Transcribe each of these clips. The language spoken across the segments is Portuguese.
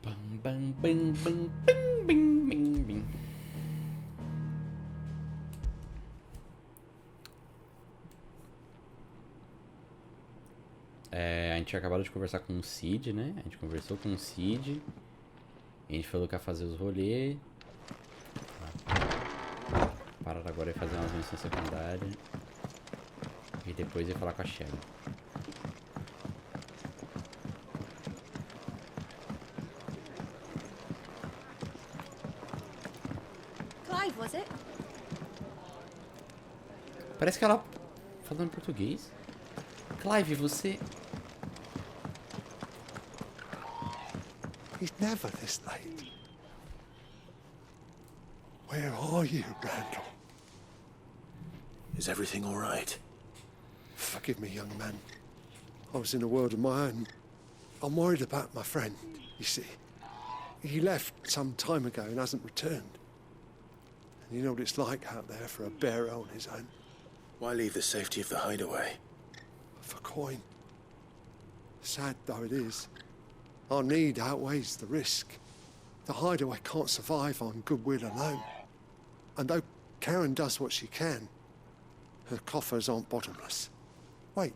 Bam, bam, bim, bim, bim, bim, bim, bim. A gente acabou de conversar com o Cid, né? A gente conversou com o Cid. A gente falou que ia fazer os rolês. Parar agora e fazer umas missões secundárias. E depois ia falar com a Shelly. Clive, was it? Parece que ela falando português. Clive, você... He's never this late. Where are you, Randall? Is everything all right? Forgive me, young man. I was in a world of my own. I'm worried about my friend, you see. He left some time ago and hasn't returned. And you know what it's like out there for a bearer on his own. Why leave the safety of the hideaway? For coin. Sad though it is, our need outweighs the risk. The hideaway can't survive on goodwill alone. And though Karen does what she can, her coffers aren't bottomless. Wait.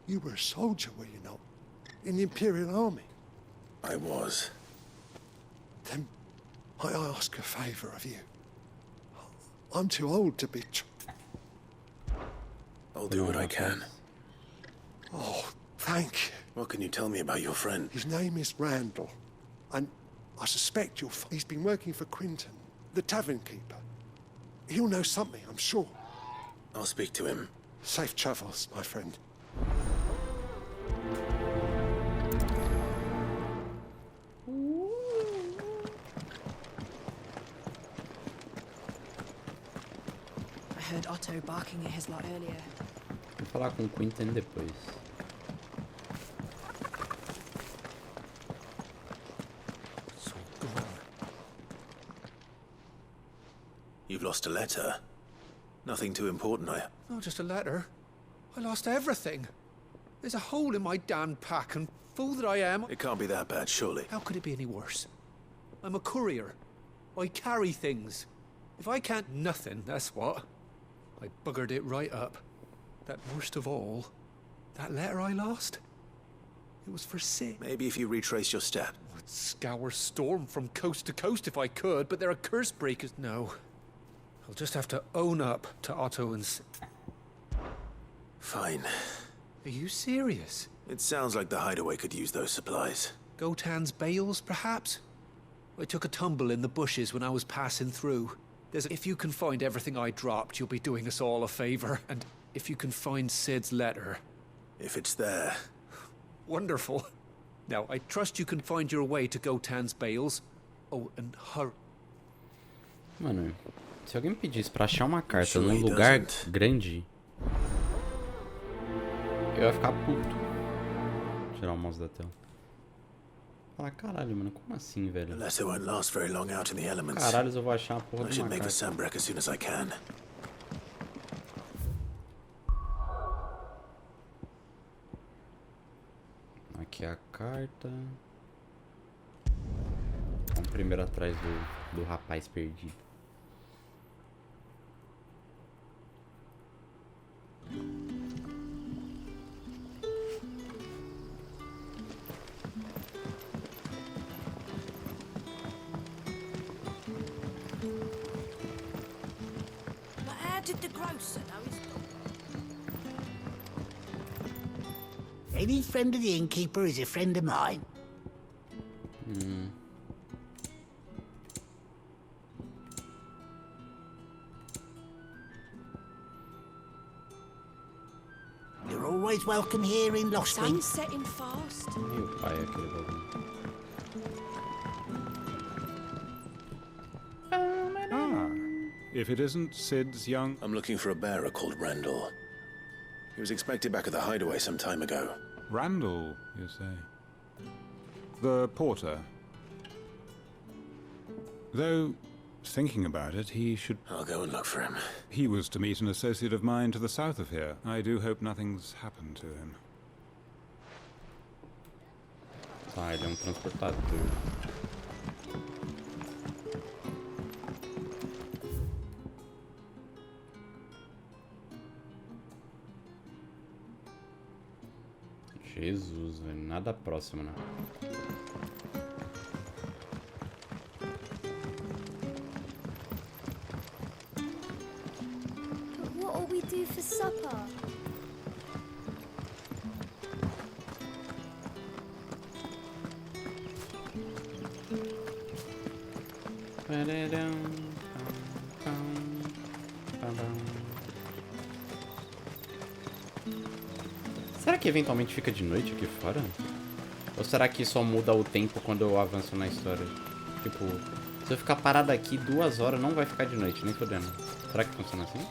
You were a soldier, were you not? In the Imperial Army? I was. Then I ask a favour of you. I'm too old to be... I'll do what I can. Oh, thank you. What can you tell me about your friend? His name is Randall. And I suspect he's been working for Quinton, the tavern keeper. He'll know something, I'm sure. I'll speak to him. Safe travels, my friend. I heard Otto barking at his lot earlier. Vou falar com o Quinten depois. It's all gone. You've lost a letter. Nothing too important, Not just a letter. I lost everything. There's a hole in my damn pack, and fool that I am, It can't be that bad, surely. how could it be any worse? I'm a courier. I carry things. If I can't nothing, that's what. I buggered it right up. That worst of all, that letter I lost, it was for Sid. Maybe if you retrace your steps. I'd scour Storm from coast to coast if I could, but there are curse breakers. No. I'll just have to own up to Otto and Fine. Are you serious? It sounds like the hideaway could use those supplies. Gotan's bales, perhaps? I took a tumble in the bushes when I was passing through. If you can find everything I dropped, you'll be doing us all a favor. And if you can find Sid's letter... If it's there. Wonderful. Now, I trust you can find your way to Gotan's bales. Oh, and hurry. Mano, se alguém me pedisse pra achar uma carta Sure num he lugar doesn't. grande, eu ia ficar puto. Tirar o mouse da tela. Falar, caralho, mano, como assim, The velho? letter won't last very long out in the elements. Caralho, eu vou achar a porra I de should uma make for carta. Sandbreck as soon as I can. Aqui é a carta. Vamos primeiro atrás do rapaz perdido. But how did the grocer know his... Any friend of the innkeeper is a friend of mine. You're always welcome here in Lostwing. Sun's setting fast. E o pai, aquele bagulho. Ah, if it isn't Sid's young... I'm looking for a bearer called Randall. He was expected back at the hideaway some time ago. Randall, you say? The porter. Though, thinking about it, he should... I'll go and look for him. He was to meet an associate of mine to the south of here. I do hope nothing's happened to him. Tá, ele é um transportador. Jesus, velho. Nada próximo, né? But what'll we do for supper? Será que eventualmente fica de noite aqui fora? Ou será que só muda o tempo quando eu avanço na história? Tipo, se eu ficar parado aqui 2 horas, não vai ficar de noite, nem fodendo. Será que funciona assim?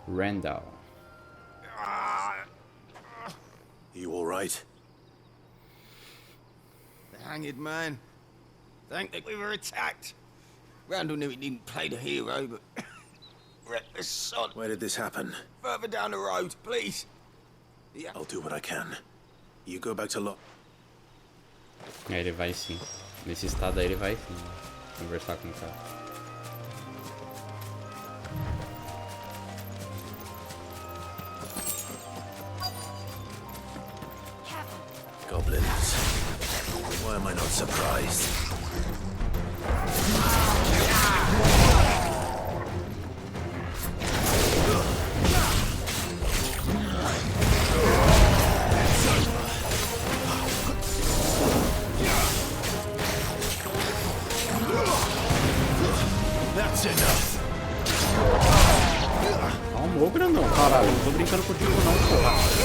Randall. You all right? The hanged man. Think that we were attacked. Randall knew he didn't play the hero, but reckless sod. Where did this happen? Further down the road, please. Yeah. I'll do what I can. You go back to É, ele vai sim. Nesse estado aí ele vai sim. Conversar com o cara. Goblins. Why am I not surprised? That's enough. Calma, ô grandão, caralho. Não tô brincando contigo não, porra.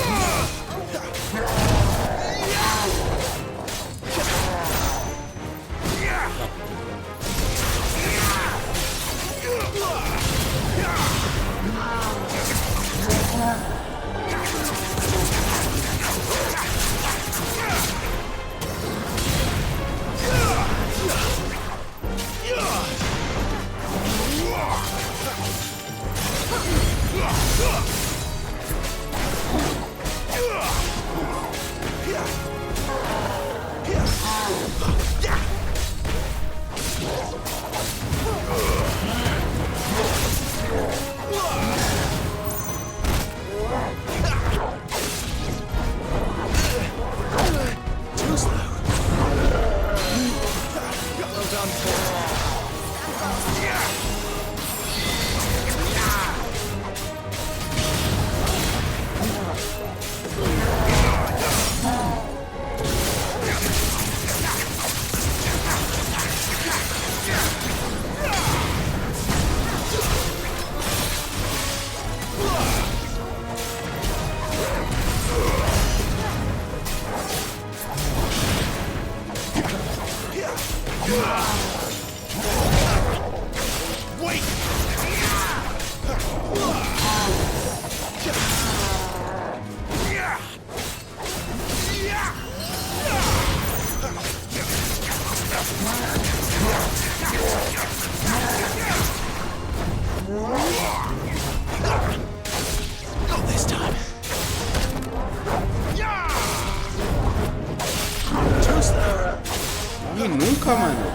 E nunca, mano.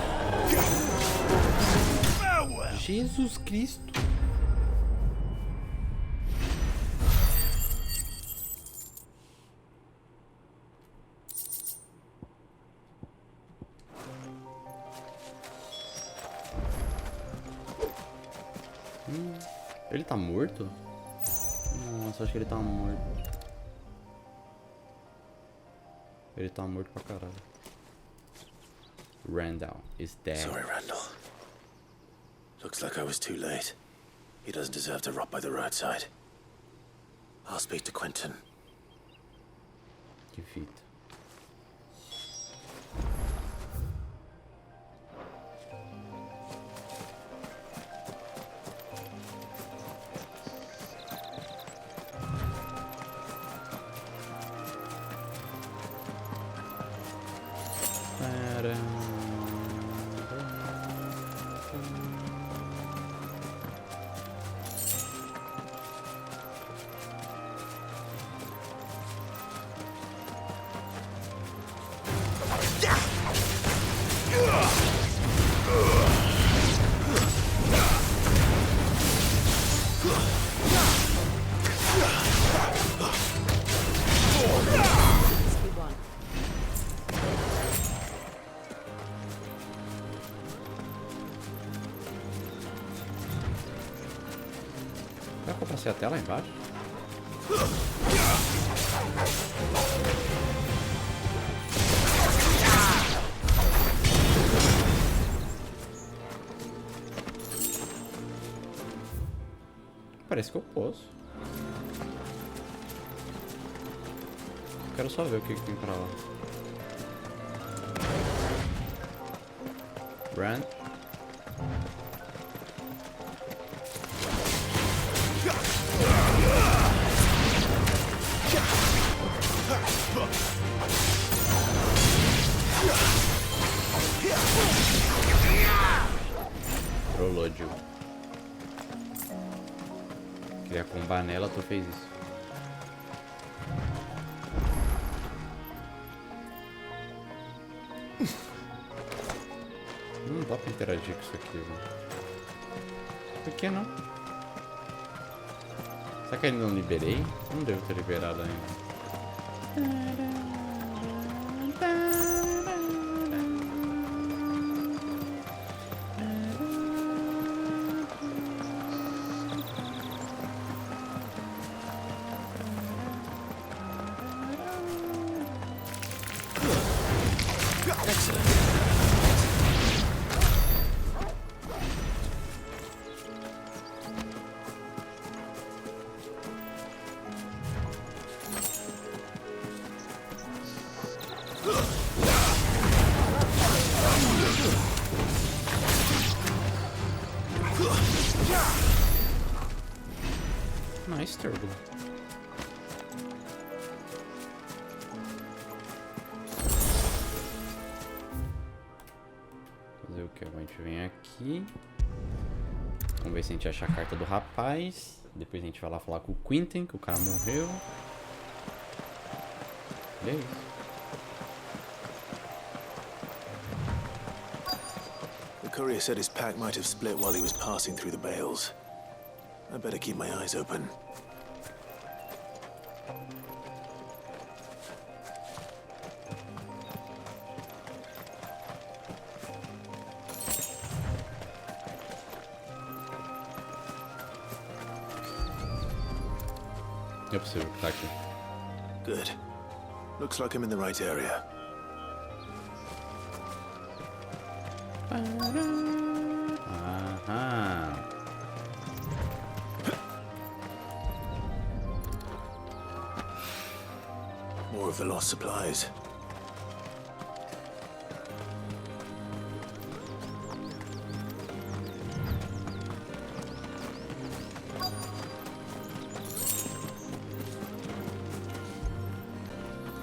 Jesus Cristo. Ele tá morto? Nossa, acho que ele tá morto. Ele tá morto pra caralho. Randall is dead. Sorry, Randall. Looks like I was too late. He doesn't deserve to rot by the roadside. I'll speak to Quentin. Que fita. Será que eu passei até lá embaixo? Parece que eu posso. Quero só ver o que tem pra lá. Run. Trollou, Jill. Queria combar nela, tu fez isso. Não dá pra interagir com isso aqui, velho. Por que não? Será que ainda não liberei? Não devo ter liberado ainda. Nice turtle. Fazer o que? A gente vem aqui. Vamos ver se a gente acha a carta do rapaz. Depois a gente vai lá falar com o Quentin, que o cara morreu. E é isso. The courier said his pack might have split while he was passing through the bales. I better keep my eyes open. É possível que tá aqui. Good. Looks like I'm in the right area. Aham. More of the lost supplies.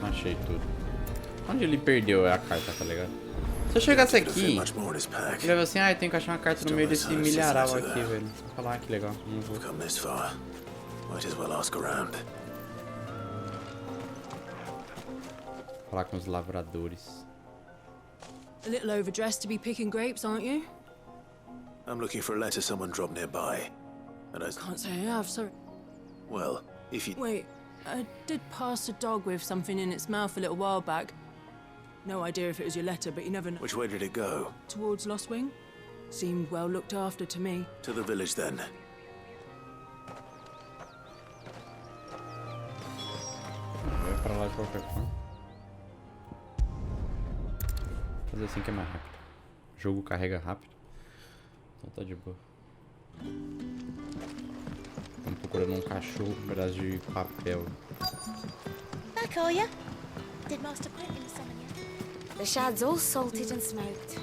Achei tudo. Onde ele perdeu a carta, tá ligado? Se eu chegasse aqui, ele vai assim, ah, eu tenho que achar uma carta no meio desse milharal aqui, velho. Vou falar, que legal. Não vou. Come this far. Might as well ask around. Falar com os lavradores. A little overdressed to be picking grapes, aren't you? I'm looking for a letter someone dropped nearby. And I... Can't say I have, sorry. Well, if you... Wait, I did pass a dog with something in its mouth a little while back. No idea if it was your letter, but you never know. Which way did it go? Towards Lost Wing? Seemed well looked after to me. To the village, then. Vai pra lá de qualquer forma. Fazer assim que é mais rápido. O jogo carrega rápido. Então tá de boa. Estamos procurando um cachorro, um pedaço de papel. Back, are ya? Did Master Quentin summon you? The shad's all salted and smoked.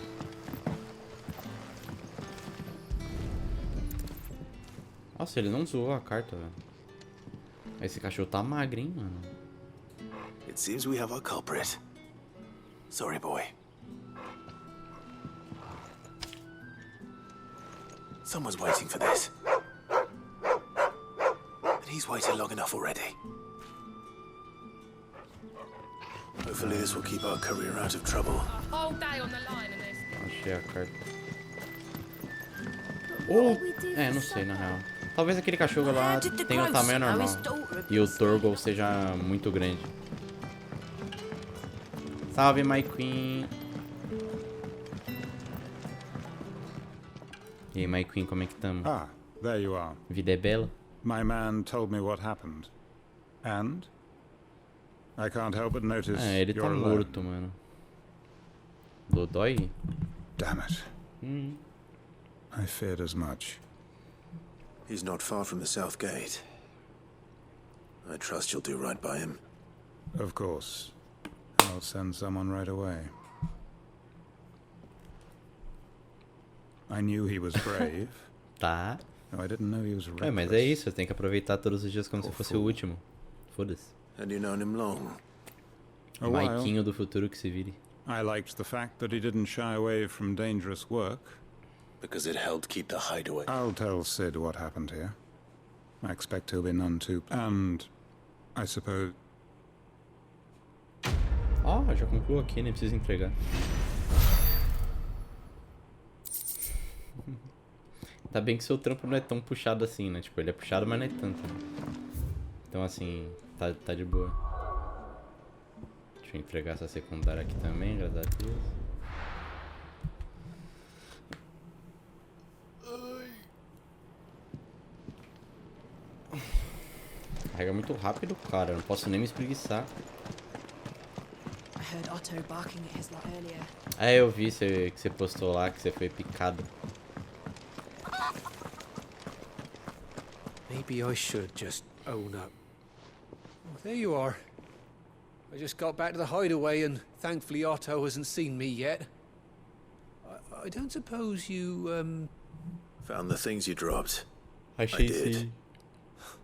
Nossa, ele não zoou a carta, velho. Esse cachorro tá magro, hein, mano. It seems we have our culprit. Sorry, boy. Someone's waiting for this. And he's waited long enough already. Hopefully this will keep our courier out of trouble. A whole day on the line and this. Achei a carta. Ou... É, não sei na real. Talvez aquele cachorro lá tenha um tamanho normal. E o Torgal seja muito grande. Salve, my queen. E aí, my queen, como é que tamo? Ah, there you are. Vida é bela? My man told me what happened. And? I can't help but notice Ele tá you're alone. morto, mano. Dodói? Damn it. I feared as much. He's not far from the south gate. I trust you'll do right by him. Of course. I'll send someone right away. I knew he was brave. Tá. No, I didn't know he was reckless. Mas é isso, tem que aproveitar todos os dias como se fosse o último. Foda-se. And you known him long? A while. Maiquinho do futuro que se vire. I liked the fact that he didn't shy away from dangerous work. Because it helped keep the hideaway. I'll tell Sid what happened here. I expect he'll be none too... And, I suppose... Ó, já concluo aqui, nem preciso entregar. Tá bem que seu trampo não é tão puxado assim, né? Tipo, ele é puxado, mas não é tanto. Né? Então, assim, tá de boa. Deixa eu entregar essa secundária aqui também, graças a Deus. Carrega muito rápido, cara. Eu não posso nem me espreguiçar. I heard Otto barking at his lot earlier. É, eu vi que você postou lá que você foi picado. Maybe I should just own up. Well, there you are. I just got back to the hideaway and thankfully Otto hasn't seen me yet. I don't suppose you, Found the things you dropped. Achei I did. sim.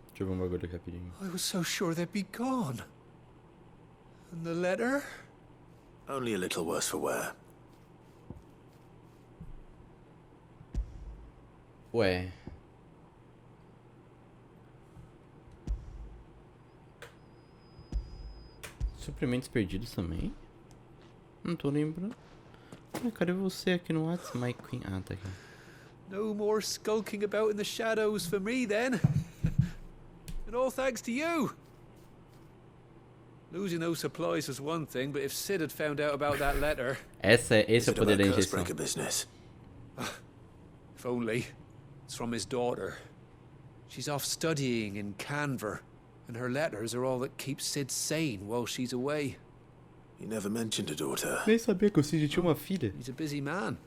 Deixa eu ver um bagulho rapidinho. I was so sure they'd be gone. And the letter? Only a little worse for wear. Ué. Suprimentos perdidos também? Não tô lembrando. Ah, cadê você aqui no WhatsApp, my queen? Ah, tá aqui. No more skulking about in the shadows for me then. And all thanks to you. Losing those supplies was one thing, but if Sid had found out about that letter... Esse é o poder da injeção. Cursebreaker business. If only. It's from his daughter. She's off studying in Canver, and her letters are all that keeps Sid sane while she's away. He never mentioned a daughter. Nem sabia que o Cid tinha uma filha. He's a busy man.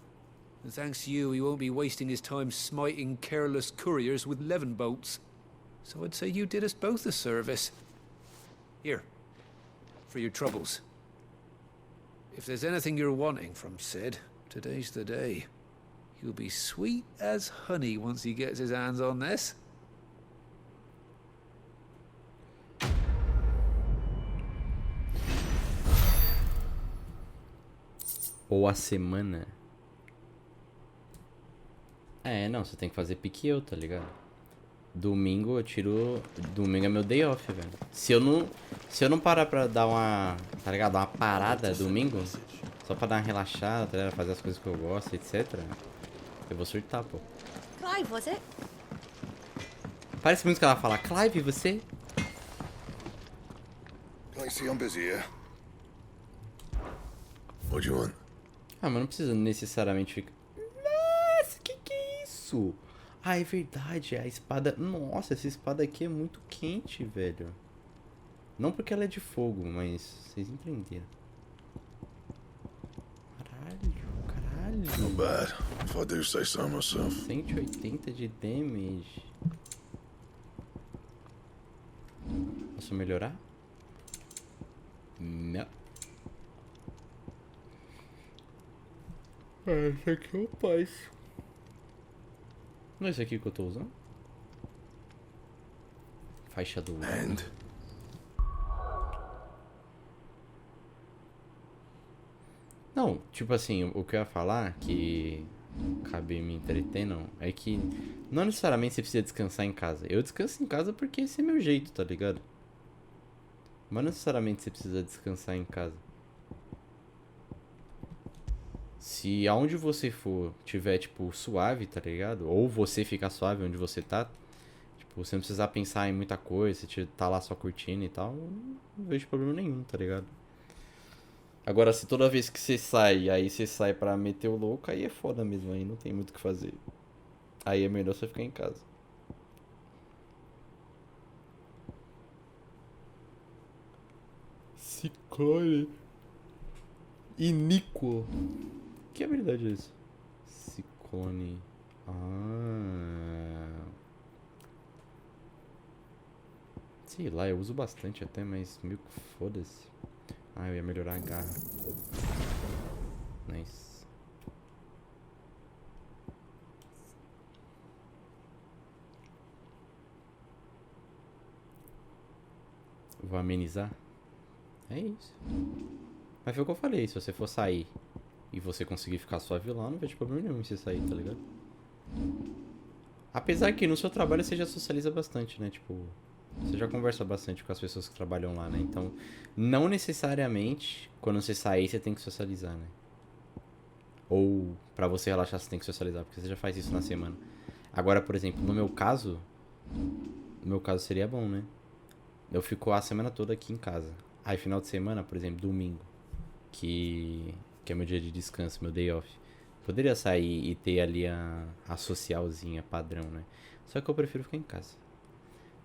And thanks to you, he won't be wasting his time smiting careless couriers with levin bolts. So I'd say you did us both a service. Here. For your troubles. If there's anything you're wanting from Sid, today's the day. He'll be sweet as honey once he gets his hands on this. Ou a semana. É, não, você tem que fazer pique eu, tá ligado? Domingo eu tiro... Domingo é meu day off, velho. Se eu não parar pra dar uma... Tá ligado? Dar uma parada domingo, só pra dar uma relaxada, tá ligado? Fazer as coisas que eu gosto, etc. Eu vou surtar, pô. Clive, was it? Parece muito que ela fala, Clive, você? Lacey, I'm busy here. What do you want? Ah, mas não precisa necessariamente ficar... Nossa, que é isso? Ah, é verdade, a espada... Nossa, essa espada aqui é muito quente, velho. Não porque ela é de fogo, mas vocês entenderam. Caralho. Not bad, if I do say so myself. 180 de damage. Posso melhorar? Não. Esse aqui é o paz. Não é esse aqui que eu tô usando? Faixa do And? Não, tipo assim, o que eu ia falar que... cabe me entreter, não. É que não necessariamente você precisa descansar em casa. Eu descanso em casa porque esse é meu jeito, tá ligado? Mas não necessariamente você precisa descansar em casa. Se aonde você for tiver, tipo, suave, tá ligado? Ou você ficar suave onde você tá, tipo, você não precisar pensar em muita coisa, você tá lá só curtindo e tal, não vejo problema nenhum, tá ligado? Agora, se toda vez que você sai, aí você sai pra meter o louco, aí é foda mesmo, aí não tem muito o que fazer. Aí é melhor você ficar em casa. Ciclone iníquo. Que habilidade é isso? Ciclone. Ah. Sei lá, eu uso bastante até, mas meio que foda-se. Ah, eu ia melhorar a garra. Nice. Vou amenizar. É isso. Mas foi o que eu falei, se você for sair e você conseguir ficar suave lá, não vejo problema nenhum em você sair, tá ligado? Apesar que no seu trabalho você já socializa bastante, né? Tipo, você já conversa bastante com as pessoas que trabalham lá, né? Então, não necessariamente quando você sair você tem que socializar, né? Ou pra você relaxar você tem que socializar, porque você já faz isso na semana. Agora, por exemplo, no meu caso seria bom, né? Eu fico a semana toda aqui em casa. Aí final de semana, por exemplo, domingo, que é meu dia de descanso, meu day off. Poderia sair e ter ali a socialzinha padrão, né? Só que eu prefiro ficar em casa.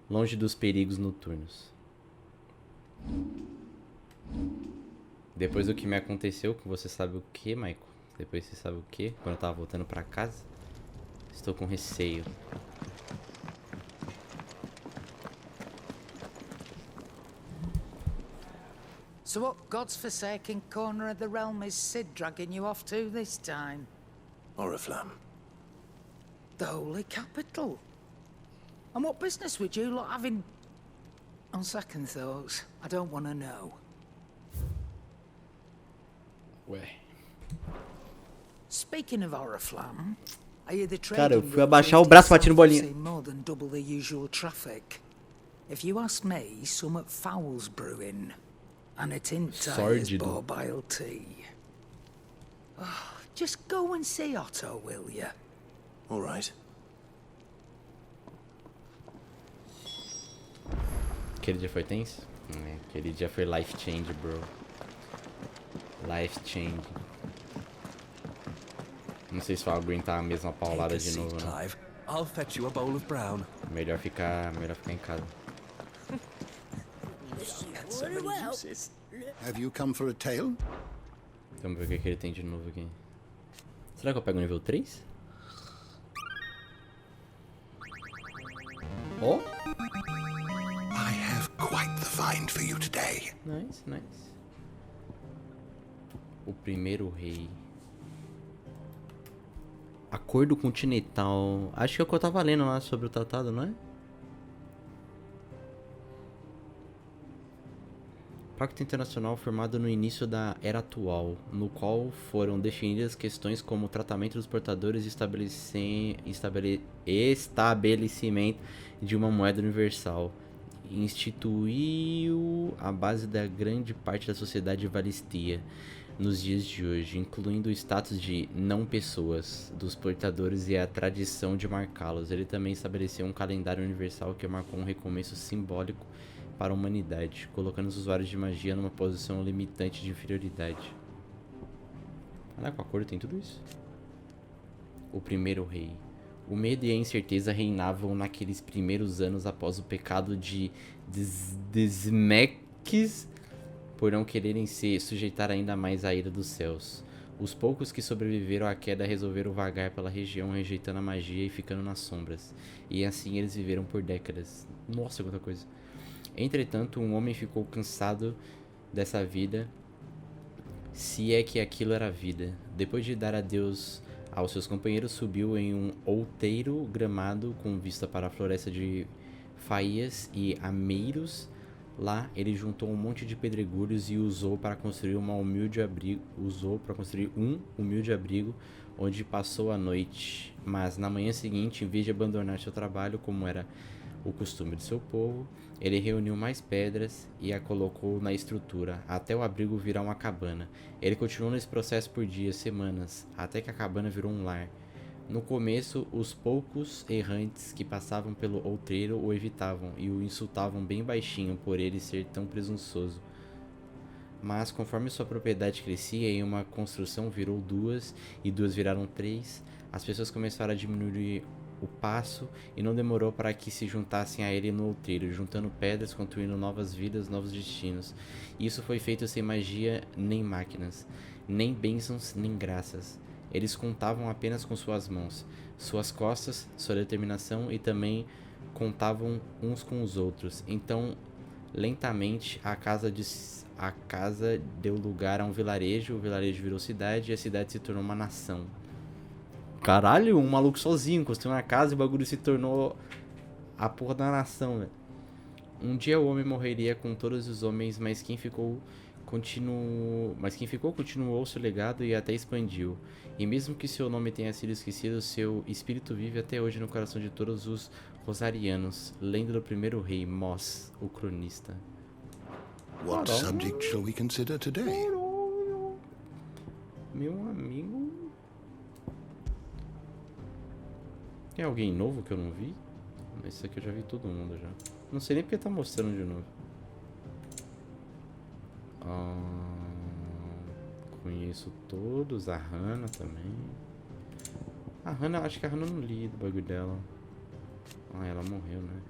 Longe dos perigos noturnos. Depois do que me aconteceu, com você sabe o que, Michael? Depois você sabe o que? Quando eu tava voltando pra casa. Estou com receio. So what god's-forsaken corner of the realm is Sid dragging you off to this time? Oriflamme. The holy capital. And what business would you lot have in... On second thoughts, I don't want to know. Ué. Speaking of Oriflamme, are you the Cara, eu trading fui abaixar o braço batendo bolinha. more than double the usual traffic? If you ask me, somewhat foul's brewing. And it ain't Sórdido. bile tea. Oh, just go and see Otto, will ya? All right. Aquele dia foi tenso? Aquele dia foi life change, bro. Life change. Não sei se eu aguentar a mesma paulada de novo, não. Clive. I'll fetch you a bowl of brown. Melhor ficar em casa. Have you come for a tale? Vamos ver o que ele tem de novo aqui. Será que eu pego o nível 3? Oh? I have quite the find for you today. Nice, nice. O primeiro rei. Acordo continental. Acho que é o que eu tava lendo lá sobre o tratado, não é? Pacto internacional formado no início da era atual, no qual foram definidas questões como o tratamento dos portadores e estabelecimento de uma moeda universal. Instituiu a base da grande parte da sociedade valistia nos dias de hoje, incluindo o status de não-pessoas dos portadores e a tradição de marcá-los. Ele também estabeleceu um calendário universal que marcou um recomeço simbólico para a humanidade, colocando os usuários de magia numa posição limitante de inferioridade. Caraca, o acordo tem tudo isso. O primeiro rei. O medo e a incerteza reinavam naqueles primeiros anos após o pecado de Desmeques, por não quererem se sujeitar ainda mais à ira dos céus. Os poucos que sobreviveram à queda resolveram vagar pela região, rejeitando a magia e ficando nas sombras. E assim eles viveram por décadas. Nossa, quanta coisa. Entretanto, um homem ficou cansado dessa vida, se é que aquilo era vida. Depois de dar adeus aos seus companheiros, subiu em um outeiro gramado com vista para a floresta de faías e ameiros, Lá, ele juntou um monte de pedregulhos e usou para construir um humilde abrigo onde passou a noite. Mas na manhã seguinte, em vez de abandonar seu trabalho, como era o costume de seu povo, ele reuniu mais pedras e a colocou na estrutura, até o abrigo virar uma cabana. Ele continuou nesse processo por dias, semanas, até que a cabana virou um lar. No começo, os poucos errantes que passavam pelo outreiro o evitavam e o insultavam bem baixinho por ele ser tão presunçoso. Mas conforme sua propriedade crescia e uma construção virou 2 e 2 viraram 3, as pessoas começaram a diminuir o passo e não demorou para que se juntassem a ele no outreiro, juntando pedras, construindo novas vidas, novos destinos. Isso foi feito sem magia nem máquinas, nem bênçãos nem graças. Eles contavam apenas com suas mãos, suas costas, sua determinação e também contavam uns com os outros. Então, lentamente, a casa deu lugar a um vilarejo, o vilarejo virou cidade e a cidade se tornou uma nação. Caralho, um maluco sozinho construiu uma casa e o bagulho se tornou a porra da nação, velho. Um dia o homem morreria com todos os homens, mas quem ficou continuou seu legado e até expandiu. E mesmo que seu nome tenha sido esquecido, seu espírito vive até hoje no coração de todos os rosarianos. Lenda do primeiro rei, Moss, o cronista. What subject shall we consider today? Meu amigo. Tem alguém novo que eu não vi? Esse aqui eu já vi todo mundo já. Não sei nem porque tá mostrando de novo. Conheço todos. A Hannah também. A Hannah, acho que a Hannah não li do bagulho dela. Ah, ela morreu, né?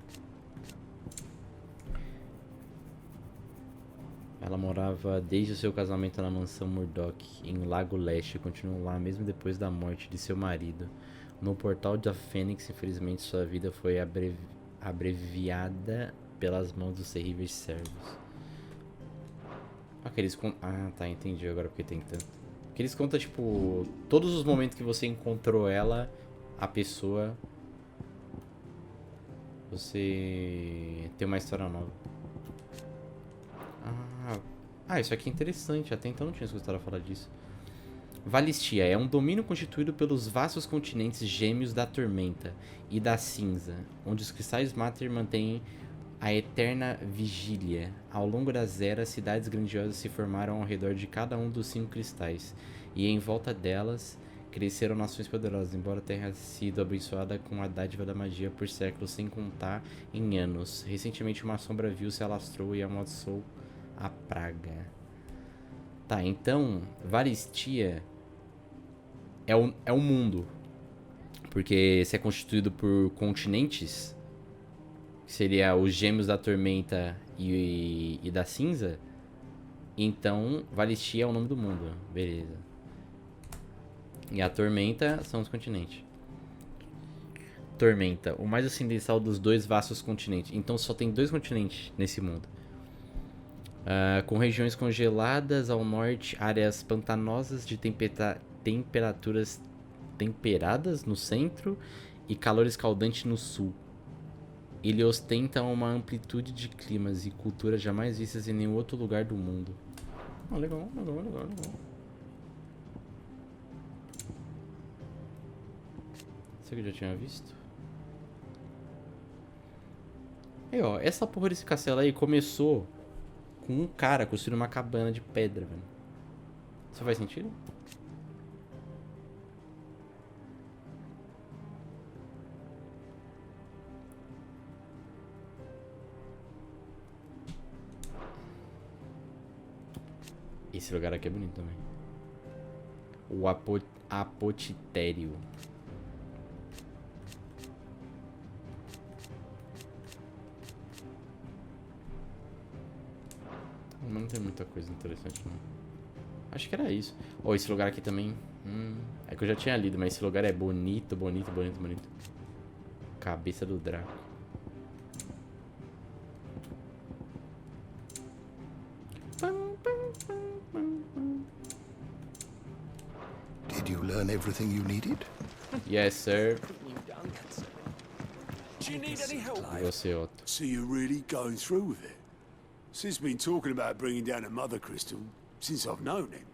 Ela morava desde o seu casamento na mansão Murdoch, em Lago Leste, e continuou lá mesmo depois da morte de seu marido. No portal da Fênix, infelizmente, sua vida foi abreviada pelas mãos dos terríveis servos. Ah, tá, entendi agora porque tem tanto. Que eles contam, tipo, todos os momentos que você encontrou ela, a pessoa... Você tem uma história nova. Isso aqui é interessante. Até então não tinha escutado falar disso. Valistia é um domínio constituído pelos vastos continentes gêmeos da Tormenta e da Cinza, onde os cristais Mater mantêm a eterna vigília. Ao longo das eras, cidades grandiosas se formaram ao redor de cada um dos 5 cristais, e em volta delas cresceram nações poderosas, embora tenha sido abençoada com a dádiva da magia por séculos, sem contar em anos. Recentemente uma sombra vil se alastrou e amaldiçoou a praga. Tá, então, Valistia é um mundo. Porque se é constituído por continentes, que seria os gêmeos da Tormenta e da Cinza, então Valistia é o nome do mundo. Beleza. E a Tormenta são os continentes. Tormenta, o mais ocidental dos 2 vastos continentes. Então só tem 2 continentes nesse mundo. Com regiões congeladas ao norte, áreas pantanosas de temperaturas temperadas no centro e calor escaldante no sul. Ele ostenta uma amplitude de climas e culturas jamais vistas em nenhum outro lugar do mundo. Legal. Isso aqui eu já tinha visto. E ó, essa porra desse castelo aí começou com um cara construindo uma cabana de pedra, velho. Isso faz sentido? Esse lugar aqui é bonito também. O apotitério. Não tem muita coisa interessante, não. Acho que era isso. Esse lugar aqui também. É que eu já tinha lido, mas esse lugar é bonito. Cabeça do Draco. Did you learn everything you needed? Yes, sir. Do you need any help? Você, Otto. So you're really going through with it? Sid's been talking about bringing down a mother crystal since I've known him.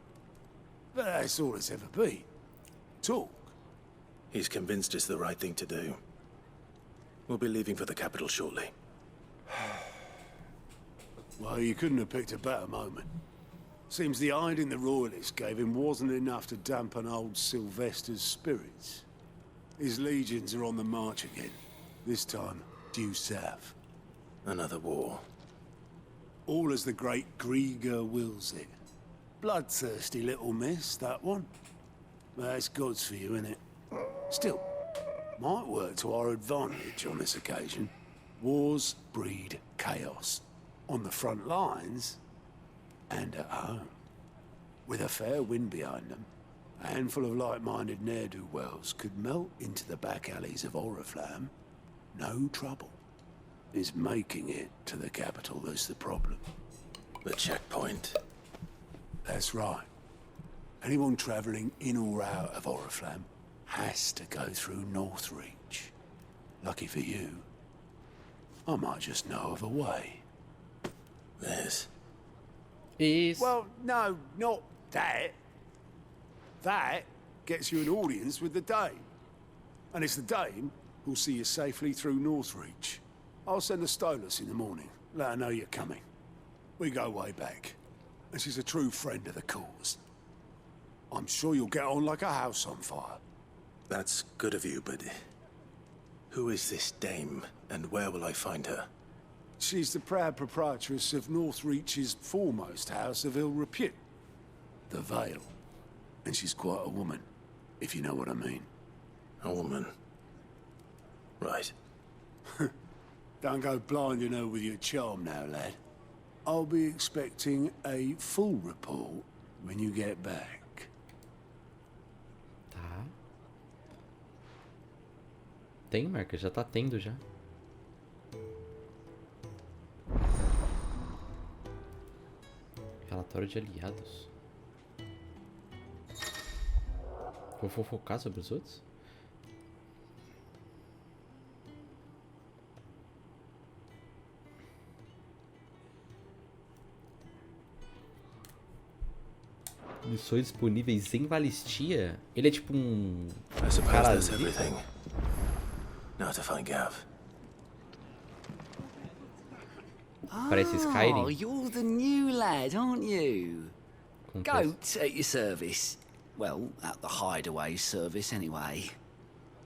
But that's all it's ever been. Talk. He's convinced it's the right thing to do. We'll be leaving for the capital shortly. Well, you couldn't have picked a better moment. Seems the hiding the royalists gave him wasn't enough to dampen old Sylvester's spirits. His legions are on the march again. This time, due south. Another war. All as the great Grieger wills it. Bloodthirsty little miss, that one. That's God's for you, innit? Still, might work to our advantage on this occasion. Wars breed chaos. On the front lines, and at home. With a fair wind behind them, a handful of like-minded ne'er-do-wells could melt into the back alleys of Oriflamme. No trouble. It's making it to the capital that's the problem. The checkpoint. That's right. Anyone travelling in or out of Oriflamme has to go through Northreach. Lucky for you, I might just know of a way. This. Well, no, not that. That gets you an audience with the Dame. And it's the Dame who'll see you safely through Northreach. I'll send a Stolas in the morning. Let her know you're coming. We go way back. And she's a true friend of the cause. I'm sure you'll get on like a house on fire. That's good of you, but... who is this Dame, and where will I find her? She's the proud proprietress of Northreach's foremost house of ill repute, the Vale. And she's quite a woman, if you know what I mean. A woman? Right. Don't go blinding her with your charm now, lad. I'll be expecting a full report when you get back. Tá. Tem, Marca? Já tá tendo já. Relatório de aliados. Vou fofocar sobre os outros? Missões disponíveis em Valistia? Ele é tipo um... I suppose that's everything. Now to find Gav. Parece Skyrim. Oh, you're the new lad, aren't you? Goat at your service. Well, at the hideaway service anyway.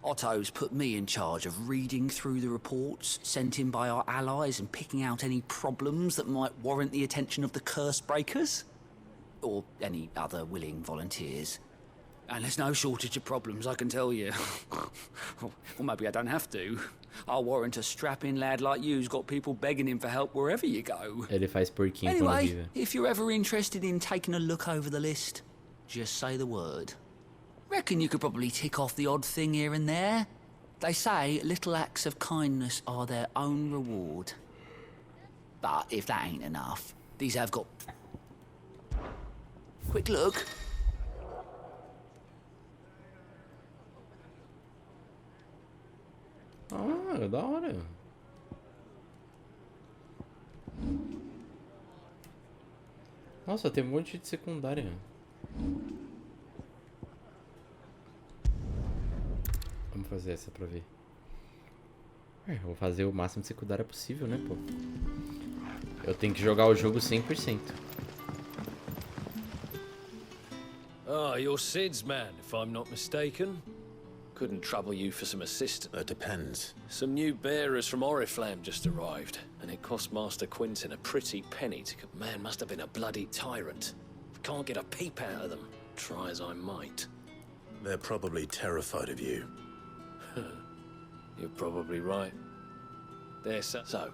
Otto's put me in charge of reading through the reports sent in by our allies and picking out any problems that might warrant the attention of the curse breakers. Or any other willing volunteers. And there's no shortage of problems, I can tell you. Or maybe I don't have to. I'll warrant a strapping lad like you's got people begging him for help wherever you go. Ele faz porquinho Anyway, if you're ever interested in taking a look over the list, just say the word. Reckon you could probably tick off the odd thing here and there. They say little acts of kindness are their own reward. But if that ain't enough, these have got... Quick look. Ah, da hora. Nossa, tem um monte de secundária. Vamos fazer essa pra ver. Eu vou fazer o máximo de secundária possível, né, pô? Eu tenho que jogar o jogo 100%. Ah, you're Sid's man, if I'm not mistaken. Couldn't trouble you for some assistance. That depends. Some new bearers from Oriflamme just arrived, and it cost Master Quinton a pretty penny to... Man must have been a bloody tyrant. Can't get a peep out of them, try as I might. They're probably terrified of you. You're probably right. There, so,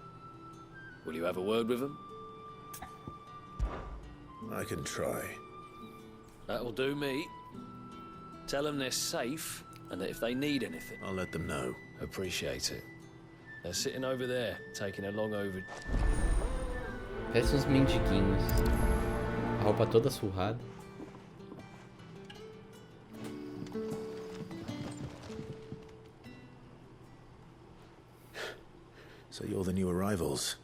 will you have a word with them? I can try. That'll do me. Tell them they're safe, and that if they need anything... I'll let them know. Appreciate it. They're sitting over there, taking a long over... Parece uns mendiguinhos. A roupa toda surrada. So you're the new arrivals.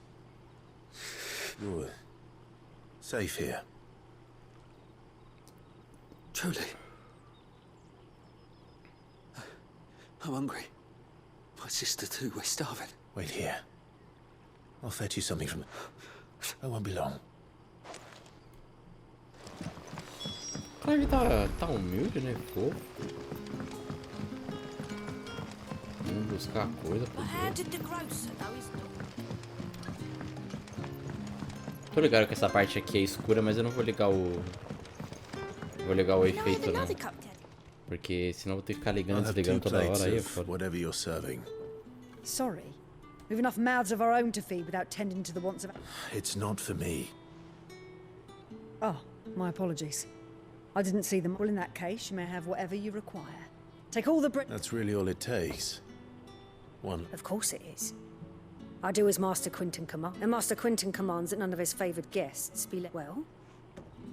Good. Safe here. Truly. I'm hungry. My sister too, we're starving. Wait here. I'll fetch you something from... I won't be long. O Clive tá humilde, né? Fofo. Vamos buscar coisa pro Tô ligado que essa parte aqui é escura, mas eu não vou ligar o... Vou ligar o efeito, não. Porque senão eu vou ter que ficar ligando e desligando toda hora, aí é foda. Whatever you're serving. Sorry. We've enough mouths of our own to feed without tending to the wants of... It's not for me. Oh, my apologies. I didn't see them. Well, in that case, you may have whatever you require. Take all the That's really all it takes. One. Of course it is. I do as Master Quinton commands. And Master Quinton commands that none of his favoured guests be let... Well,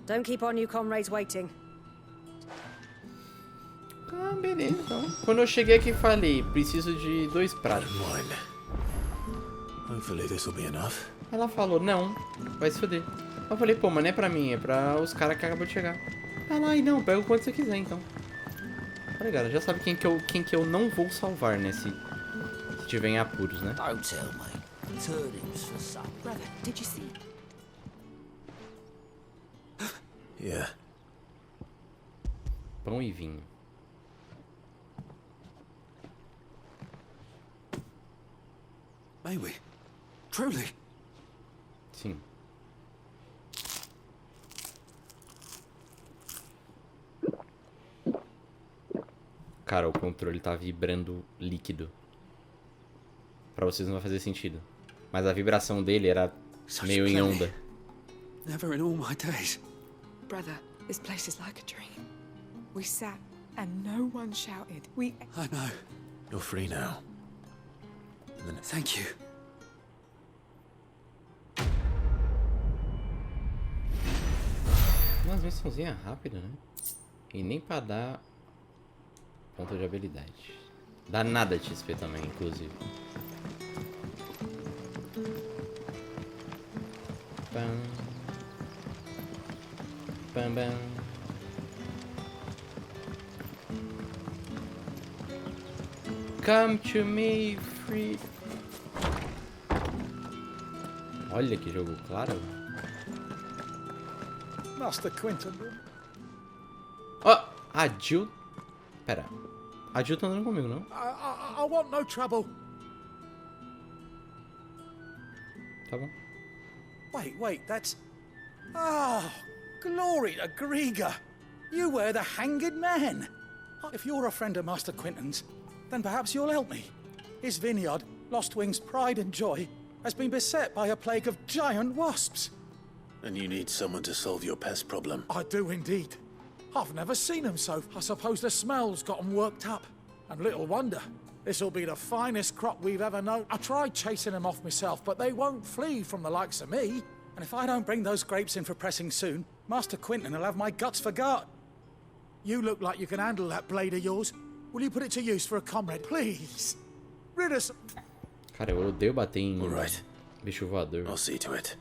don't keep our new comrades waiting. Ah, beleza, então. Quando eu cheguei aqui falei, preciso de 2 pratos. Hopefully this will be enough. Ela falou, não, vai se foder. Eu falei, pô, mas não é pra mim, é pra os caras que acabam de chegar. Ela, não, pega o quanto você quiser, então. Falei, cara, já sabe quem que eu não vou salvar, né, se tiver em apuros, né? Don't tell me. Turnings for supper. Brother, did you see? Yeah. Pão e vinho. May we? Truly? Sim. Cara, o controle tá vibrando líquido. Pra vocês não vai fazer sentido. Mas a vibração dele era meio em onda. Never in all my days. Brother, this place is like a dream. We sat and no one shouted. We... I know. You're free now. And then... Thank you. Uma missãozinha rápida, né? E nem pra dar ponto de habilidade. Dá nada de XP também, inclusive. Pam. Pam, pam. Come to me, free. Olha que jogo claro. Master Quinton. Ó, a Jill... Pera. A Jill tá andando comigo, não? I want no trouble. Tá bom. Wait, that's... Oh, glory to Grieger. You were the hanged man. If you're a friend of Master Quinton's, then perhaps you'll help me. His vineyard, Lostwing's pride and joy, has been beset by a plague of giant wasps. And you need someone to solve your pest problem. I do indeed. I've never seen them so. I suppose the smell's got them worked up. And little wonder. This'll be the finest crop we've ever known. I tried chasing them off myself, but they won't flee from the likes of me. And if I don't bring those grapes in for pressing soon, Master Quinton will have my guts for guard. You look like you can handle that blade of yours. Will you put it to use for a comrade, please? Rid us. Cara, eu odeio bater em bicho voador. I'll see to it.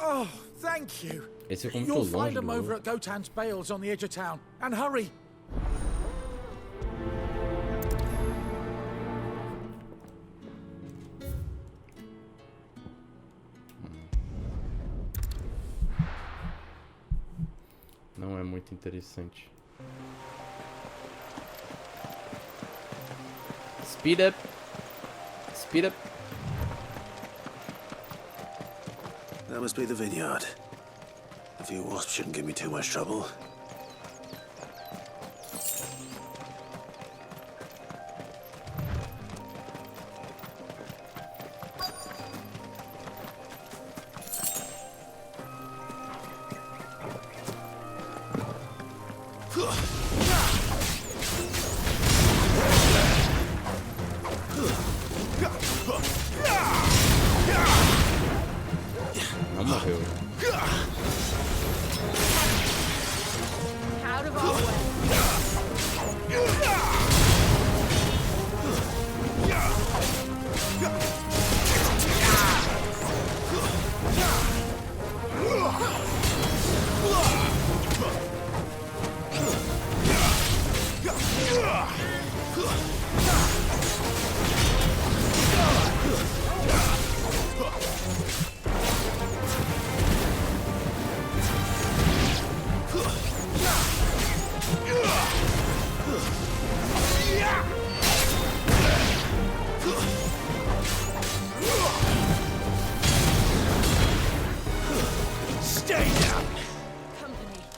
Oh, thank you. Esse ficou muito You'll longe find them do over outro. at Gotan's bales on the edge of town. And hurry. Não é muito interessante. Speed up. Speed up. That must be the vineyard. A few wasps shouldn't give me too much trouble. Não morreu. Out of our way.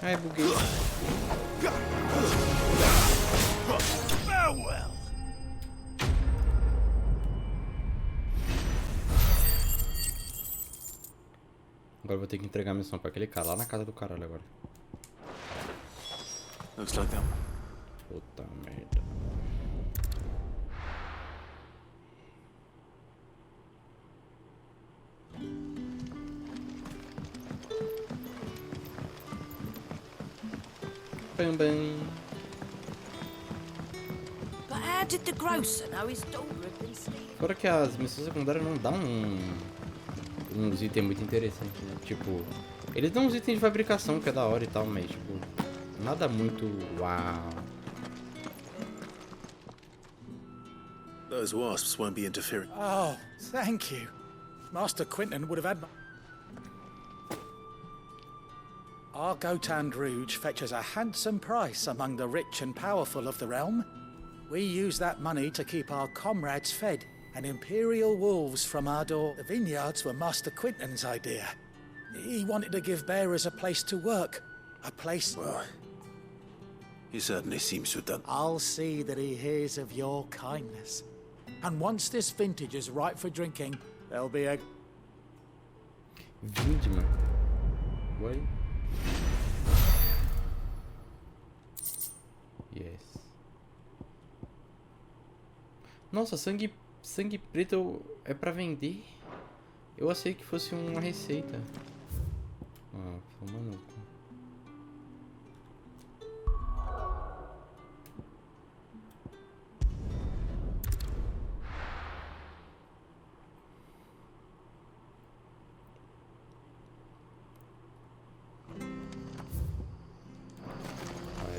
Ai, buguei. Farewell. Agora eu vou ter que entregar a missão pra aquele cara lá na casa do caralho agora. Looks like them. Puta merda. Bam, bam. But how did the grocer know his daughter had been stealing? Fora que as missões secundárias não dão uns itens muito interessantes, né? Tipo, eles dão uns itens de fabricação que é da hora e tal, mas tipo, nada muito uau. Those wasps won't be interfering. Oh, thank you. Master Quinton would have had... Our Gotand Rouge fetches a handsome price among the rich and powerful of the realm. We use that money to keep our comrades fed, and imperial wolves from our door. The vineyards were Master Quinton's idea. He wanted to give bearers a place to work, a place... Well, he certainly seems to have done. I'll see that he hears of your kindness. And once this vintage is ripe for drinking, there'll be a... Vindima. What? Yes. Nossa, sangue preto é pra vender? Eu achei que fosse uma receita. Ah, mano.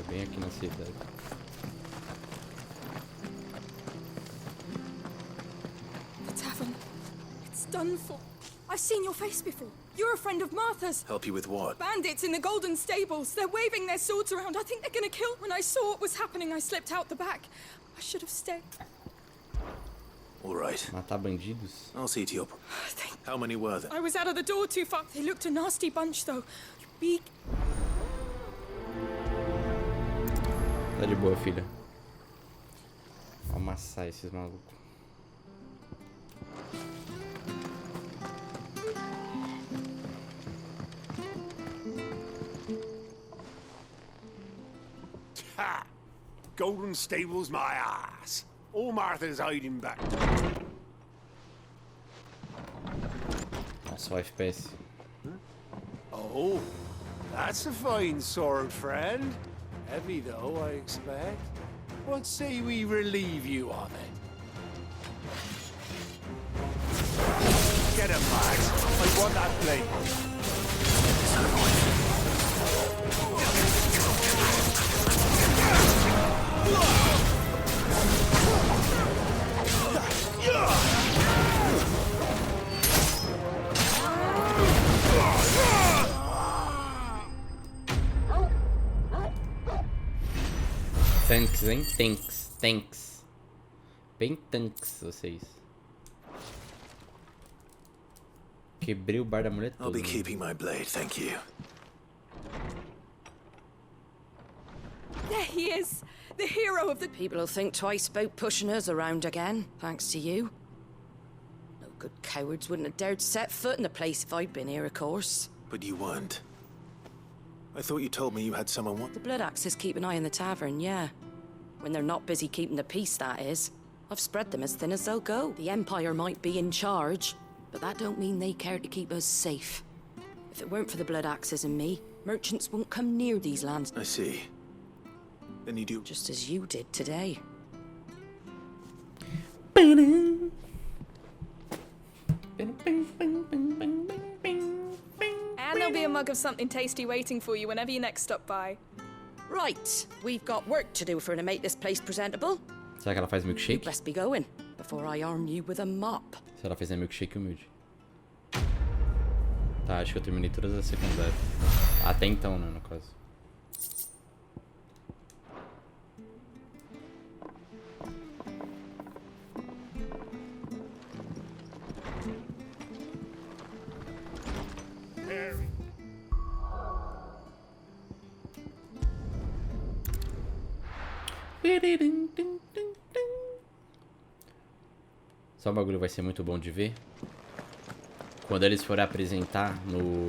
Bem aqui na cidade. The tavern. It's done for. I've seen your face before. You're a friend of Martha's. Help you with what? Bandits in the golden stables. They're waving their swords around. I think they're gonna kill. When I saw what was happening, I slipped out the back. I should have stayed. All right. Matar bandidos? I'll see to your... How many were there? I was out of the door too far. They looked a nasty bunch, though. Big. Tá de boa, filha. Vou amassar esses malucos. Ha! Golden stables, my ass. All Martha's hiding back. Nossa, o FPS. Oh, that's a fine sword, friend. Heavy though, I expect. What say we relieve you of it? Get him, Max. I want that blade. Tanks, hein? Tanks. Bem tanks, vocês. Quebrei o bar da mulher I'll todo. be keeping my blade, thank you. There he is. The hero of the... People will think twice about pushing us around again, thanks to you. No good cowards wouldn't have dared set foot in the place if I'd been here, of course. But you weren't. I thought you told me you had someone The Blood Axes keep an eye on the tavern, yeah. When they're not busy keeping the peace, that is. I've spread them as thin as they'll go. The Empire might be in charge, but that don't mean they care to keep us safe. If it weren't for the Blood Axes and me, merchants won't come near these lands. I see. Then you do... Just as you did today. And there'll be a mug of something tasty waiting for you whenever you next stop by. Right, we've got work to do for to make this place presentable. Será que ela faz You milkshake? best be going, before I arm you with a mop. Se ela fizer milkshake humilde. Tá, acho que eu terminei todas as secundárias. Até então, né, no caso. Só o bagulho vai ser muito bom de ver. Quando eles forem apresentar no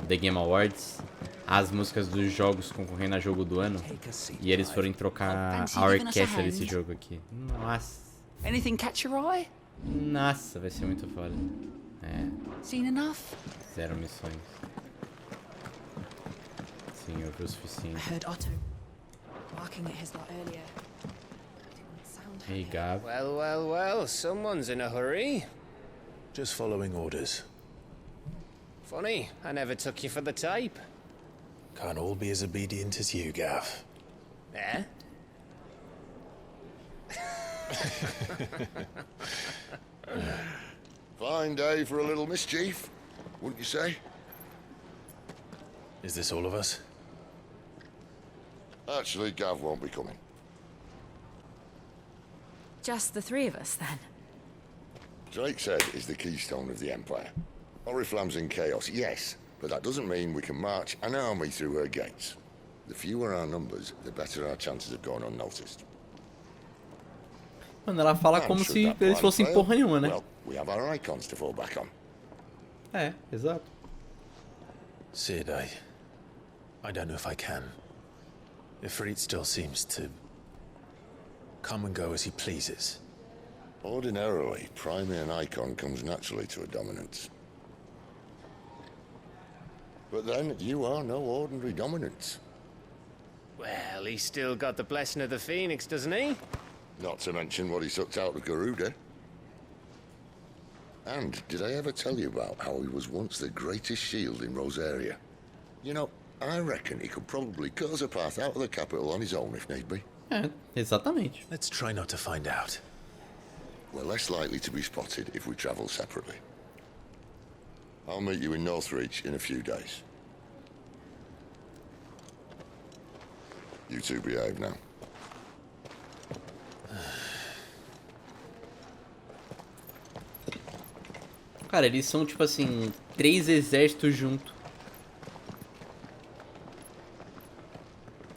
The Game Awards as músicas dos jogos concorrendo a jogo do ano e eles forem trocar a orquestra desse jogo aqui. Nossa. Anything catch your eye? Nossa, vai ser muito foda. É. Seen enough? 0 missões. Sim, eu vi o suficiente. I heard Otto barking at his lot earlier. Hey, Gav. Well, someone's in a hurry. Just following orders. Funny, I never took you for the type. Can't all be as obedient as you, Gav. Eh? Fine day for a little mischief, wouldn't you say? Is this all of us? Actually, Gav won't be coming. Just the three of us, then? Drake's Head is the keystone of the Empire. Oriflamme's in chaos, yes, but that doesn't mean we can march an army through her gates. The fewer our numbers, the better our chances of going unnoticed. Mano, ela fala como se eles fossem porra nenhuma, né? Well, we have our icons to fall back on. É, exato. Sid, I don't know if I can. Ifrit still seems to come and go as he pleases. Ordinarily, priming an icon comes naturally to a dominance. But then, you are no ordinary dominance. Well, he's still got the blessing of the Phoenix, doesn't he? Not to mention what he sucked out of Garuda. And did I ever tell you about how he was once the greatest shield in Rosaria? You know, I reckon he could probably cut us a path out of the capital on his own if need be. É, exatamente. Let's try not to find out. We're less likely to be spotted if we travel separately. I'll meet you in Northreach in a few days. You two behave now. Cara, eles são tipo assim, 3 exércitos juntos.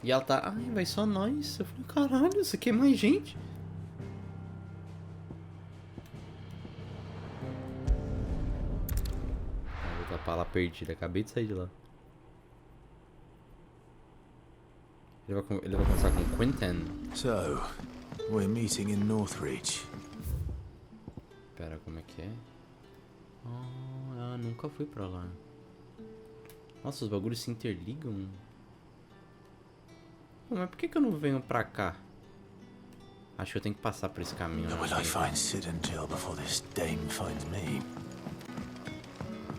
E ela tá, ai, vai só nós. Eu falei, caralho, isso aqui é mais gente. Vou tapar lá perdida, acabei de sair de lá. Ele vai começar com Quentin. So, we're meeting in Northreach. Pera, como é que é? Oh, eu nunca fui pra lá. Nossa, os bagulhos se interligam. Pô, mas por que eu não venho pra cá? Acho que eu tenho que passar por esse caminho. Will I find Sid and Jill before this dame finds me?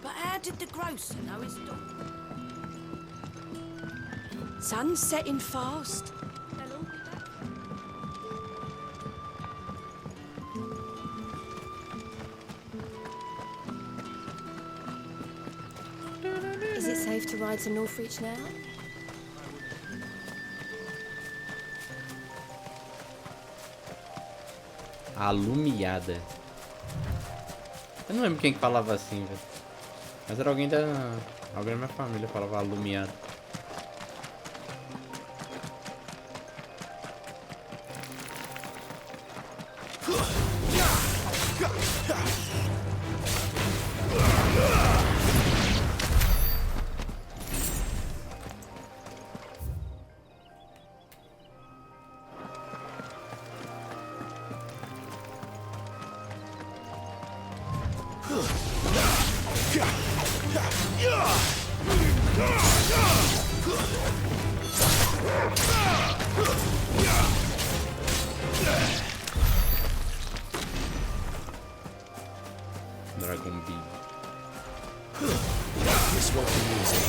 But how did the grocer know his dog? Sun's setting fast. Is it safe to ride to Northreach now? Alumiada. Eu não lembro quem que falava assim, velho. Mas era alguém da minha família que falava alumiada. Dragon Beam. This won't be easy.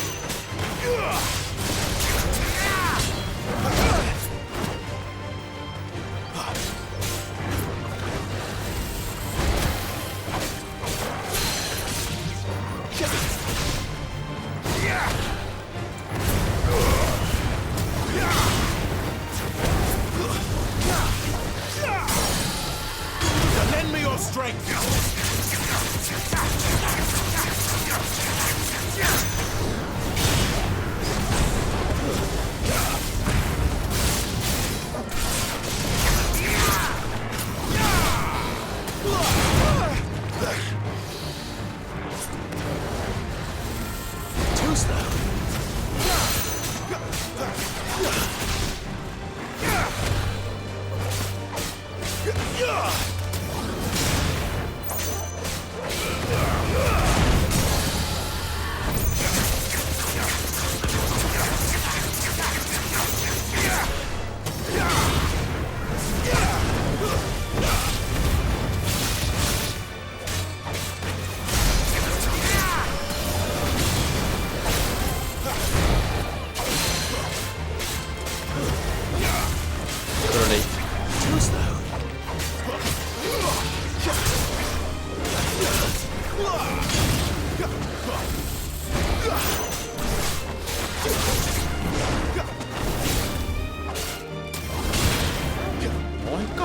Lend me your strength!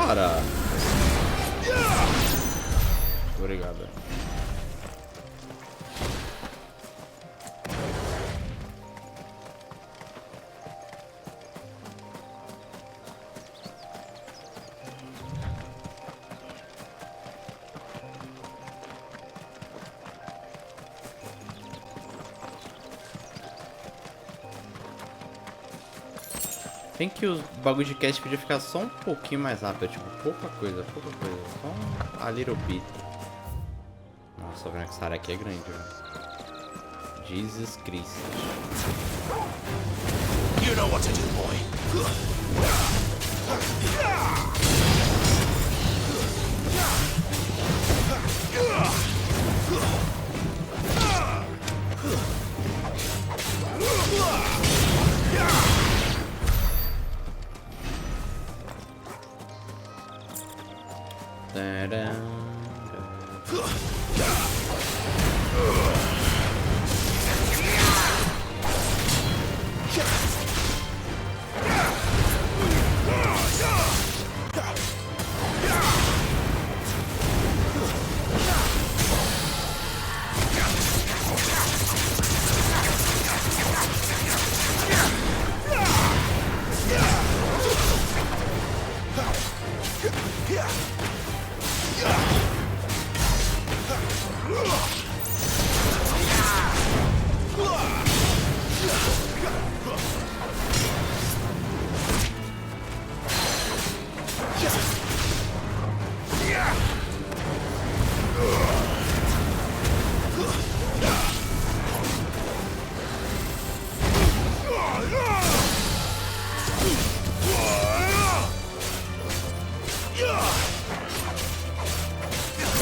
cara. Obrigado. Tem que os bagulho de cast podia ficar só um pouquinho mais rápido, tipo, pouca coisa, só a little bit. Nossa, tô vendo que essa área aqui é grande, velho. Jesus Christ. You know what to do, boy.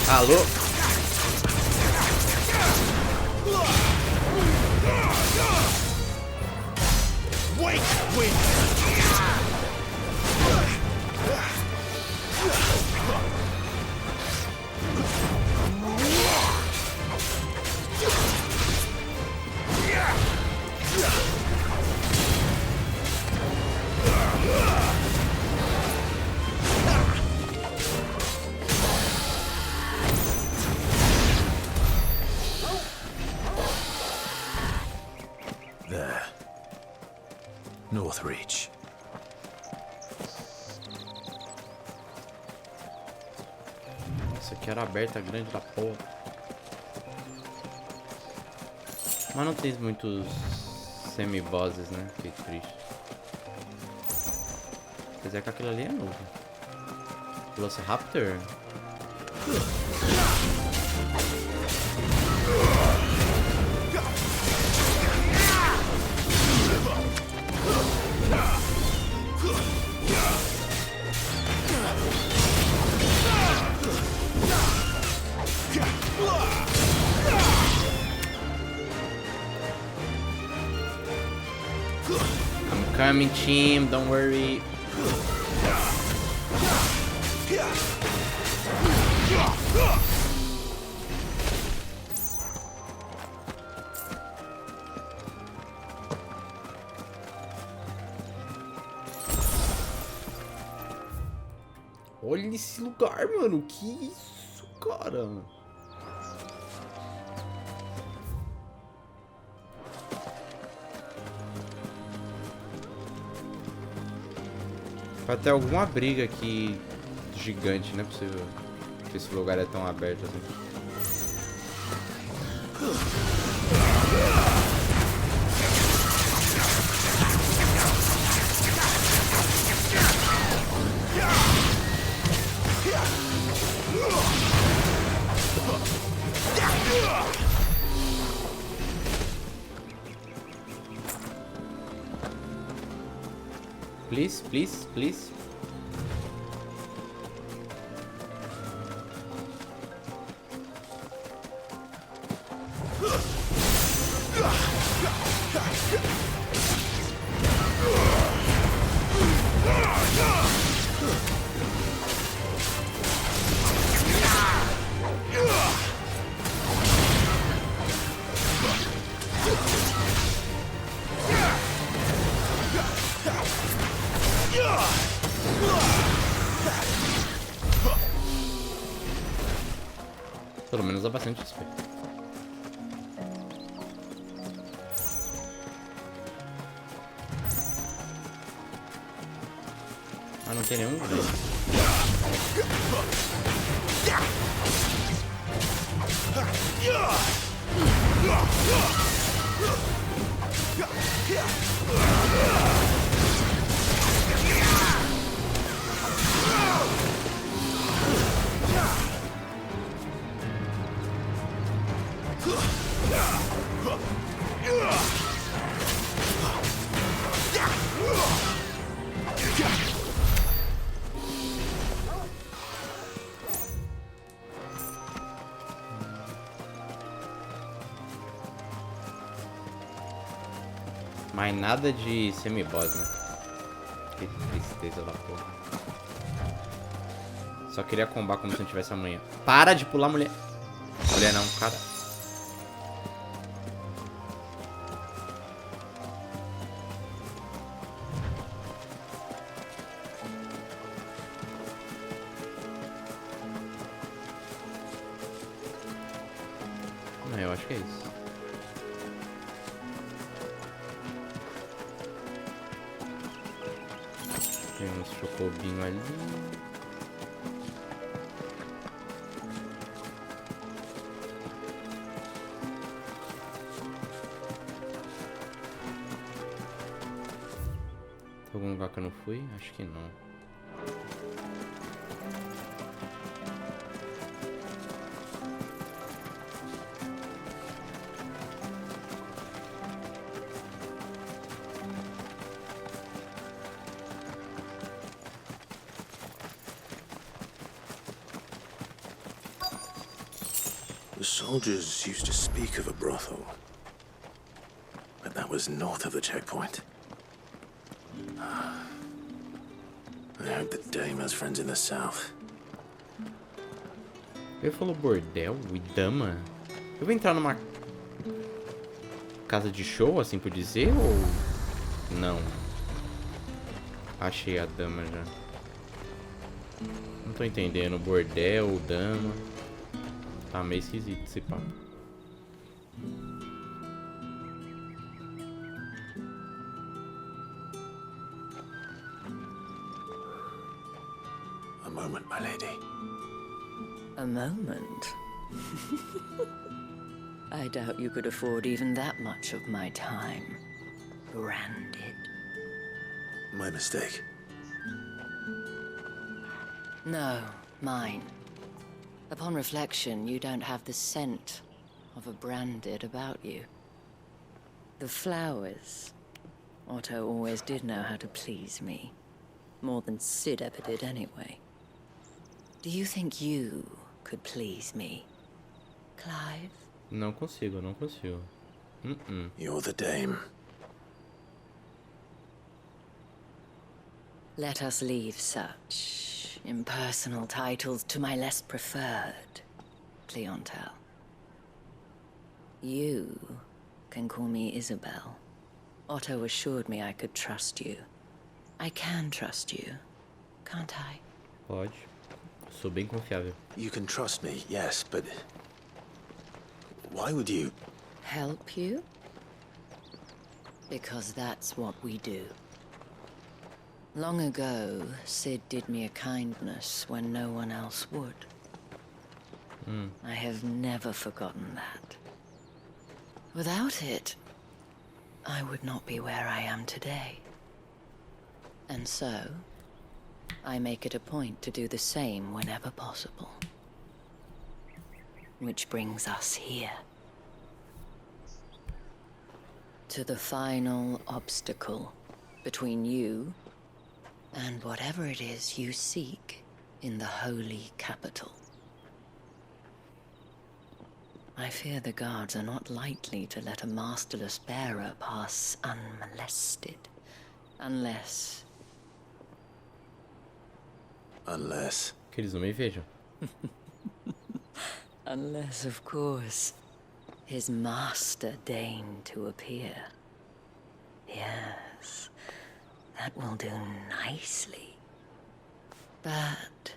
Alô? Northreach. Nossa, aqui era aberta, grande da porra. Mas não tem muitos semi-bosses, né? Que triste. Quer dizer que aquilo ali é novo. Velociraptor? I'm coming, team, don't worry. Olha esse lugar, mano. Que isso, cara? Vai ter alguma briga aqui gigante, não é possível que esse lugar é tão aberto assim. Please, please, please. Pelo menos dá bastante XP. Ah, não tem nenhum? Mas nada de semi-boss, né? Que tristeza da porra. Só queria combar como se não tivesse amanhã. Para de pular, mulher. Mulher não, cara. Não, eu acho que é isso. Tem uns chocobinhos ali. Tem algum lugar que eu não fui? Acho que não. The soldiers used to speak of a brothel, but that was north of the checkpoint. I hope the dame has friends in the south. Ele falou bordel e dama? Eu vou entrar numa casa de show, assim por dizer, ou não? Achei a dama já. Não tô entendendo. Bordel, dama. Tá meio esquisito esse papo. A moment, my lady. A moment? I doubt you could afford even that much of my time. Branded. My mistake. No, mine. Upon reflection, you don't have the scent of a branded about you. The flowers. Otto always did know how to please me. More than Sid ever did anyway. Do you think you could please me, Clive? Não consigo, não consigo. You're the dame. Let us leave such impersonal titles to my less preferred clientele. You can call me Isabel. Otto assured me I could trust you. I can trust you, can't I? Pode. Sou bem confiável. You can trust me, yes, but why would you? Help you? Because that's what we do. Long ago, Sid did me a kindness when no one else would. I have never forgotten that. Without it, I would not be where I am today. And so, I make it a point to do the same whenever possible. Which brings us here. To the final obstacle between you and whatever it is you seek in the holy capital. I fear the guards are not likely to let a masterless bearer pass unmolested. Unless... Que eles não me vejam. Unless, of course, his master deigned to appear. Yes, that will do nicely. But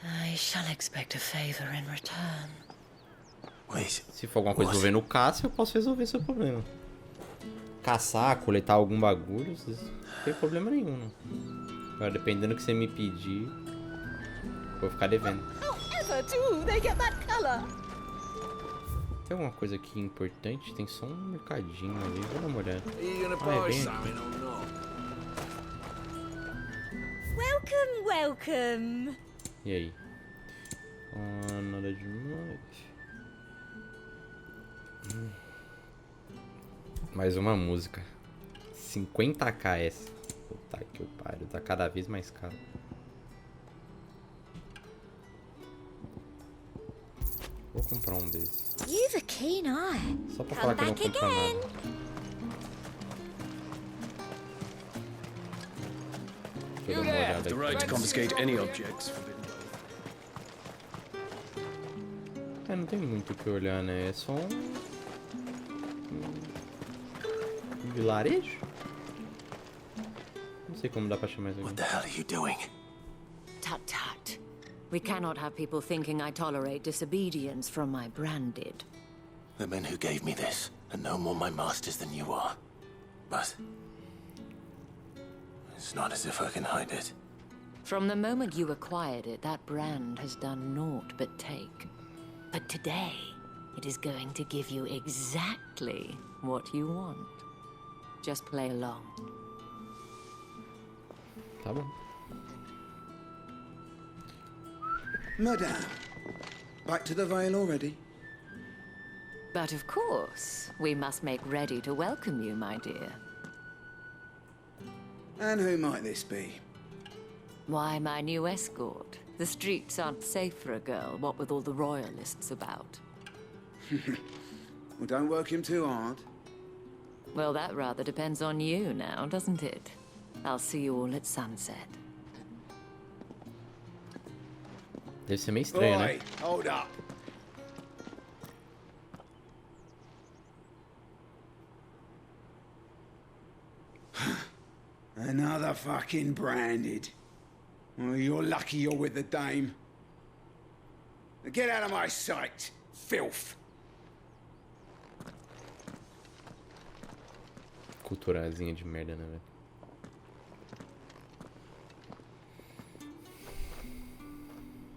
I shall expect a favor in return. Se for alguma coisa envolvendo caça, eu posso resolver seu problema. Caçar, coletar algum bagulho, não tem problema nenhum. Não. Agora, dependendo do que você me pedir, vou ficar devendo. However do they get that color? Tem alguma coisa aqui importante? Tem só um mercadinho ali, vou dar uma olhada. Ah, é bem Welcome, welcome. E aí? Nada demais. Mais uma música. 50k essa. Puta que pariu, tá cada vez mais caro. Vou comprar um desses. You've a keen eye. Só pra falar que eu não compro nada. Deixa eu dar uma olhada The right to confiscate any objects. Não tem muito o que olhar, né? É só um vilarejo? Não sei como dá pra chamar isso aqui. What the hell are you doing? Tut tut. We cannot have people thinking I tolerate disobedience from my branded. The men who gave me this are no more my masters than you are. But it's not as if I can hide it. From the moment you acquired it, that brand has done naught but take. But today, it is going to give you exactly what you want. Just play along. Tá bom. Madame, back to the Vale already? But of course, we must make ready to welcome you, my dear. And who might this be? Why, my new escort. The streets aren't safe for a girl, what with all the royalists about. Well, don't work him too hard. Well, that rather depends on you now, doesn't it? I'll see you all at sunset. Deve ser meio estranho, né? Boy, hold up. Another fucking branded. Well, you're lucky you're with the dame. Now get out of my sight, filth. Culturazinha de merda, né, velho?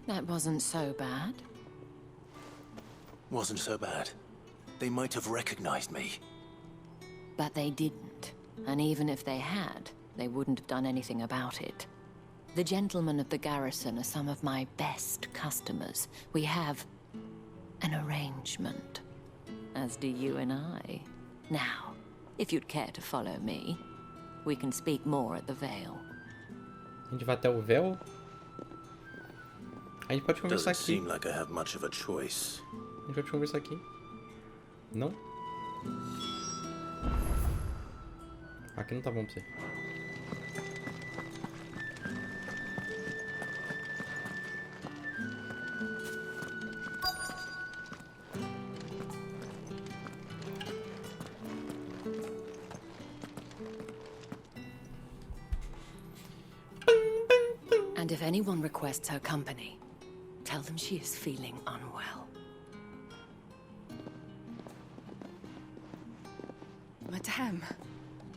That wasn't so bad. Wasn't so bad. They might have recognized me. But they didn't. And even if they had, they wouldn't have done anything about it. The gentlemen of the garrison are some of my best customers. We have an arrangement, as do you and I. Now, if you'd care to follow me, we can speak more at the Vale. A gente vai até o véu? A gente pode conversar Doesn't aqui. seem like I have much of a choice. A gente pode conversar aqui. Não? Aqui não tá bom pra você. And if anyone requests her company, tell them she is feeling unwell. Madame,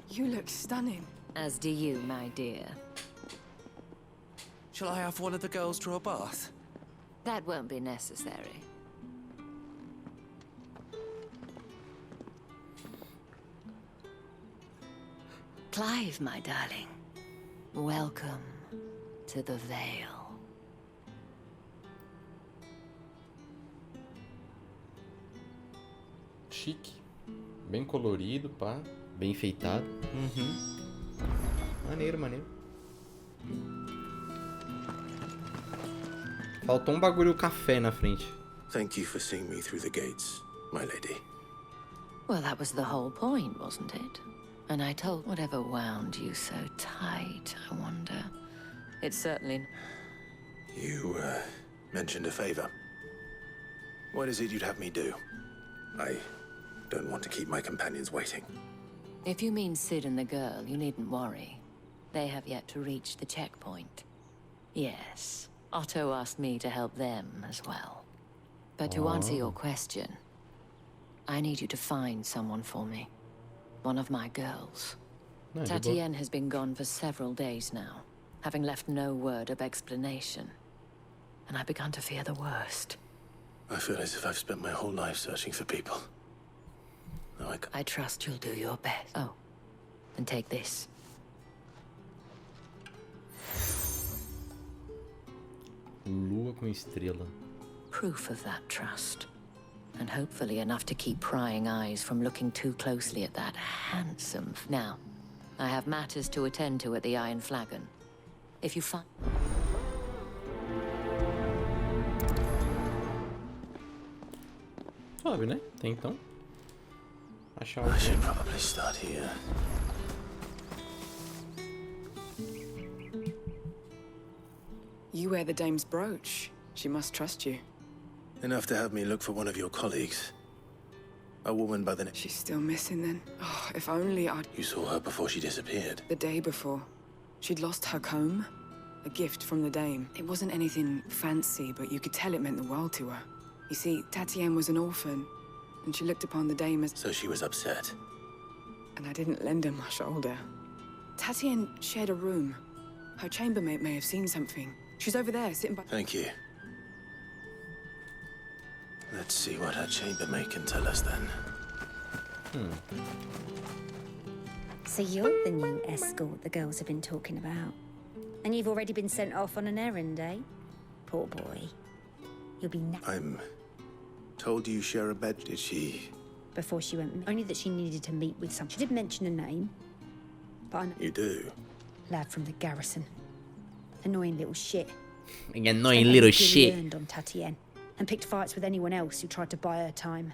you look stunning. As do you, my dear. Shall I have one of the girls draw a bath? That won't be necessary. Clive, my darling. Welcome to the Vale. Chique. Bem colorido, pá. Bem enfeitado. Maneiro, maneiro. Faltou um bagulho café na frente. Thank you for seeing me through the gates, my lady. Well, that was the whole point, wasn't it? And I told whatever wound you so tight, I wonder. It's certainly... You, mentioned a favor. What is it you'd have me do? I don't want to keep my companions waiting. If you mean Sid and the girl, you needn't worry. They have yet to reach the checkpoint. Yes, Otto asked me to help them as well. But to answer your question, I need you to find someone for me. One of my girls. No, Tatienne has been gone for several days now, having left no word of explanation. And I've begun to fear the worst. I feel as if I've spent my whole life searching for people. No, I trust you'll do your best. Oh, and take this. Lua com estrela. Proof of that trust. And hopefully enough to keep prying eyes from looking too closely at that handsome... Now, I have matters to attend to at the Iron Flagon. If you find... Suave, né? Tem então. Achar I should probably start here. You wear the dame's brooch. She must trust you. Enough to have me look for one of your colleagues. A woman by the name... She's still missing then. Oh, if only I'd... You saw her before she disappeared. The day before. She'd lost her comb. A gift from the dame. It wasn't anything fancy, but you could tell it meant the world to her. You see, Tatienne was an orphan, and she looked upon the dame as... So she was upset. And I didn't lend her my shoulder. Tatienne shared a room. Her chambermaid may have seen something. She's over there, sitting by... Thank you. Let's see what her chambermaid can tell us then. So you're the new escort the girls have been talking about. And you've already been sent off on an errand, eh? Poor boy. You'll be I'm told you share a bed. Did she? Before she went, only that she needed to meet with some. She did mention a name, but I know. You do? Lad from the garrison. Annoying little shit. An annoying little shit. Learned on Tatienne and picked fights with anyone else who tried to buy her time.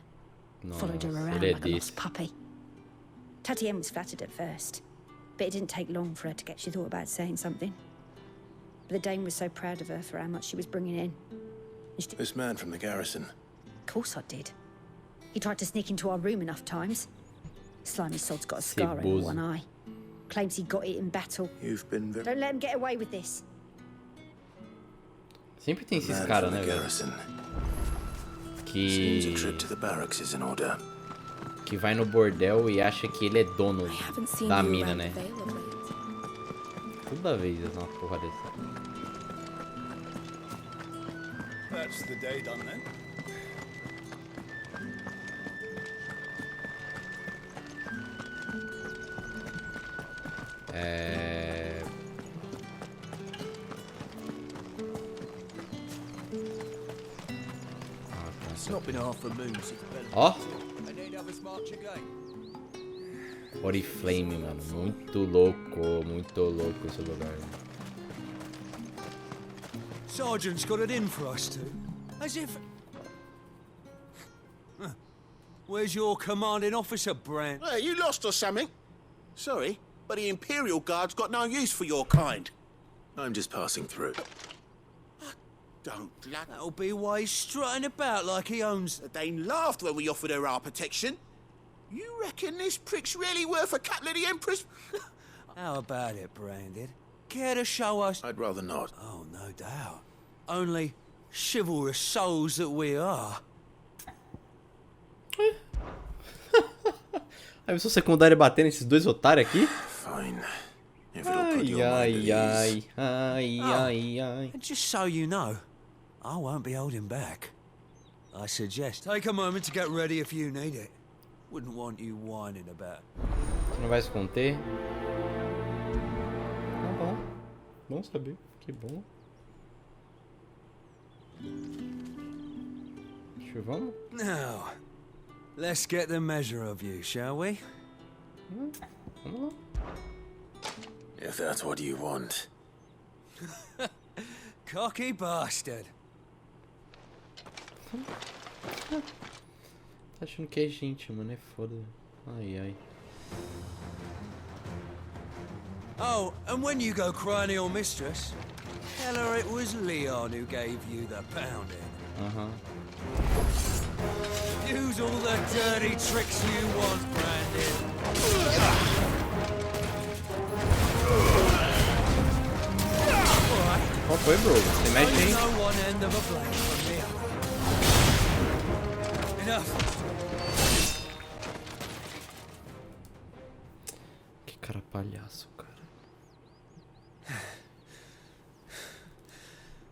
Followed her around like a lost puppy. Tatienne was flattered at first, but it didn't take long for her to get. She thought about saying something. But the dame was so proud of her for how much she was bringing in. This man from the garrison. Of course I did. He tried to sneak into our room enough times. Slimy sod's got a scar over one eye. Claims he got it in battle. You've been very... Don't let him get away with this. Sempre tem esses caras, né, velho? Seems a trip to the barracks is in order. Que vai no bordel e acha que ele é dono da mina, né? Toda vez uma porra dessa. That's the day done then. It's not been half a moon since Bella. Ó. I need to have us march again. Oriflame, mano. Muito louco esse lugar. Sergeant's got it in for us two. As if... Where's your commanding officer, Brand? Well, you lost or something? Sorry, but the Imperial Guard's got no use for your kind. I'm just passing through. Don't blood. That'll be why he's strutting about like he owns... The Dane laughed when we offered her our protection. You reckon this prick's really worth a couple of the Emperor's... How about it, Branded? Care to show us... I'd rather not. Oh, no doubt. Only chivalrous souls that we are. A missão secundária bater nesses dois otários aqui? Fine. And just so you know, I won't be holding back. I suggest take a moment to get ready if you need it. Wouldn't want you whining about. Você não vai se conter? Tá bom. Bom saber. Que bom. Vamos? Now, let's get the measure of you, shall we? If that's what you want. Cocky bastard. Tá achando que é gente, mano. É foda. Ai, ai. Oh, and when you go crying to your mistress, tell her it was Leon who gave you the pounding. Use all the dirty tricks you want, Brandon. foi, bro. Você mexe aí. Que cara palhaço, cara.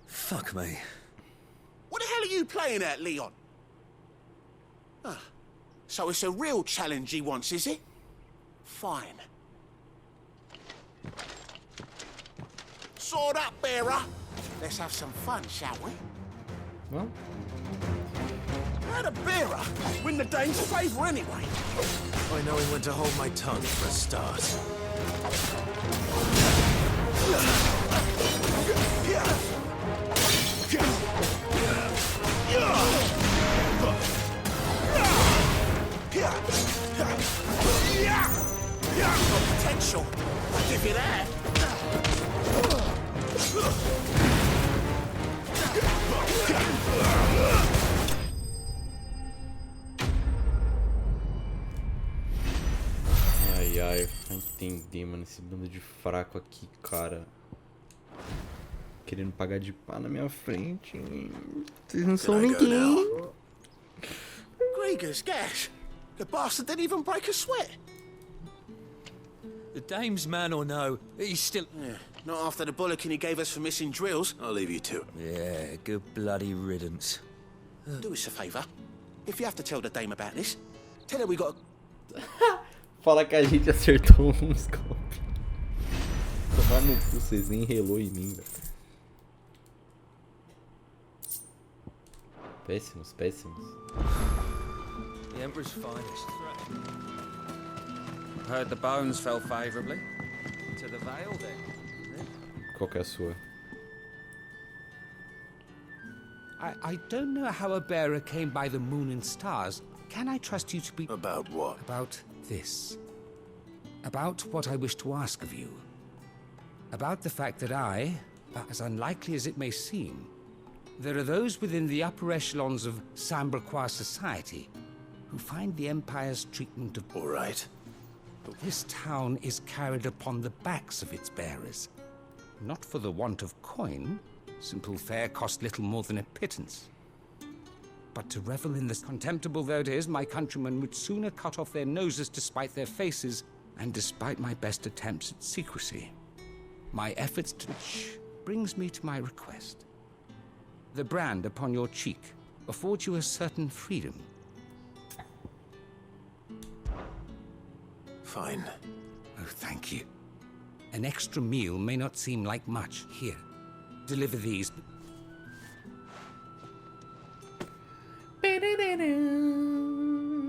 Fuck me. What the hell are you playing at, Leon? Ah, so it's a real challenge he wants, is it? Fine. Sword up, bearer. Let's have some fun, shall we? Well. How'd a bearer win the dame's favour anyway? I know he went to hold my tongue for a start. Potential. I'll give you that. Ai, ai, pra entender, mano, esse bando de fraco aqui, cara. Querendo pagar de pá na minha frente. Vocês não são ninguém. Grieger's gas. The bastard didn't even break a sweat. The dame's man or no, he's still... Yeah, not after the bullocking he gave us for missing drills. I'll leave you to it. Yeah, good bloody riddance. Do us a favour. If you have to tell the dame about this, tell her we got... Fala que a gente acertou uns golpes. Tomar no cu, vocês nem relou em mim, velho. Péssimos, péssimos. The Emperor's finest. Heard the bones fell favorably. To the Vale, then. Qual que é a sua? I don't know how a bearer came by the moon and stars. Can I trust you to be... About what? About this. About what I wish to ask of you. About the fact that I, as unlikely as it may seem, there are those within the upper echelons of Samberquois society who find the Empire's treatment of... All right. This town is carried upon the backs of its bearers. Not for the want of coin. Simple fare cost little more than a pittance. But to revel in this, contemptible though it is, my countrymen would sooner cut off their noses to spite their faces, and despite my best attempts at secrecy. My efforts to... Which brings me to my request. The brand upon your cheek affords you a certain freedom. Fine. Oh, thank you. An extra meal may not seem like much. Here, deliver these.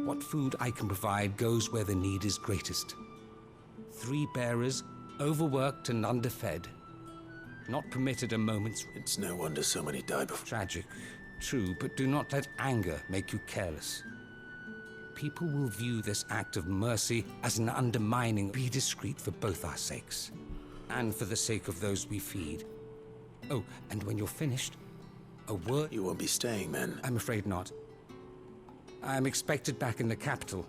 What food I can provide goes where the need is greatest. 3 bearers, overworked and underfed. Not permitted a moment's... It's no wonder so many die before... Tragic, true, but do not let anger make you careless. People will view this act of mercy as an undermining. Be discreet for both our sakes, and for the sake of those we feed. Oh, and when you're finished, a word... You won't be staying, then? I'm afraid not. I'm expected back in the capital.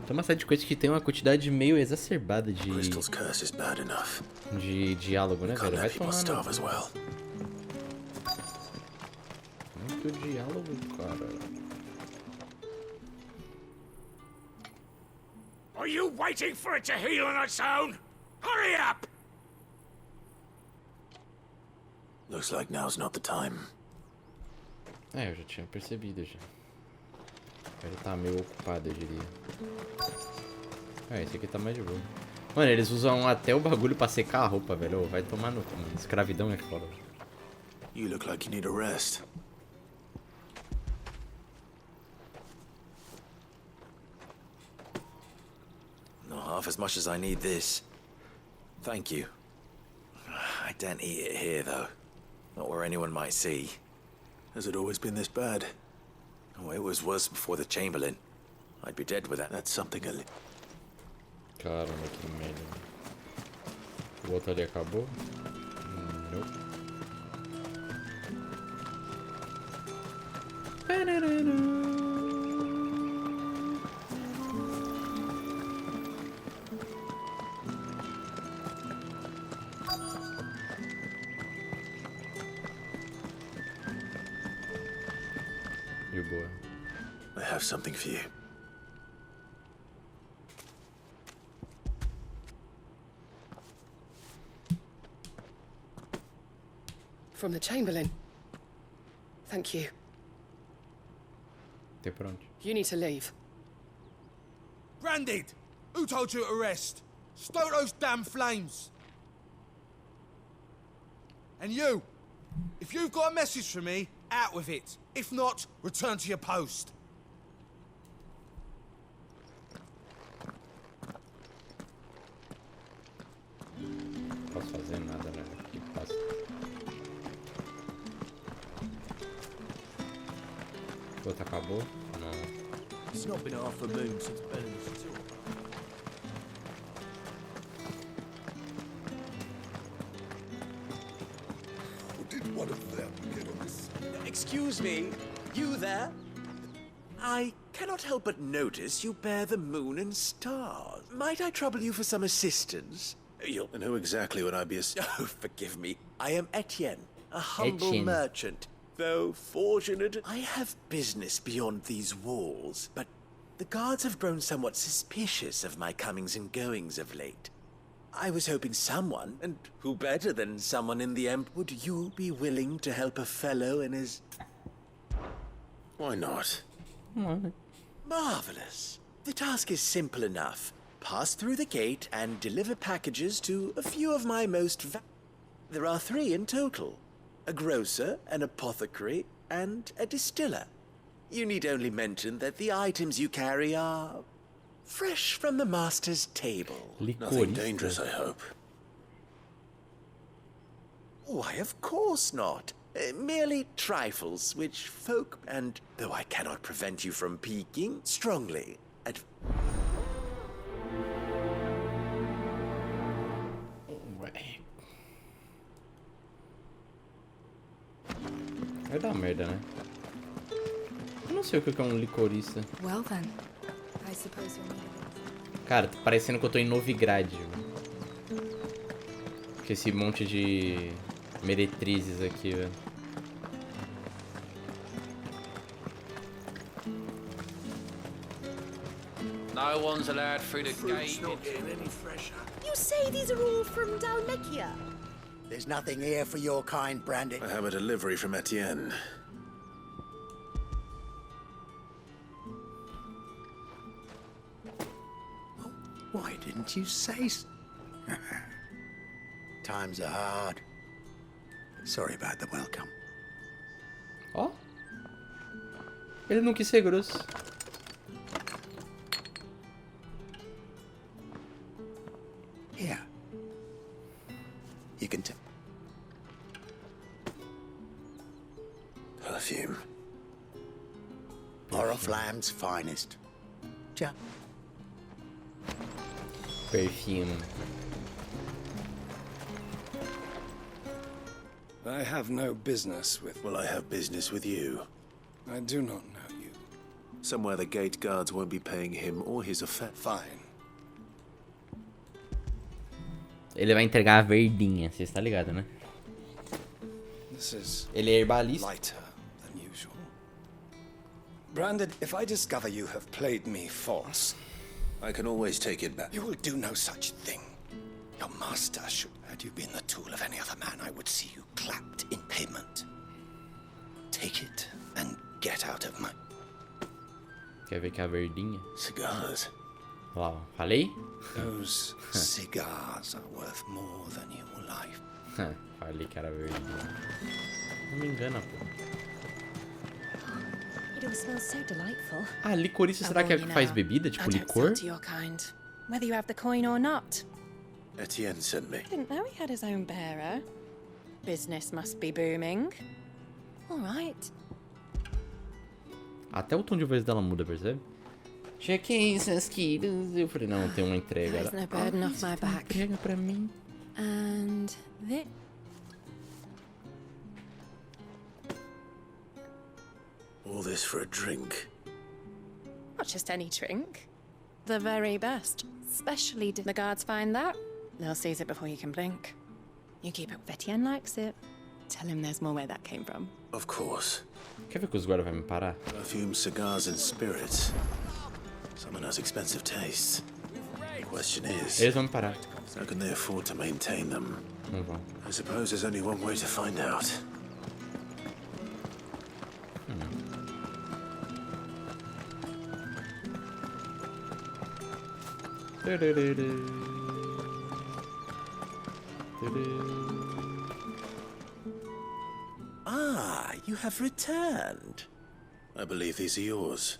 Tem uma série de coisas que tem uma quantidade meio exacerbada de... Crystal's curse is bad enough. De diálogo, né, velho? Vai tomar starve as well. Muito diálogo, cara. Are you waiting for it to heal on its own? Hurry up! Looks like now's not the time. É, eu já tinha percebido já. Ele tá meio ocupado, eu diria. É, esse aqui tá mais de boa. Mano, eles usam até o bagulho pra secar a roupa, velho. Vai tomar no cu, mano. Escravidão é foda. You look like you need a rest. Not half as much as I need this. Thank you. I daren't eat it here, though. Not where anyone might see. Has it always been this bad? Oh, it was worse before the Chamberlain. I'd be dead with that. That's something a little... Caramba, que merda. O outro ali acabou? Nope. have something for you. From the Chamberlain. Thank you. T'es pronto. You need to leave. Branded! Who told you to rest? Stoke those damn flames! And you! If you've got a message for me, out with it. If not, return to your post. Não posso fazer nada, né? O que passa? Puta, acabou? Não. It's not been half a moon since Bellamy's tour. Did one of them get on this? Excuse me, you there? I cannot help but notice you bear the moon and stars. Might I trouble you for some assistance? And who exactly would I be Oh, forgive me. I am Etienne, a humble Etienne. merchant. Though fortunate, I have business beyond these walls, but the guards have grown somewhat suspicious of my comings and goings of late. I was hoping someone, and who better than someone in the would you be willing to help a fellow in his... Why not? Marvelous. The task is simple enough. Pass through the gate and deliver packages to a few of my most There are 3 in total. A grocer, an apothecary, and a distiller. You need only mention that the items you carry are fresh from the master's table. Nothing dangerous, I hope. Why, of course not. Merely trifles which folk, and though I cannot prevent you from peeking, strongly Vai dar merda, né? Eu não sei o que é um licorista. Well then, I suppose you're needed. Cara, tá parecendo que eu tô em Novigrad. Com esse monte de meretrizes aqui, velho. No one's allowed through the Fruit's gate. not getting any fresher. You say these are all from Dalmekia? There's nothing here for your kind, Brandy. I have a delivery from Etienne. Why didn't you say so? Times are hard. Sorry about the welcome. Ó. Ele não quis ser grosso. Here. You can take. Perfume. Oriflamme's finest. Ja. Perfume. I have no business with... Well, I have business with you. I do not know you. Somewhere the gate guards won't be paying him or his affair. Fine. Ele vai entregar a verdinha, você está ligado, né? This is Ele é herbalista. lighter than usual. Branded, if I discover you have played me false... I can always take it back. You will do no such thing. Your master should... Had you been the tool of any other man, I would see you clapped in pavement. Take it and get out of my... Quer ver que é a verdinha? Cigars. Lá, ó. Falei? Those cigars are worth more than your life. Falei que era verdinha. Não me engana, pô. It all smells so delightful. Ah, licorista, será que é que faz bebida? Tipo licor? To your kind, whether you have the coin or not. Etienne sent me. I didn't know he had his own bearer. Business must be booming. All right. Até o tom de voz dela muda, percebe? Chequei seus quilos. Eu falei, não, tem uma entrega. There's no burden off my back. Entrega pra mim. And this. All this for a drink. Not just any drink. The very best. Especially did the guards find that. They'll seize it before you can blink. You keep it. Etienne likes it. Tell him there's more where that came from. Of course. Quer ver que os guardas vão me parar? Perfume, cigars, and spirits. Someone has expensive tastes. The question is, Eles vão me parar. how can they afford to maintain them? Não vão. I suppose there's only one way to find out. Ah, you have returned. I believe these are yours.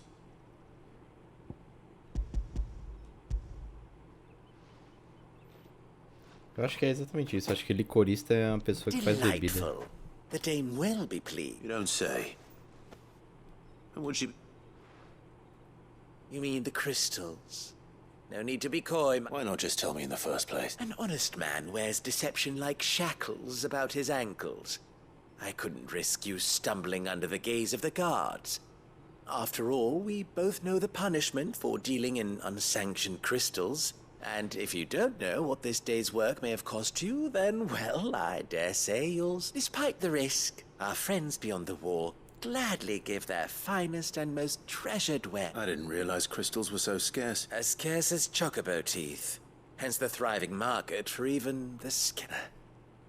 Eu acho que é exatamente isso. Acho que licorista é uma pessoa que faz bebida. Delightful. The dame will be pleased. You don't say. And would she... You mean the crystals? No need to be coy. Why not just tell me in the first place? An honest man wears deception like shackles about his ankles. I couldn't risk you stumbling under the gaze of the guards. After all, we both know the punishment for dealing in unsanctioned crystals. And if you don't know what this day's work may have cost you, then, well, I dare say you'll... Despite the risk, our friends beyond the wall gladly give their finest and most treasured ware. I didn't realize crystals were so scarce. As scarce as chocobo teeth. Hence the thriving market for even the skinner.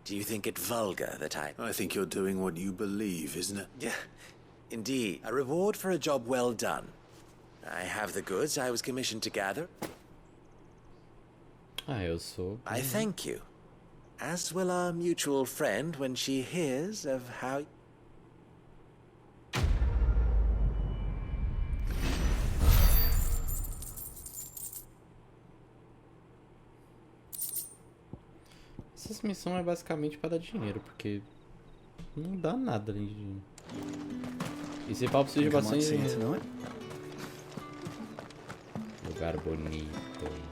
Do you think it vulgar that I think you're doing what you believe, isn't it? Yeah, indeed. A reward for a job well done. I have the goods I was commissioned to gather. Ah, eu sou... I thank you. As will our mutual friend when she hears of how... Essas missões é basicamente para dar dinheiro, porque não dá nada além de dinheiro. E se pau precisa de bastante dinheiro. Lugar bonito.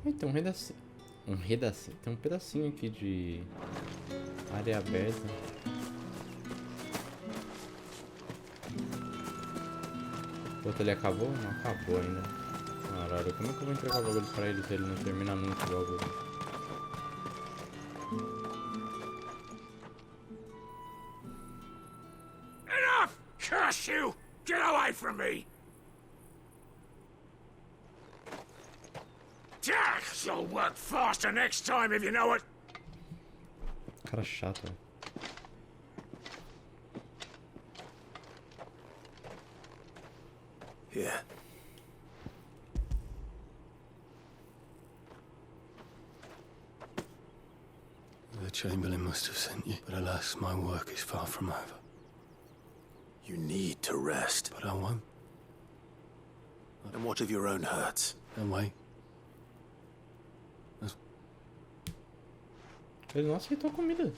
Tem tem um pedacinho aqui de área aberta. O outro ali acabou? Não acabou ainda. Caralho, como é que eu vou entregar o bagulho pra ele se ele não termina nunca o bagulho? Enough! Curse you! Get away from me! You'll work faster next time if you know it. Cara chato, velho. Yeah. The Chamberlain must have sent you, but alas, my work is far from over. You need to rest. But I won't. And what of your own hurts? Don't wait. Ele não aceitou a comida.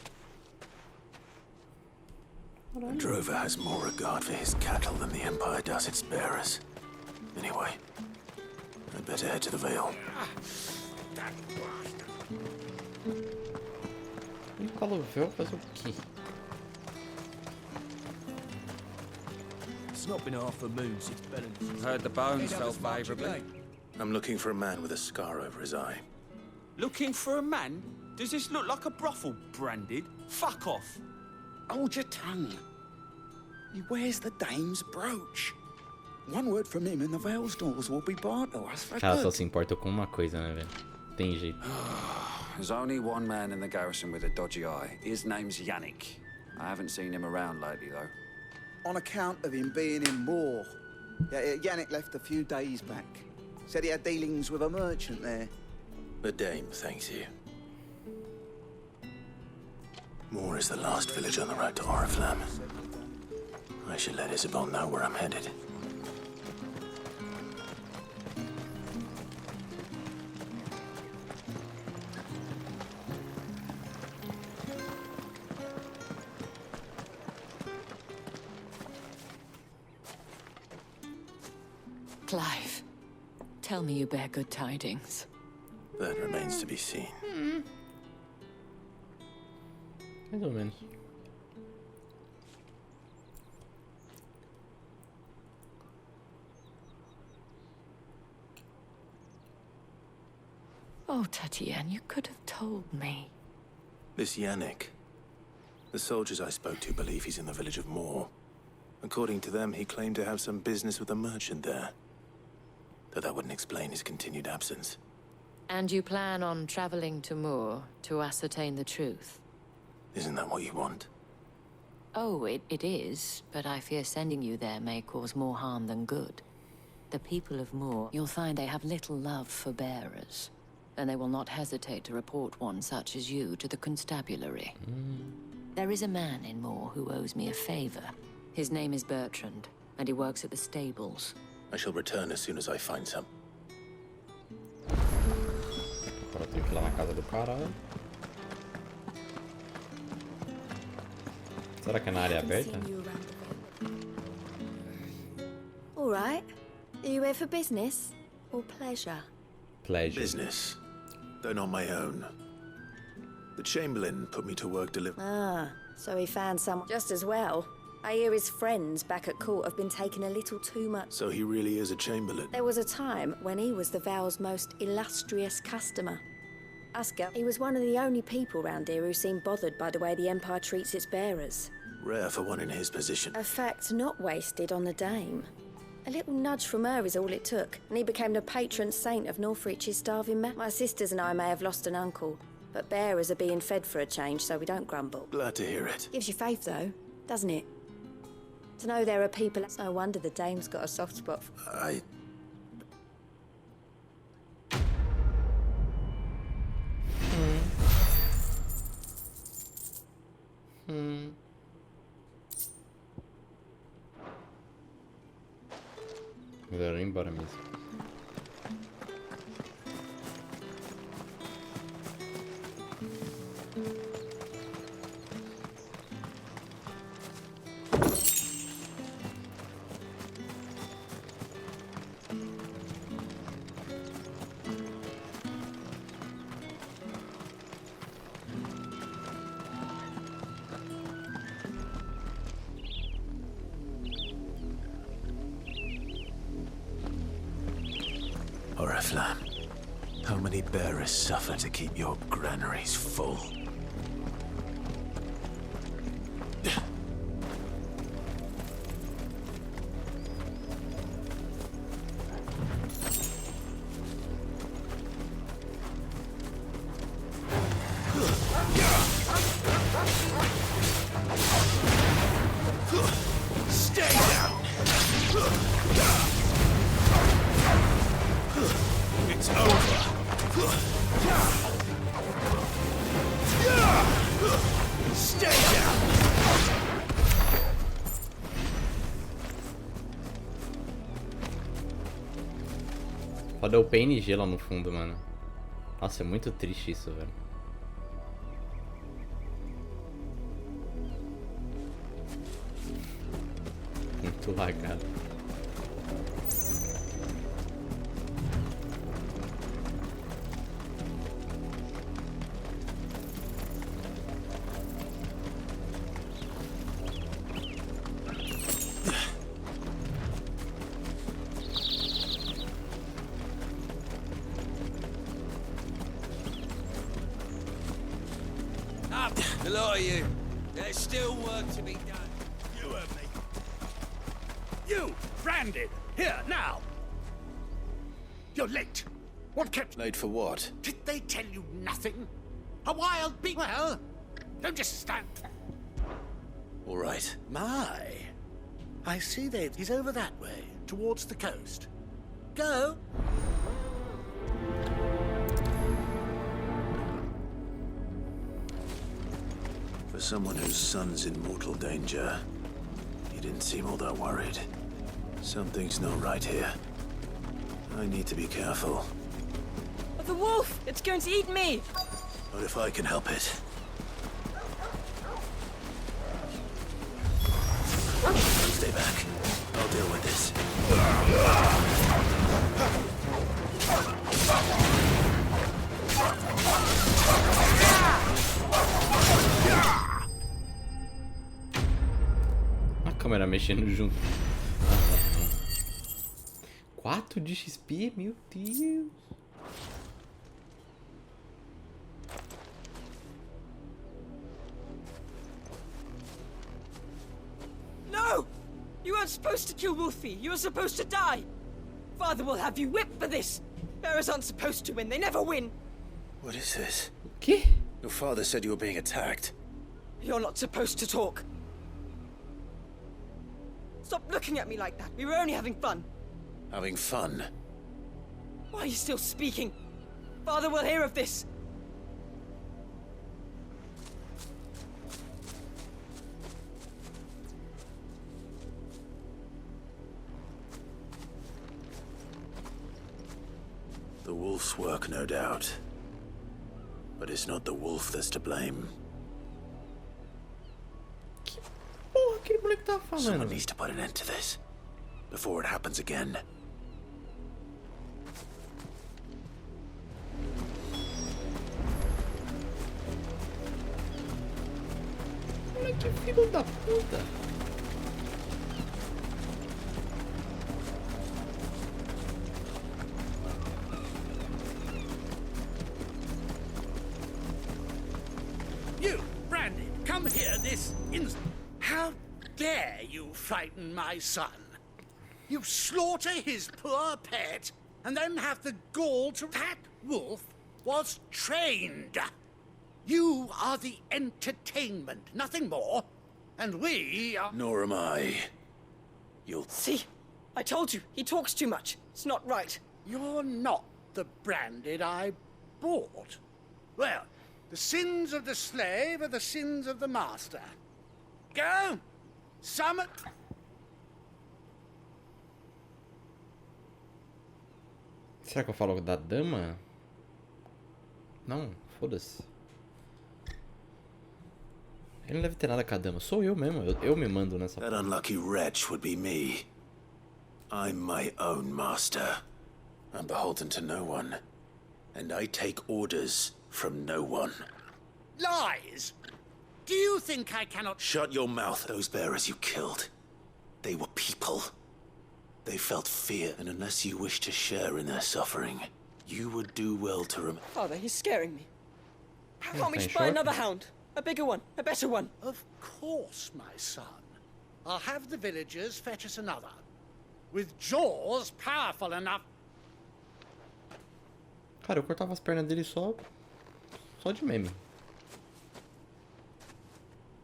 A drover has more regard for his cattle than the Empire does its bearers. Anyway, I'd better head to the Vale. Ele falou véu fazer o quê? It's not been half a moon since Bellingham's. Heard the bones fell favourably. I'm looking for a man with a scar over his eye. Looking for a man? Does this look like a brothel branded? Fuck off! Hold your tongue. He wears the dame's brooch. One word from him and the Vale's doors will be barred to us for Cara, só good. se importa com uma coisa, né, velho? Tem jeito. There's only one man in the garrison with a dodgy eye. His name's Yannick. I haven't seen him around lately, though. On account of him being in war. Yeah, Yannick left a few days back. Said he had dealings with a merchant there. The dame thanks you. Moore is the last village on the road to Oriflamme. I should let Isabel know where I'm headed. Clive, tell me you bear good tidings. That remains to be seen. Mais ou menos. Oh, Tatienne, you could have told me. This Yannick. The soldiers I spoke to believe he's in the village of Moor. According to them, he claimed to have some business with a merchant there. Though that wouldn't explain his continued absence. And you plan on traveling to Moor to ascertain the truth? Isn't that what you want? Oh, it is, but I fear sending you there may cause more harm than good. The people of Moor, you'll find they have little love for bearers, and they will not hesitate to report one such as you to the constabulary. There is a man in Moor who owes me a favor. His name is Bertrand, and he works at the stables. I shall return as soon as I find some. Agora eu tenho que ir lá na casa do caralho. Será que é na área aberta? All right. Are you here for business or pleasure? Pleasure. Business, though not my own. The Chamberlain put me to work delivering. Ah, so he found someone just as well. I hear his friends back at court have been taking a little too much. So he really is a Chamberlain? There was a time when he was the Vale's most illustrious customer. Asker, he was one of the only people round here who seemed bothered by the way the Empire treats its bearers. Rare for one in his position. A fact not wasted on the dame. A little nudge from her is all it took, and he became the patron saint of Northrich's starving men. My sisters and I may have lost an uncle, but bearers are being fed for a change, so we don't grumble. Glad to hear it. Gives you faith, though, doesn't it? To know there are people... It's no wonder the dame's got a soft spot for... Melhor ir embora mesmo. Oriflamme, how many bearers suffer to keep your granaries full? Stay down! It's over. Stay down. Foda o PNG lá no fundo, mano. Nossa, é muito triste isso, velho. Muito lagado. A lot of you. There's still work to be done. You heard me. You, branded, here, now. You're late. What kept... Late for what? Did they tell you nothing? A wild beast... Well, don't just stand... All right. My. I see that he's over that way, towards the coast. Go. For someone whose son's in mortal danger, he didn't seem all that worried. Something's not right here. I need to be careful. The wolf! It's going to eat me! Not if I can help it. Stay back. I'll deal with this. A câmera mexendo junto. 4 de XP? Meu Deus. You weren't supposed to kill Wolfie. You were supposed to die. Father will have you whipped for this. Bearers aren't supposed to win. They never win. What is this? ¿Qué? Your father said you were being attacked. You're not supposed to talk. Stop looking at me like that. We were only having fun. Having fun? Why are you still speaking? Father will hear of this. The wolf's work, no doubt. But it's not the wolf that's to blame. Porra, aquele moleque tá falando. Someone needs to put an end to this before it happens again. Moleque filho da puta. You, Brandy, come here this instant. How dare you frighten my son? You slaughter his poor pet, and then have the gall to... That wolf was trained. You are the entertainment, nothing more. And we are... Nor am I. You'll... See? I told you, he talks too much. It's not right. You're not the Branded I bought. Well, the sins of the slave are the sins of the master. Go! Summon... Será que eu falo da dama? Não, foda-se. Ele não deve ter nada com a dama. Sou eu mesmo. Eu me mando nessa That unlucky wretch would be me. I'm my own master. I'm beholden to no one. And I take orders from no one. Lies! Do you think I cannot... Shut your mouth. Those bearers you killed. They were people. They felt fear, and unless you wish to share in their suffering, you would do well to Father, he's scaring me. How Yeah, can't we thanks, spy Short. another hound? A bigger one, a better one. Of course, my son. I'll have the villagers fetch us another. With jaws powerful enough... Cara, eu cortava as pernas dele só de meme.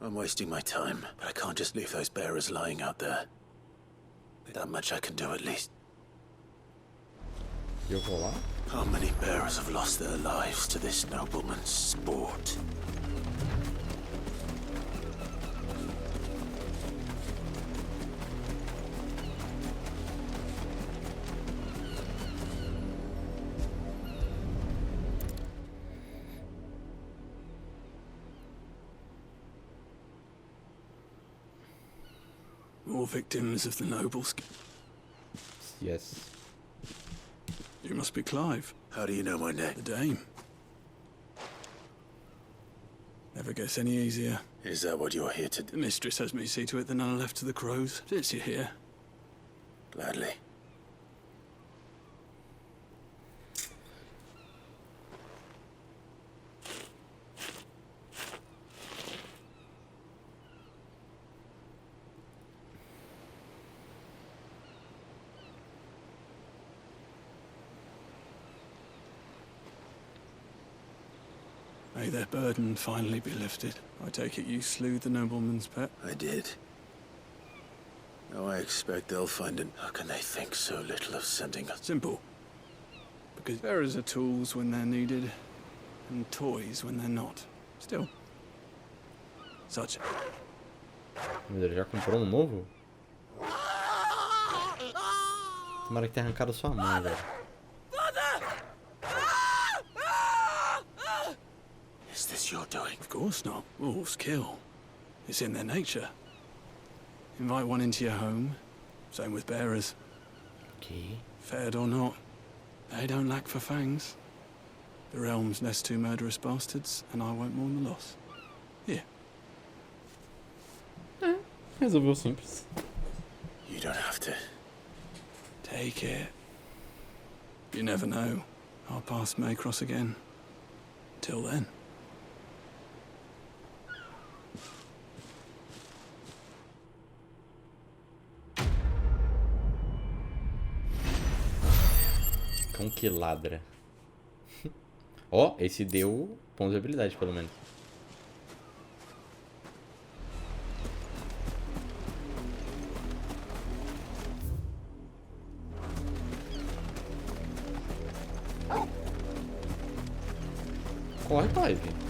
I'm wasting my time, but I can't just leave those bearers lying out there. That much I can do at least. Eu vou lá. How many bearers have lost their lives to this nobleman's sport? More victims of the nobles. Yes. You must be Clive. How do you know my name? The Dame. Never gets any easier. Is that what you're here to do? The mistress has me see to it that none are left to the crows. Since you're here. Gladly. May their burden finally be lifted. I take it you slew the nobleman's pet? I did. Now I expect they'll find it. How can they think so little of sending us? Simple. Because bearers are tools when they're needed, and toys when they're not. Still. Such. Ele já comprou um novo? Tomara que tenha arrancado sua mão, velho. Is this your doing? Of course not. Wolves kill. It's in their nature. Invite one into your home. Same with bearers. Okay. Fed or not, they don't lack for fangs. The realm's nest two murderous bastards, and I won't mourn the loss. Here. Resolveu simples. You don't have to. Take it. You never know. Our paths may cross again. Till then. Cão que ladra. Ó, esse deu pontos de habilidade, pelo menos. Corre, pai, velho.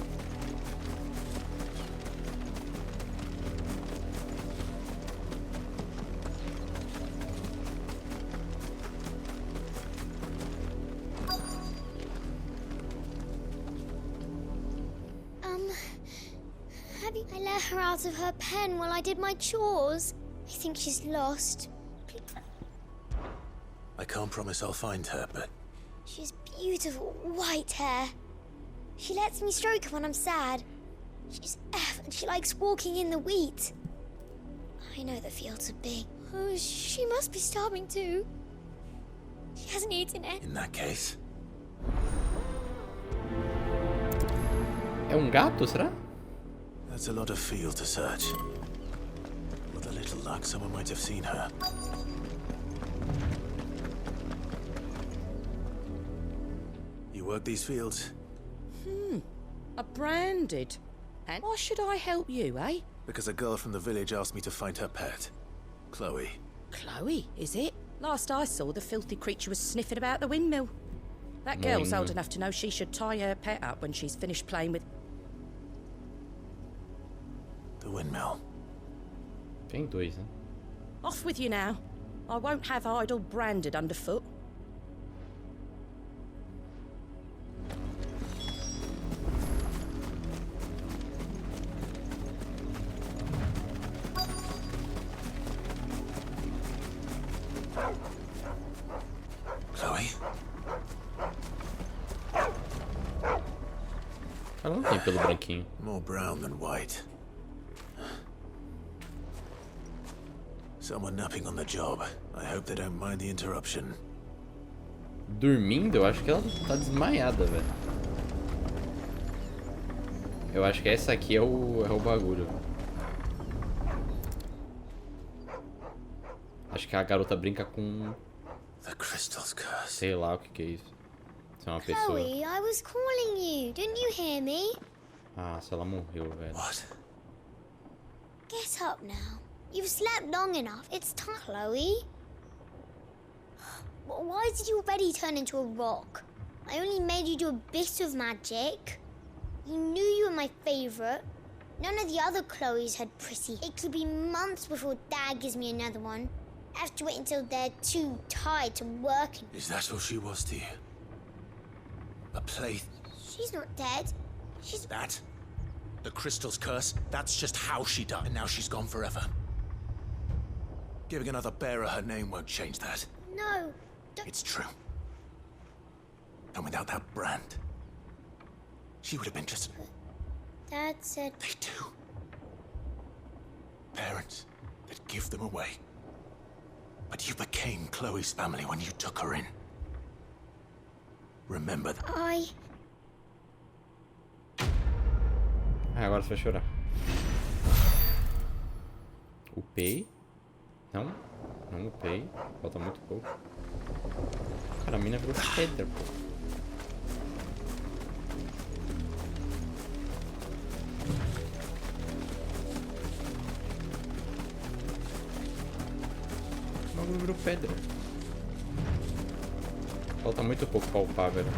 I let her out of her pen while I did my chores. I think she's lost. I can't promise I'll find her, but... She has beautiful white hair. She lets me stroke her when I'm sad. She's F and she likes walking in the wheat. I know the fields are big. Oh, she must be starving too. She hasn't eaten it. In that case... É gato, será? That's a lot of field to search. With a little luck, someone might have seen her. You work these fields? A branded. And why should I help you, eh? Because a girl from the village asked me to find her pet. Chloe. Chloe, is it? Last I saw, the filthy creature was sniffing about the windmill. That girl's old enough to know she should tie her pet up when she's finished playing with... The windmill. Tem dois, né? Off with you now. I won't have idle branded underfoot. Chloe? Ela não tem pelo branquinho. More brown than white. Someone napping on the job. I hope they don't mind the interruption. Dormindo? Eu acho que ela tá desmaiada, velho. Eu acho que essa aqui é o bagulho. Acho que a garota brinca com... The crystal's curse. Sei lá o que é isso. Se é uma pessoa... Chloe, I was calling you. Didn't you hear me? Ah, se ela morreu, velho. What? Get up now. You've slept long enough. It's time, Chloe. Why did you already turn into a rock? I only made you do a bit of magic. You knew you were my favorite. None of the other Chloes had pretty. It could be months before Dad gives me another one. I have to wait until they're too tired to work. Is that all she was to you? A play? She's not dead. She's... That? The crystal's curse? That's just how she died. And now she's gone forever. Giving another bearer her name won't change that. No. It's true. And without that brand, she would have been just... Dad said... They do. Parents that give them away. But you became Chloe's family when you took her in. Remember that. Agora você vai chorar. Upei. Não, não upei. Falta muito pouco. Cara, a mina virou pedra, pô. O bagulho virou pedra. Falta muito pouco pra upar, velho.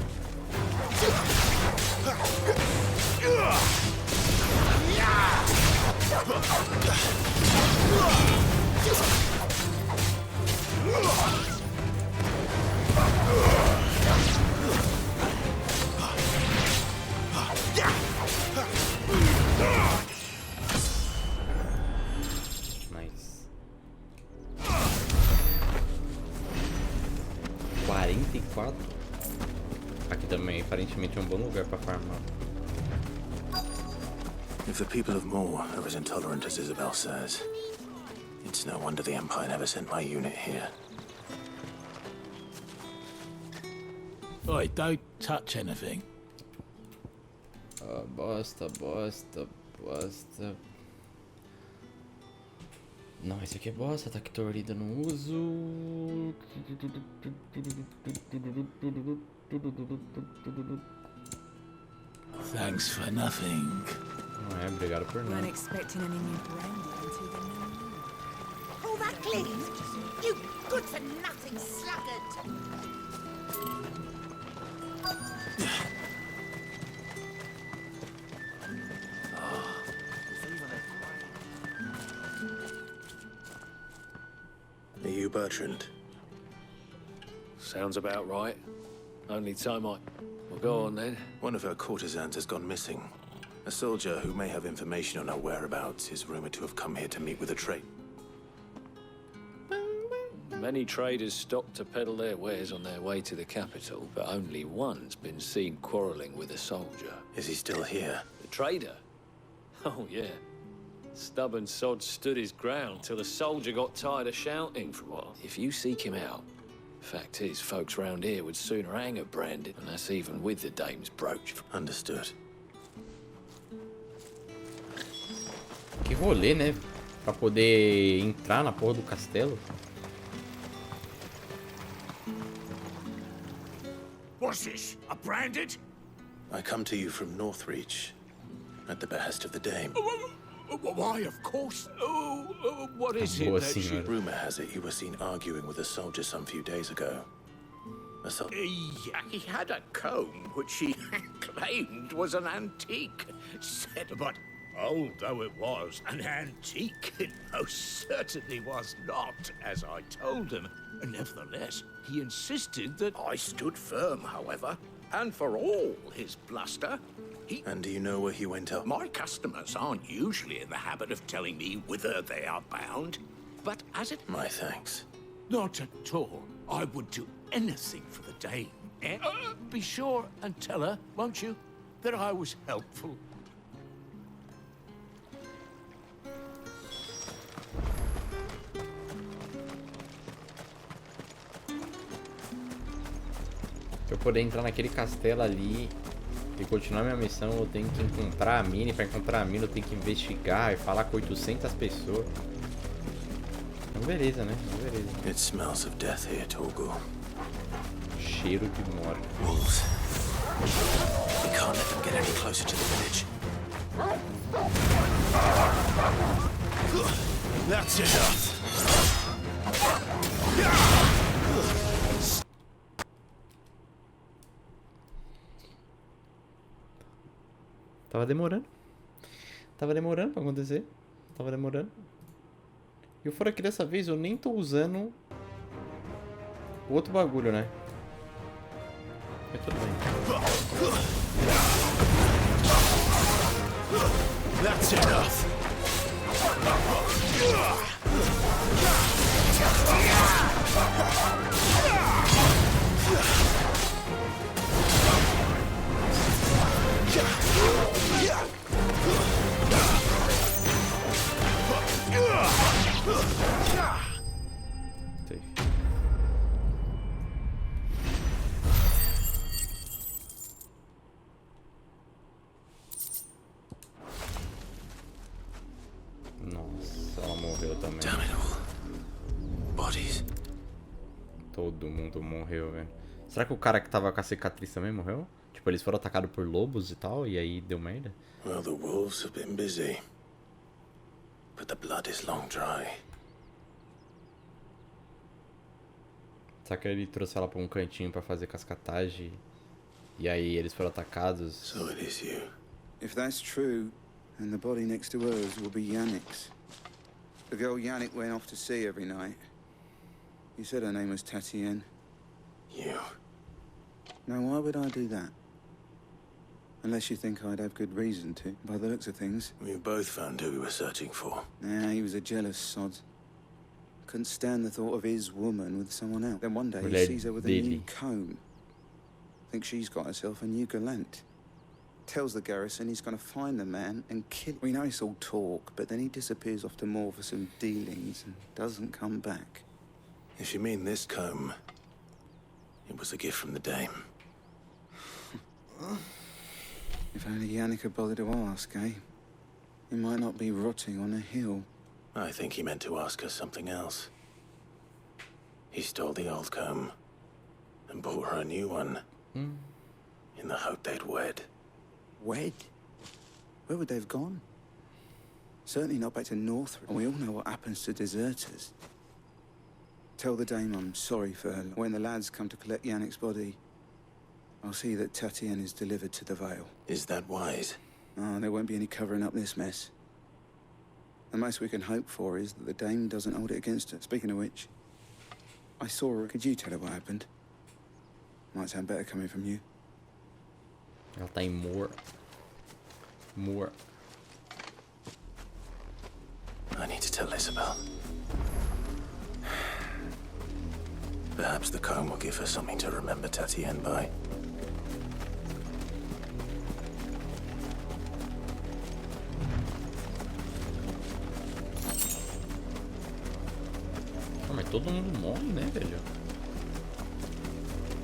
Nice. 44. Aqui também aparentemente é um bom lugar pra farmar. If the people of Moor are as intolerant as Isabel says, it's no wonder the Empire never sent my unit here. Oi, don't touch anything. Bosta, bosta, bosta. Não, esse aqui é bosta, ataque torrido não uso. Thanks for nothing. Não é, obrigado por nada. Pull that clean! You good for nothing sluggard! Are you Bertrand? Sounds about right. Only time I... Well, go on then. One of her courtesans has gone missing. A soldier who may have information on her whereabouts is rumored to have come here to meet with a trade. Many traders stopped to peddle their wares on their way to the capital, but only one's been seen quarreling with a soldier. Is he still here? The trader? Oh, yeah. Stubborn sod stood his ground till the soldier got tired of shouting for a while. If you seek him out, fact is, folks round here would sooner hang a branded, and that's even with the dame's brooch. Understood. Que rolê, né? Pra poder entrar na porra do castelo. What's this? A branded? I come to you from Northreach, at the behest of the Dame. Why, of course. What is it Boa that she... senhora. Rumor has it you were seen arguing with a soldier some few days ago. A soldier. Yeah, he had a comb which he claimed was an antique. Said, but old though it was, an antique it most certainly was not, as I told him. Nevertheless, he insisted that I stood firm, however, and for all his bluster, And do you know where he went up? my customers aren't usually in the habit of telling me whither they are bound, but as it... My thanks. Not at all. I would do anything for the Dame. Eh? Be sure and tell her, won't you, that I was helpful. Pra eu poder entrar naquele castelo ali e continuar minha missão, eu tenho que encontrar a mina. E pra encontrar a mina, eu tenho que investigar e falar com 800 pessoas. Então, beleza, né? Então, beleza. It smells of death here, Torgul. Cheiro de morte. Wolves. We can't let them get any closer to the village. That's enough. Tava demorando. Tava demorando pra acontecer. Tava demorando. E o fora que dessa vez eu nem tô usando o outro bagulho, né? Mas tudo bem. That's enough. Nossa, ela morreu também. Damn it all. Bodies. Todo mundo morreu, velho. Será que o cara que tava com a cicatriz também morreu? Tipo, eles foram atacados por lobos e tal, e aí deu merda? Well, the wolves have been busy. But the blood is long dry. Será que ele trouxe ela pra um cantinho pra fazer cascatagem? E aí eles foram atacados? So it is you. If that's true, then the body next to hers will be Yannick's. The girl Yannick went off to sea every night. You said her name was Tatienne. You. Now, why would I do that? Unless you think I'd have good reason to, by the looks of things. We both found who we were searching for. Nah, he was a jealous sod. Couldn't stand the thought of his woman with someone else. Then one day he sees her with a new comb. Thinks she's got herself a new gallant. Tells the garrison he's gonna find the man and kill. We know it's all talk, but then he disappears off to Moor for some dealings and doesn't come back. If you mean this comb, it was a gift from the Dame. If only Yannick had bothered to ask, eh? He might not be rotting on a hill. I think he meant to ask her something else. He stole the old comb and bought her a new one in the hope they'd wed. Wed? Where would they have gone? Certainly not back to Northrop, and we all know what happens to deserters. Tell the dame I'm sorry for her. When the lads come to collect Yannick's body, I'll see that Tatienne is delivered to the Vale. Is that wise? Oh, there won't be any covering up this mess. The most we can hope for is that the dame doesn't hold it against her. Speaking of which, I saw her. Could you tell her what happened? Might sound better coming from you. Ela tá em Moor. I need to tell Isabel. Perhaps the comb will give her something to remember Tatienne by. Mas todo mundo morre, né, velho?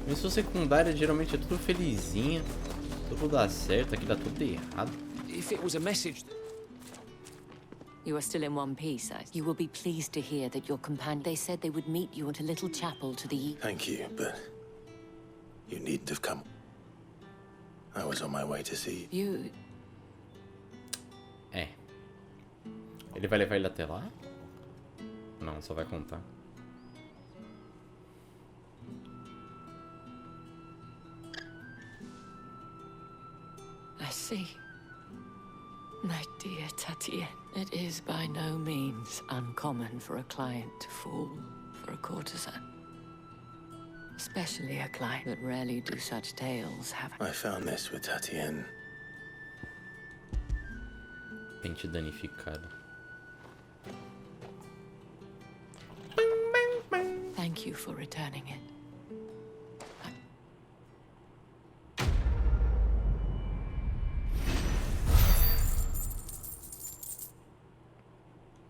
Missão secundária geralmente é tudo felizinha. Tudo dá certo, aqui dá tudo errado. If it was a message... You are still in one piece. You will be pleased to hear that your companion... They said they would meet you at a little chapel to the east. Thank you, but you needn't have come. I was on my way to see you. É. Ele vai levar ele até lá? Não, só vai contar. I see. My dear Tatienne, it is by no means uncommon for a client to fall for a courtesan. Especially a client that rarely do such tales have. I found this with Tatienne. Pente danificado. Thank you for returning it.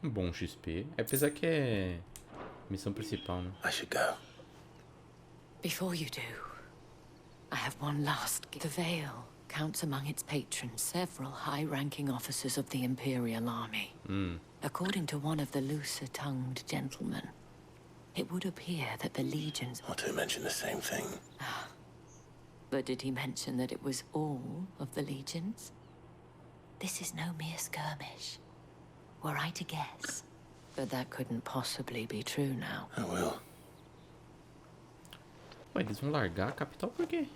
Bom XP. Apesar que é missão principal, né? I should go. Before you do, I have one last gift. The Vale counts among its patrons several high-ranking officers of the Imperial Army. According to one of the looser-tongued gentlemen, it would appear that the legions... Not to mention the same thing. But did he mention that it was all of the legions? This is no mere skirmish. Were I to guess. But that couldn't possibly be true now. I will. Ué, eles vão largar a capital por quê?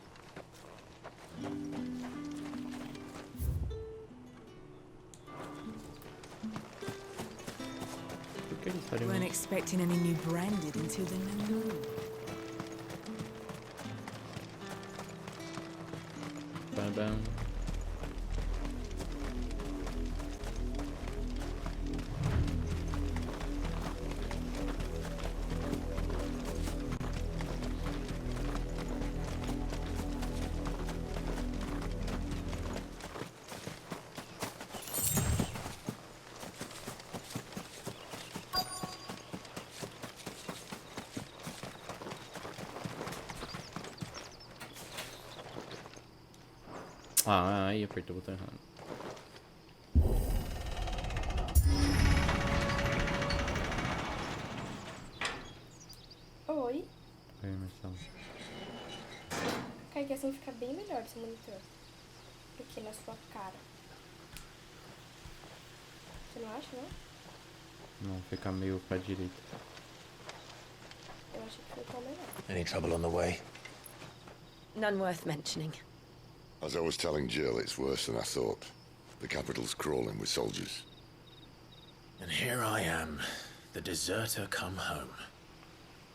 Por que eles estariam... Weren't expecting any new branded until the new moon. Bam, bam. Ah, aí apertou o botão errado. Oi. Oi, Marcelo. Kaique, assim fica bem melhor esse monitor do que na sua cara. Você não acha, não? Não, fica meio pra direita. Eu achei que ficou melhor. Any trouble on the way? None worth mentioning. As I was telling Jill, it's worse than I thought. The capital's crawling with soldiers. And here I am, the deserter come home.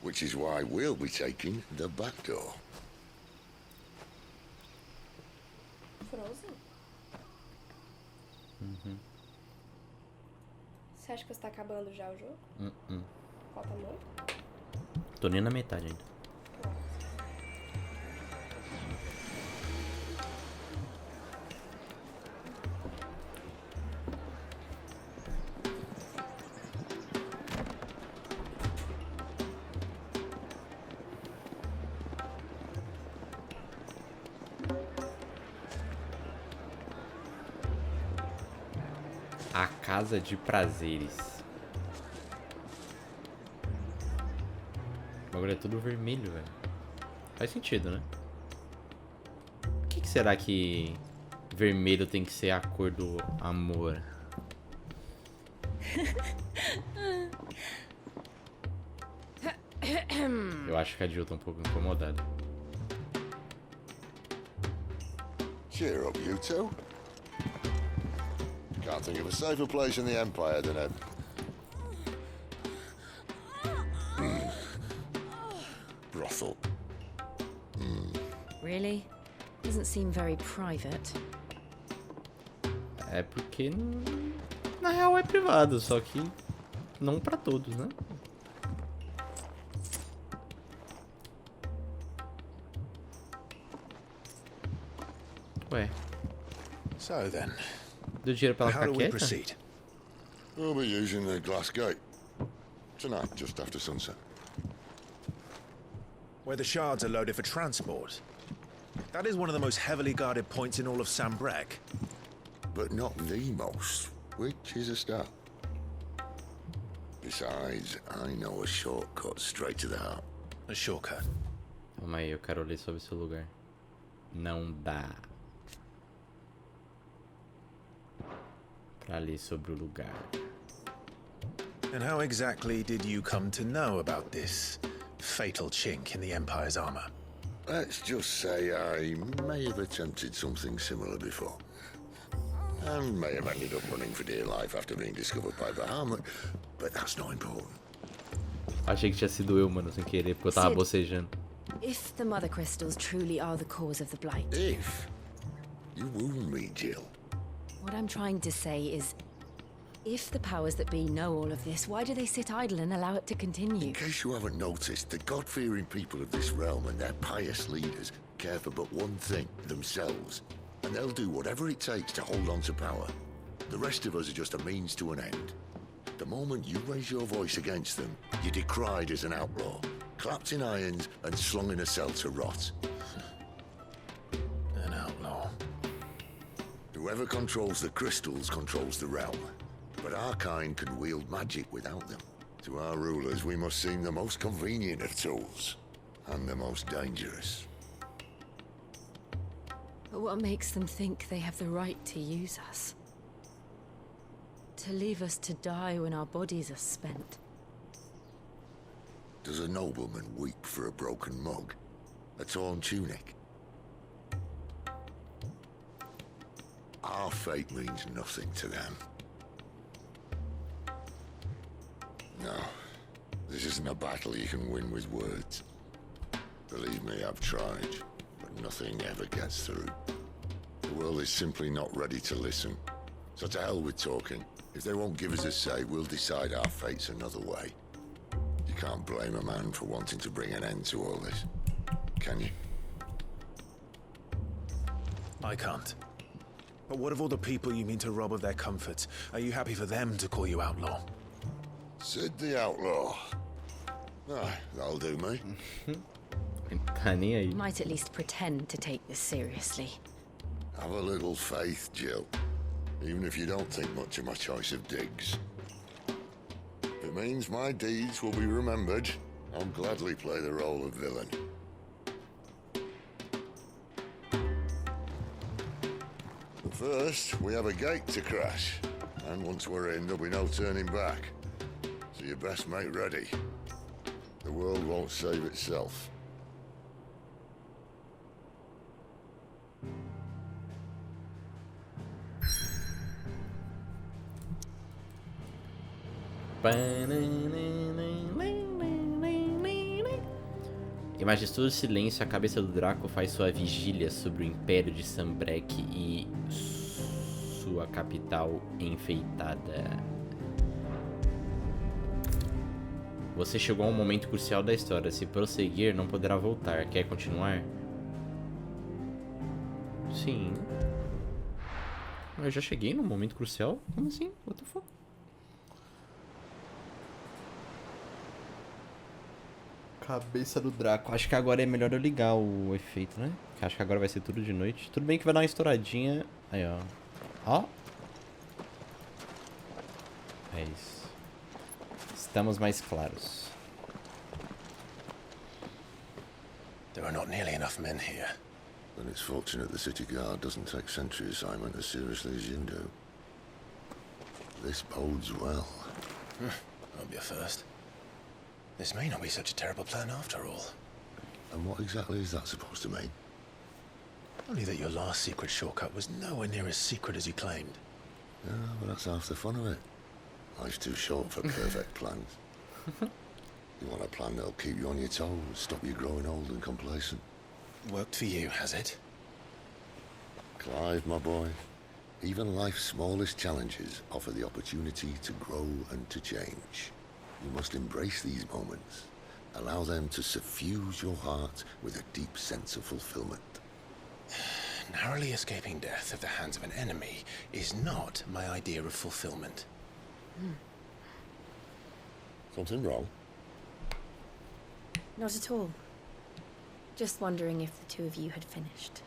Which is why we'll be taking the back door. Frozen? Você acha que você tá acabando já o jogo? Falta muito? Tô nem na metade ainda. A Casa de Prazeres. bagulho é tudo vermelho, velho. Faz sentido, né? Por que será que vermelho tem que ser a cor do amor? Eu acho que a Jill tá um pouco incomodada. Cheer up, you two. Can't think of a safer place in the Empire than a... brothel. Really? Doesn't seem very private. É porque na real é privado, só que não pra todos, né? Ué. So then, Deu dinheiro pra ela how ficar do we quieta? proceed? We'll be using the glass gate. Tonight, just after sunset. Where the shards are loaded for transport. That is one of the most heavily guarded points in all of Sambrek. But not the most, which is a start. Besides, I know a shortcut straight to the heart. A shortcut? Calma aí, eu quero ler sobre esse lugar. Não dá pra ler sobre o lugar. And how exactly did you come to know about this fatal chink in the Empire's armor? Let's just say I may have attempted something similar before. And may have ended up running for dear life after being discovered by Bahamut, but that's not important. Achei que tinha sido eu, mano, sem querer, porque eu tava bocejando. If the Mother Crystals truly are the cause of the Blight... If? You wound me, Jill. What I'm trying to say is, if the powers that be know all of this, why do they sit idle and allow it to continue? In case you haven't noticed, the God-fearing people of this realm and their pious leaders care for but one thing, themselves. And they'll do whatever it takes to hold on to power. The rest of us are just a means to an end. The moment you raise your voice against them, you're decried as an outlaw, clapped in irons and slung in a cell to rot. An outlaw. Whoever controls the crystals controls the realm. But our kind can wield magic without them. To our rulers, we must seem the most convenient of tools, and the most dangerous. But what makes them think they have the right to use us? To leave us to die when our bodies are spent? Does a nobleman weep for a broken mug? A torn tunic? Our fate means nothing to them. No, this isn't a battle you can win with words. Believe me, I've tried, but nothing ever gets through. The world is simply not ready to listen. So to hell with talking. If they won't give us a say, we'll decide our fates another way. You can't blame a man for wanting to bring an end to all this, can you? I can't. But what of all the people you mean to rob of their comforts? Are you happy for them to call you outlaw? Sid the outlaw. Ah, that'll do me. Might at least pretend to take this seriously. Have a little faith, Jill. Even if you don't think much of my choice of digs. If it means my deeds will be remembered, I'll gladly play the role of villain. But first, we have a gate to crash. And once we're in, there'll be no turning back. So you best make ready. The world won't save itself. Em majestoso silêncio, a cabeça do Draco faz sua vigília sobre o Império de Sambrek e sua capital enfeitada. Você chegou a um momento crucial da história. Se prosseguir, não poderá voltar. Quer continuar? Sim. Eu já cheguei num momento crucial? Como assim? What the fuck? Cabeça do Draco. Acho que agora é melhor eu ligar o efeito, né? Porque acho que agora vai ser tudo de noite. Tudo bem que vai dar uma estouradinha. Aí, ó. Ó. É isso. Estamos mais claros. are not nearly enough men here. Then it's fortunate the city guard doesn't take sentry assignment as seriously as you do. This bodes well. Won't be a first. This may not be such a terrible plan after all. And what exactly is that supposed to mean? Only that your last secret shortcut was nowhere near as secret as you claimed. Yeah, but that's half the fun of it. Life's too short for perfect plans. You want a plan that'll keep you on your toes, stop you growing old and complacent. Worked for you, has it? Clive, my boy, even life's smallest challenges offer the opportunity to grow and to change. You must embrace these moments. Allow them to suffuse your heart with a deep sense of fulfillment. Narrowly escaping death at the hands of an enemy is not my idea of fulfillment. Something wrong? Not at all. Just wondering if the two of you had finished.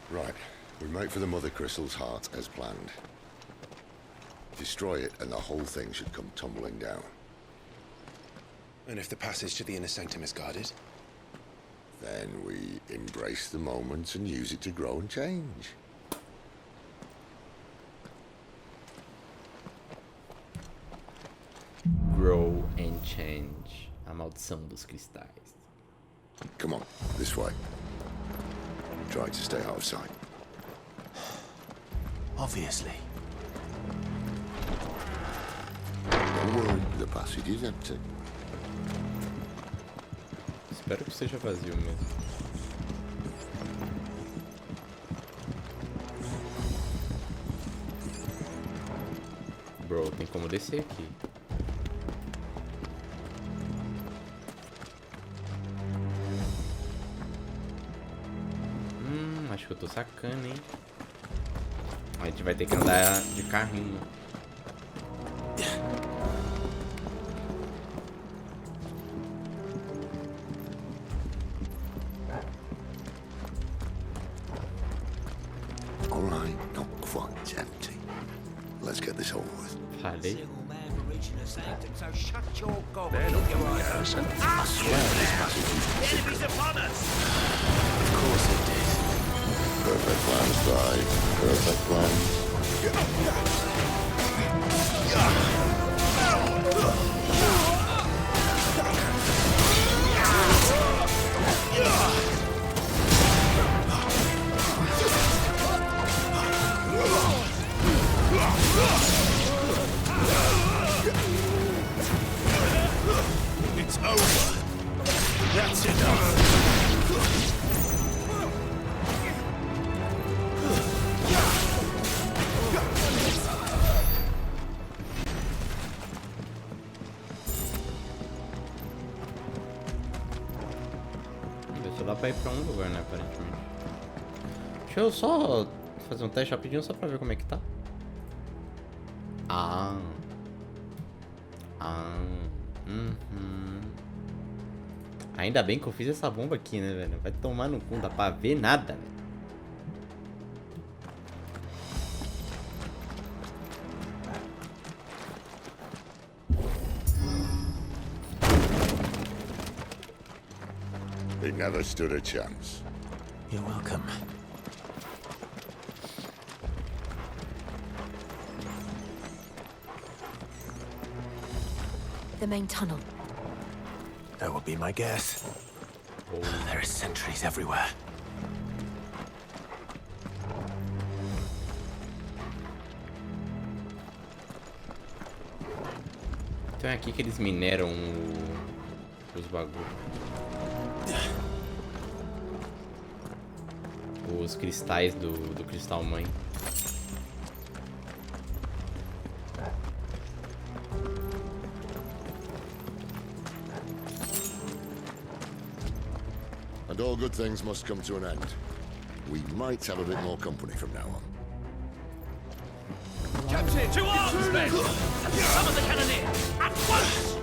Right. We make for the Mother Crystal's heart as planned. Destroy it and the whole thing should come tumbling down. And if the passage to the inner sanctum is guarded? Then we embrace the moment and use it to grow and change. Grow and change. A maldição dos cristais. Come on, this way. Try to stay out of sight. Obviously. Don't worry, the passage is empty. Espero que seja vazio mesmo. Bro, tem como descer aqui. Acho que eu tô sacando, hein? A gente vai ter que andar de carrinho. Alright, not quite empty. Let's get this over with. Falei. So shut your gob and look your eyes. I swear this passage is enemies upon us! Of course it did. Perfect plans, Clive. Perfect plans. It's over. That's enough. Só dá pra ir pra um lugar, né, aparentemente. Deixa eu só fazer um teste rapidinho só pra ver como é que tá. Ainda bem que eu fiz essa bomba aqui, né, velho? Vai tomar no cu, não dá pra ver nada, velho. He never stood a chance. You're welcome. The main tunnel. That would be my guess. There are sentries everywhere. Então é aqui que eles mineram os bagulhos. Os cristais do cristal mãe. And all good things must come to an end. We might have a bit more company from now on. Captain, to arms, men! And summon the cannoneer! At once!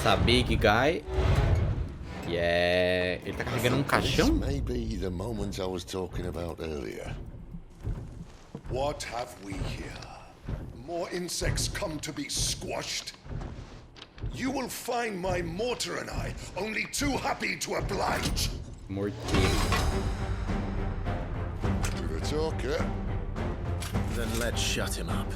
Essa big guy. Yeah. Ele tá carregando um caixão? Maybe the moment I was talking about earlier. What have we here? More insects come to be squashed? You will find my mortar and I only too happy to oblige. Morteiro. You're a talker. Then let's shut him up.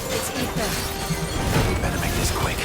It's Ether. We better make this quick.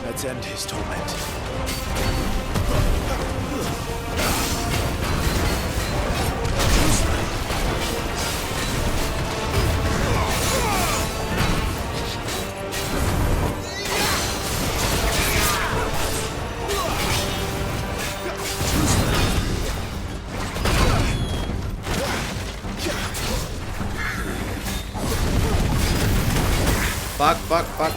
Let's end his torment. Fuck.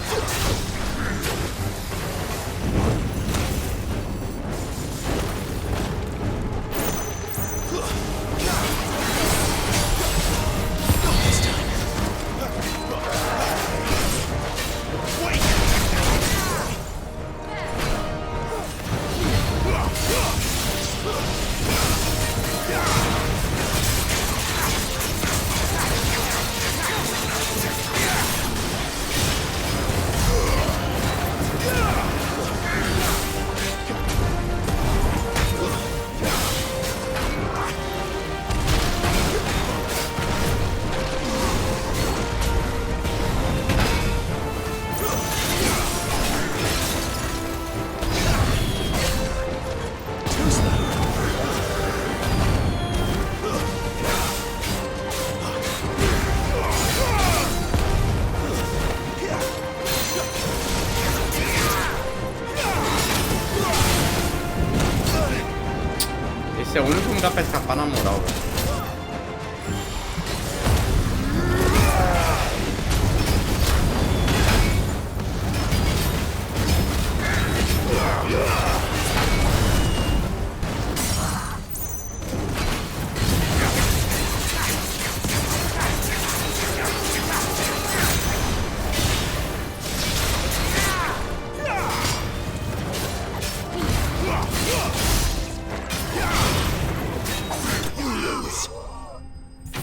Esse é o único lugar pra escapar na moral, velho.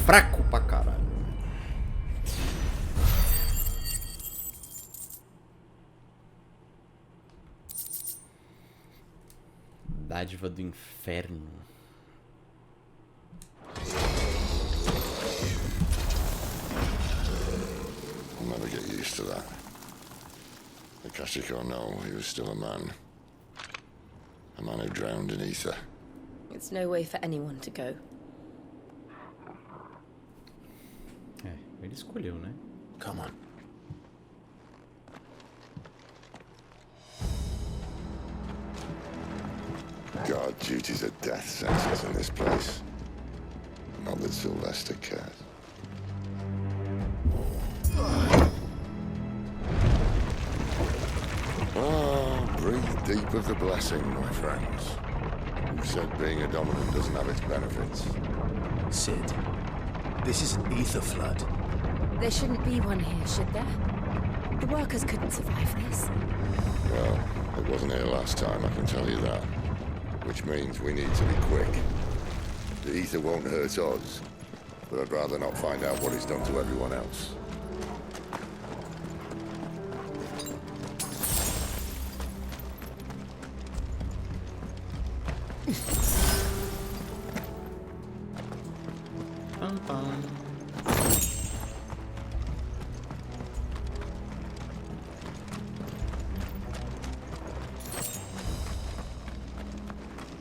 Fraco pra caralho. Dádiva do inferno. Heretic or no, he was still a man. A man who drowned in ether. It's no way for anyone to go. Ele escolheu, né? Come on. Guard duty's a death sentence in this place. Not that Sylvester cares. Breathe deep of the blessing, my friends. Who said being a dominant doesn't have its benefits? Sid, this is an ether flood. There shouldn't be one here, should there? The workers couldn't survive this. Well, it wasn't here last time, I can tell you that. Which means we need to be quick. The ether won't hurt us, but I'd rather not find out what it's done to everyone else.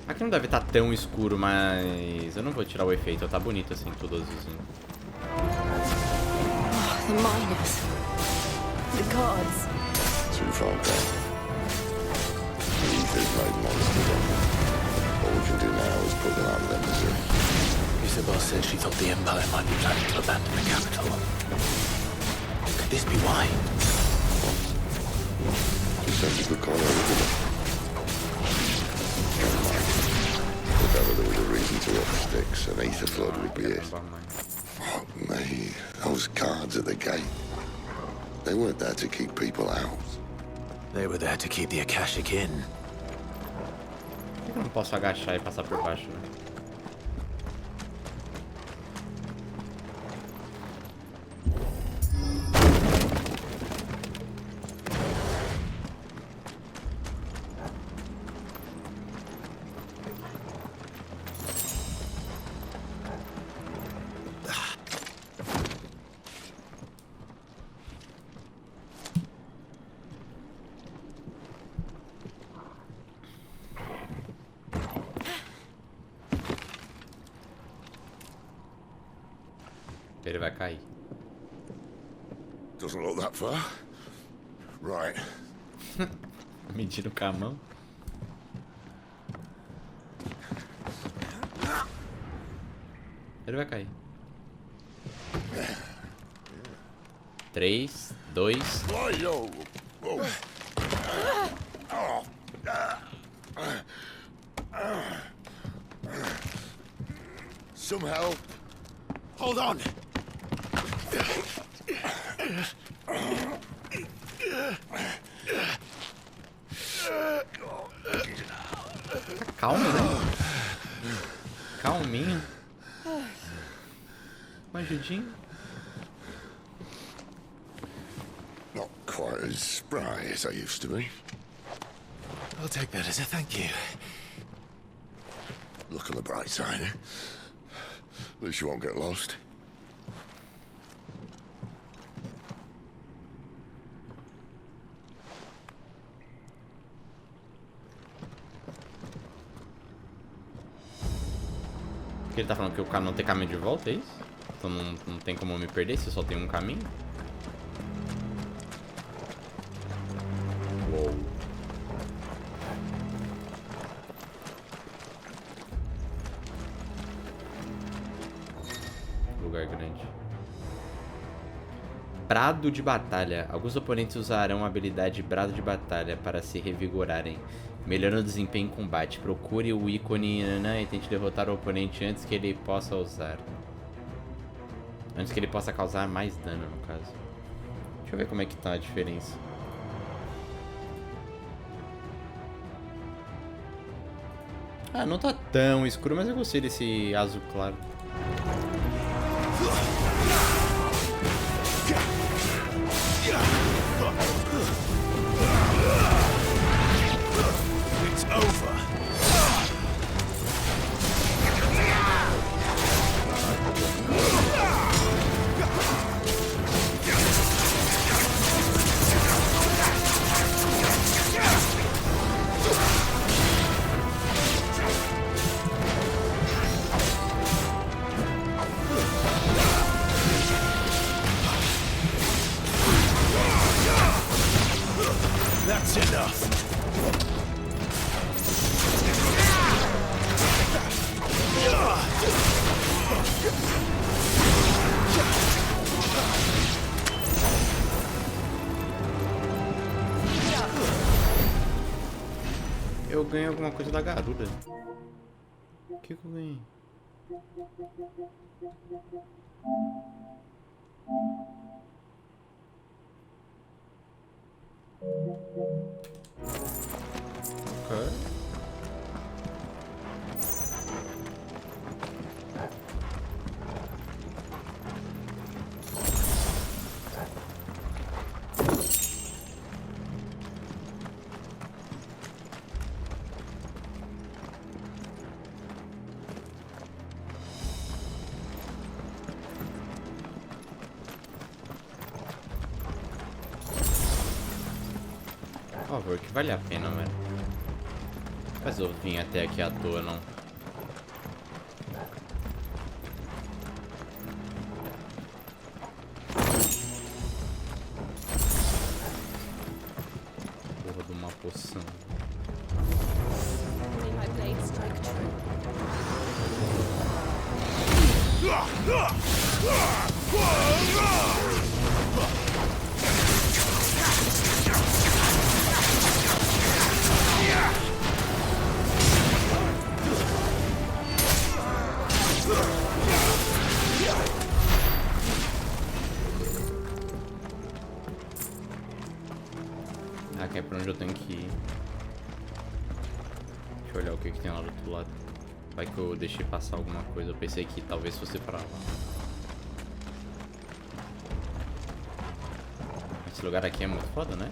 Aqui não deve estar tão escuro, mas eu não vou tirar o efeito. Tá bonito assim, tudo azulzinho. Oh, the miners. The gods. Too far gone. The ether's made monsters of them. All we can do now is put them out of their misery. Isabel said she thought the Empire might be planning to abandon the capital. Could this be why? She sent a good call over to them. If ever there was a reason to up sticks, an ether flood would be it. Fuck me, those guards at the gate. They weren't there to keep people out. They were there to keep the Akashic in. Por que eu não posso agachar e passar por baixo, né? Ele vai cair. Doesn't look that far. Right. Medindo com a mão. Ele vai cair. 3, 2. Some help. Hold on. Calma, né? Calminho. Uma ajudinha. Not quite as spry as I used to be. I'll take that as a thank you. Look on the bright side, eh? At least you won't get lost. Ele tá falando que o carro não tem caminho de volta, é isso? Então não tem como eu me perder se só tem um caminho? Uou. Lugar grande. Brado de batalha. Alguns oponentes usarão a habilidade Brado de Batalha para se revigorarem, melhorando o desempenho em combate. Procure o ícone e tente derrotar o oponente antes que ele possa usar. Antes que ele possa causar mais dano, no caso. Deixa eu ver como é que tá a diferença. Ah, não tá tão escuro, mas eu gostei desse azul claro. It's over. Eu ganhei alguma coisa da garuda. O que eu ganhei? Ok. Por favor, que vale a pena, velho. Mas eu vim até aqui à toa, não. Porra de uma poção. Ah, que é pra onde eu tenho que ir. Deixa eu olhar o que tem lá do outro lado. Vai que eu deixei passar alguma coisa. Eu pensei que talvez fosse pra lá. Esse lugar aqui é muito foda, né?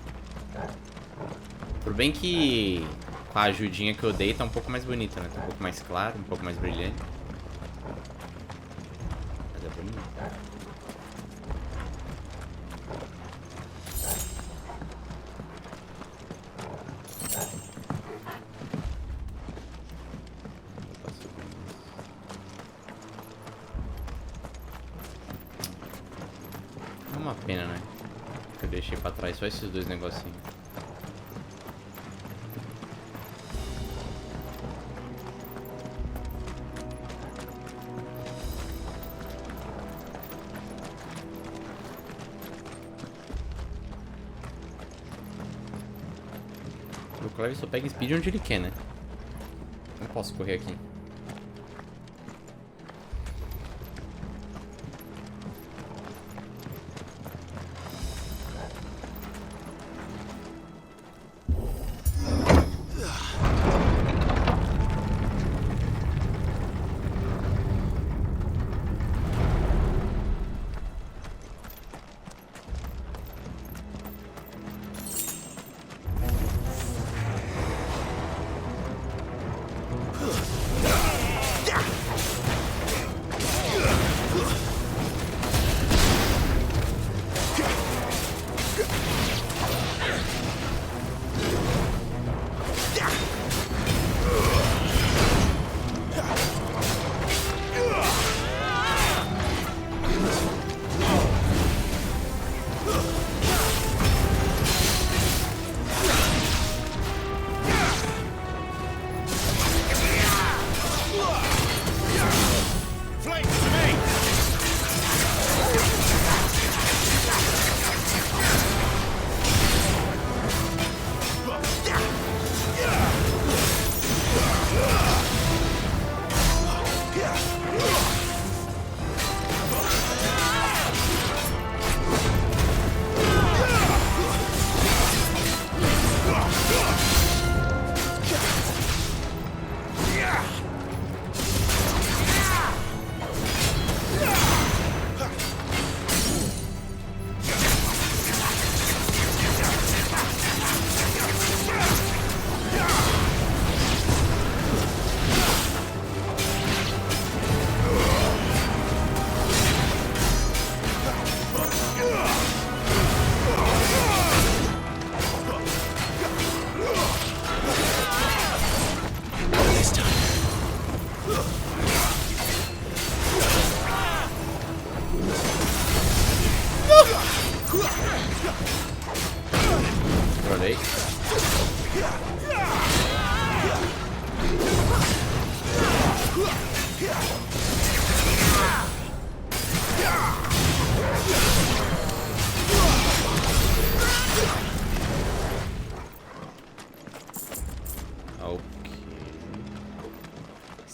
Por bem que com a ajudinha que eu dei tá um pouco mais bonita, né? Tá um pouco mais claro, um pouco mais brilhante. Mas é bonito. É uma pena, né? Que eu deixei pra trás só esses dois negocinhos. O Clive só pega speed onde ele quer, né? Não posso correr aqui.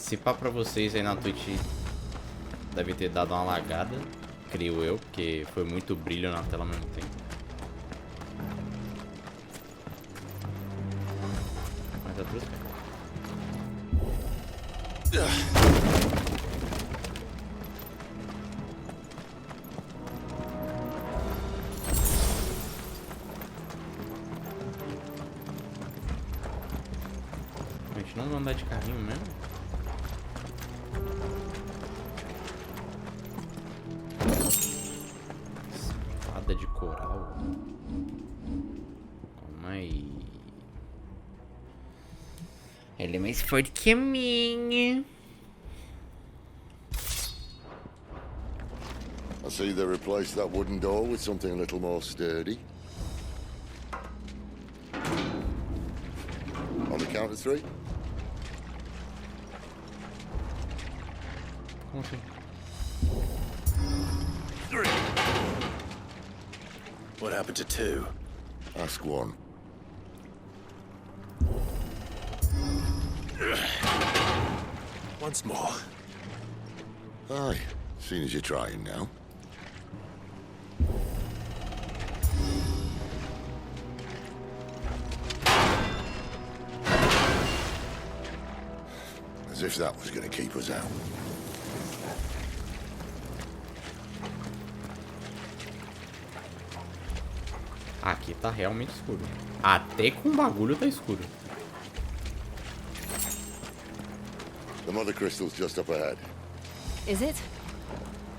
Se pá pra vocês aí na Twitch deve ter dado uma lagada, creio eu, porque foi muito brilho na tela ao mesmo tempo. Mas é tudo certo. A gente não vai andar de carrinho mesmo? Espada de coral. Calma aí. Ele é mais forte que a minha. I see they replaced that wooden door with something a little more sturdy. On the count of 3. Como assim? 3. What happened to 2? Ask 1. Once more. Aye, seeing as you're trying now. As if that was going to keep us out. Aqui tá realmente escuro. Até com o bagulho tá escuro. The mother crystal's just up ahead. Is it?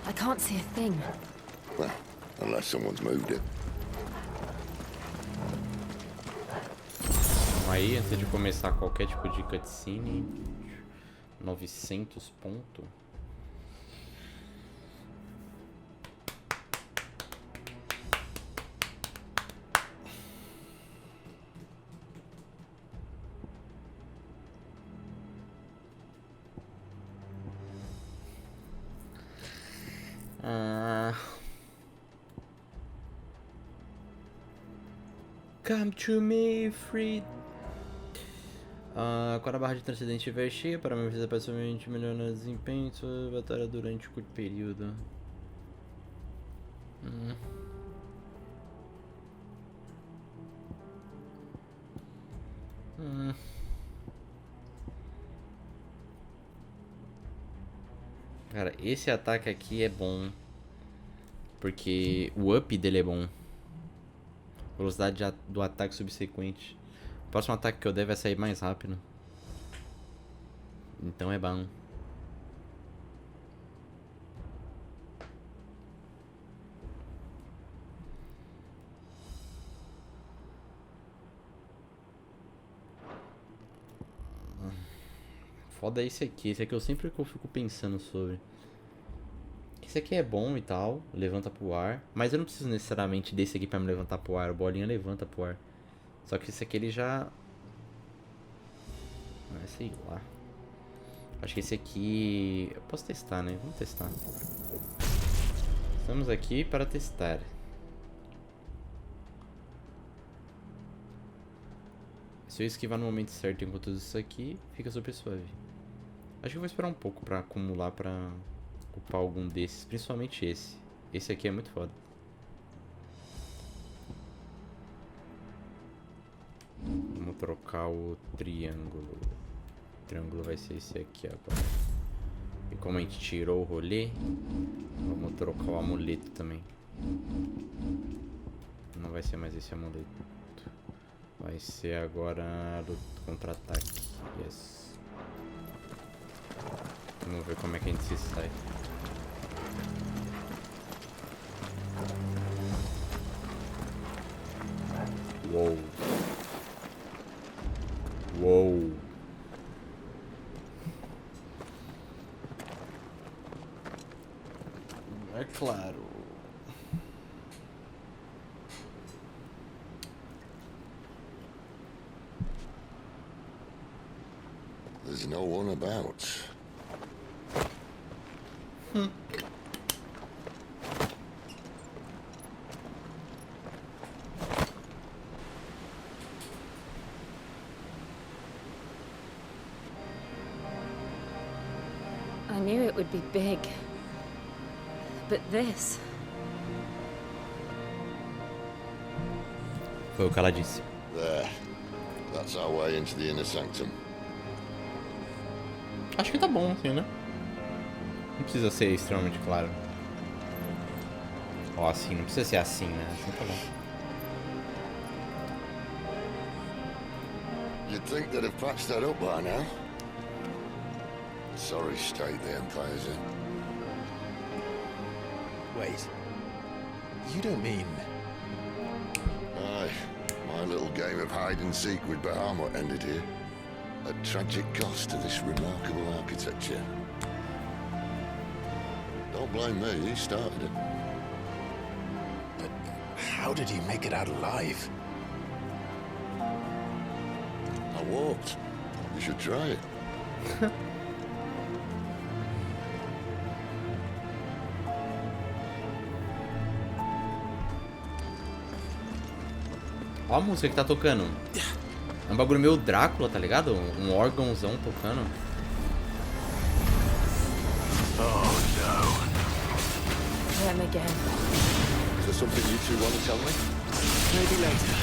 I can't see a thing. Well, unless someone's moved it. Aí, antes de começar qualquer tipo de cutscene, 900 pontos. Come to me, free. Quando a barra de transcendente estiver cheia, para me visar pessoalmente melhora o desempenho de sua batalha durante um curto período. Cara, esse ataque aqui é bom. Porque o up dele é bom. Velocidade do ataque subsequente. O próximo ataque que eu der vai sair mais rápido. Então é bom. Foda esse aqui. Esse aqui eu sempre fico pensando sobre. Esse aqui é bom e tal, levanta pro ar. Mas eu não preciso necessariamente desse aqui pra me levantar pro ar. O bolinha levanta pro ar. Só que esse aqui ele já... sei lá. Acho que esse aqui... eu posso testar, né? Vamos testar. Estamos aqui para testar. Se eu esquivar no momento certo enquanto uso isso aqui, fica super suave. Acho que eu vou esperar um pouco pra acumular pra... upar algum desses, principalmente esse. Esse aqui é muito foda. Vamos trocar o triângulo. O triângulo vai ser esse aqui agora. E como a gente tirou o rolê, vamos trocar o amuleto também. Não vai ser mais esse amuleto. Vai ser agora do contra-ataque. Yes. Vamos ver como é que a gente se sai. Uou. Uou. É claro. There's no one about. would be big. But this... Foi o que ela disse. There. That's our way into the inner sanctum. Acho que tá bom, assim, né? Não precisa ser extremamente claro. Ó, assim, não precisa ser assim, né? Assim tá bom. You'd think they'd have patched that up by now. Sorry state the Empire's in. Wait. You don't mean... Aye. My little game of hide-and-seek with Bahamut ended here. A tragic cost to this remarkable architecture. Don't blame me, he started it. But how did he make it out alive? I walked. You should try it. Ó a música que tá tocando. É um bagulho meio Drácula, tá ligado? Um órgãozão tocando. Oh no. Them again. Is there something you two want to tell me? Maybe later.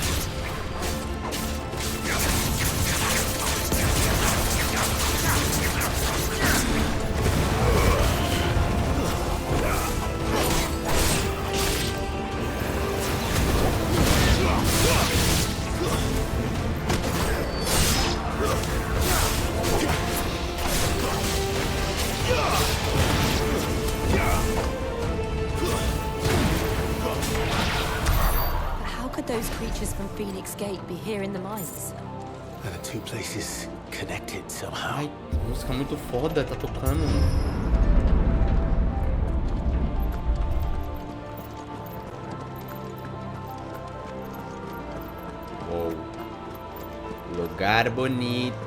Those creatures from Phoenix Gate be here in the mines? Are the two places connected somehow? Ai, música muito foda, tá tocando. Uou. Lugar bonito.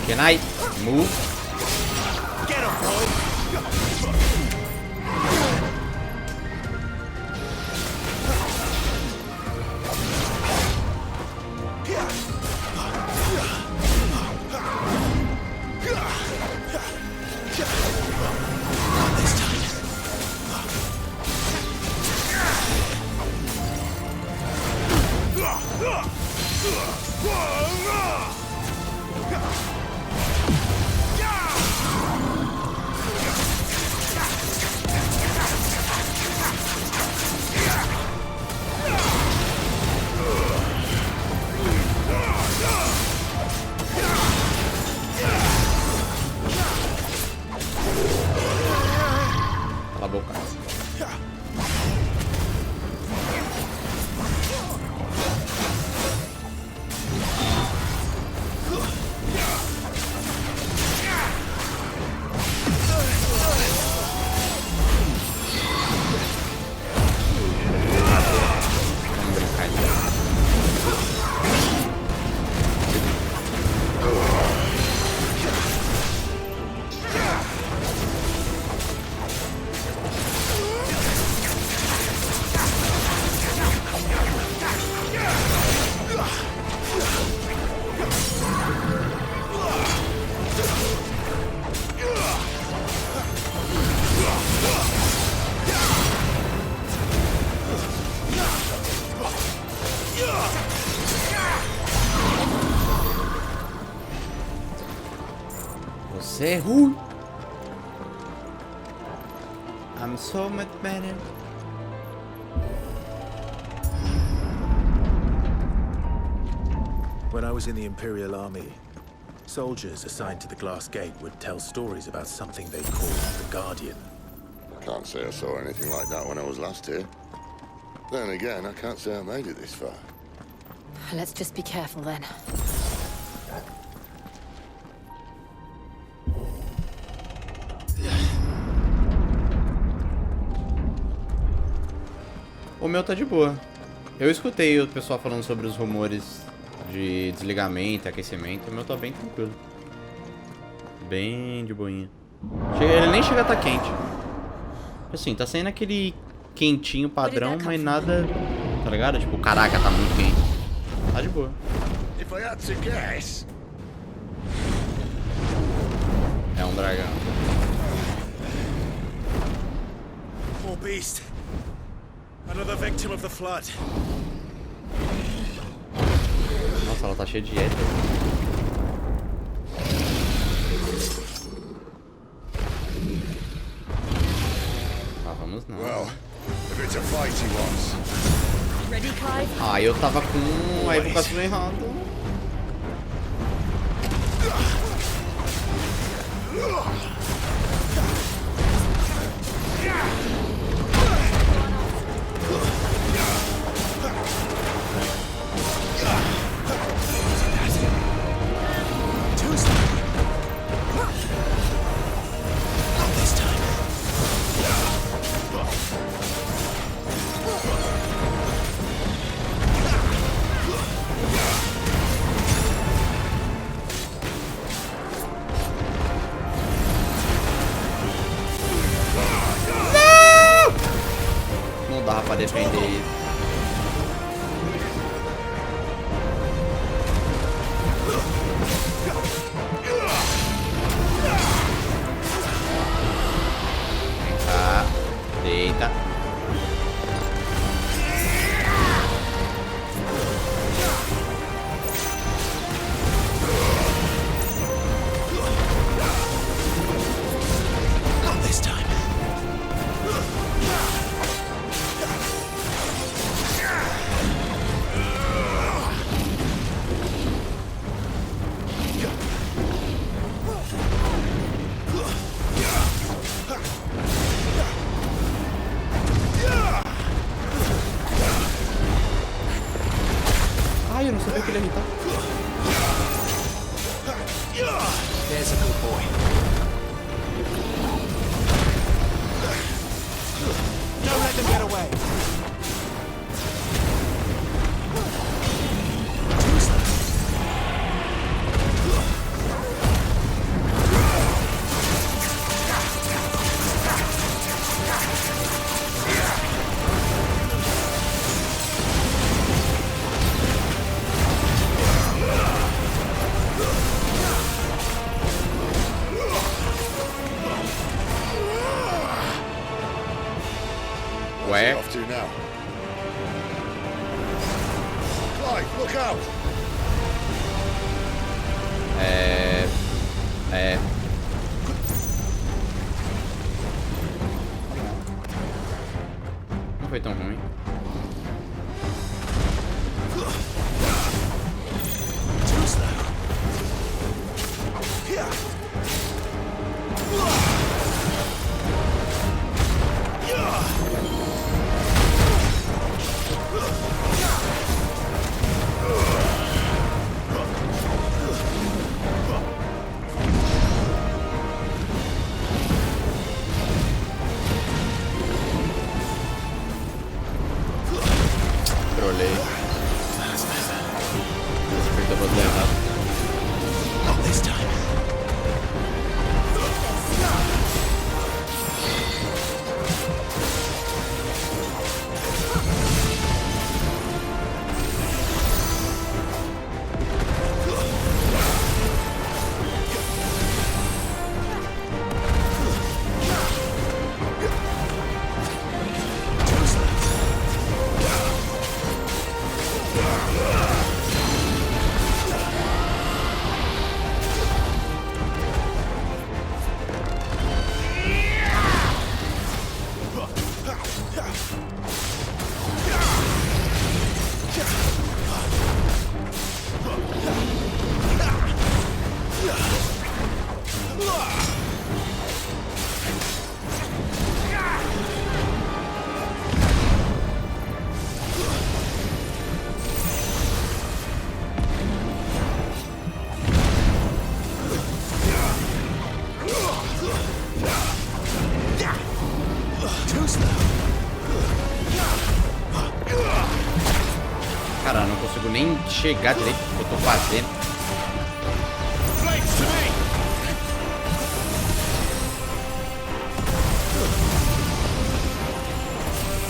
Can I move? Get him, boy! Cala a boca. Você é ruim. I'm so much better. When I was in the Imperial Army, soldiers assigned to the Glass Gate would tell stories about something they called the Guardian. I can't say I saw anything like that when I was last here. Then again, I can't say I made it this far. Let's just be careful then. O meu tá de boa. Eu escutei o pessoal falando sobre os rumores de desligamento e aquecimento. O meu tá bem tranquilo. Bem de boinha. Ele nem chega a tá quente. Assim, tá saindo aquele quentinho padrão, mas nada... Tá ligado? Tipo, caraca, tá muito quente. Tá de boa. É um dragão. Poor beast. Another victim of the flood. Nossa, ela tá cheia de éter. Ah, vamos não. Well, if it's a fight he wants. Ready, Clive? Ah, eu tava com a evocação errada. Não dava pra defender isso. Vem cá. Deita. Ai, eu não sabia que ele ia irritar. There's a good boy. Don't let them get away. Where? Off to now. Clive, look out! Não foi tão ruim. Trolei. Apertou o botão errado. chegar direito o que eu tô fazendo.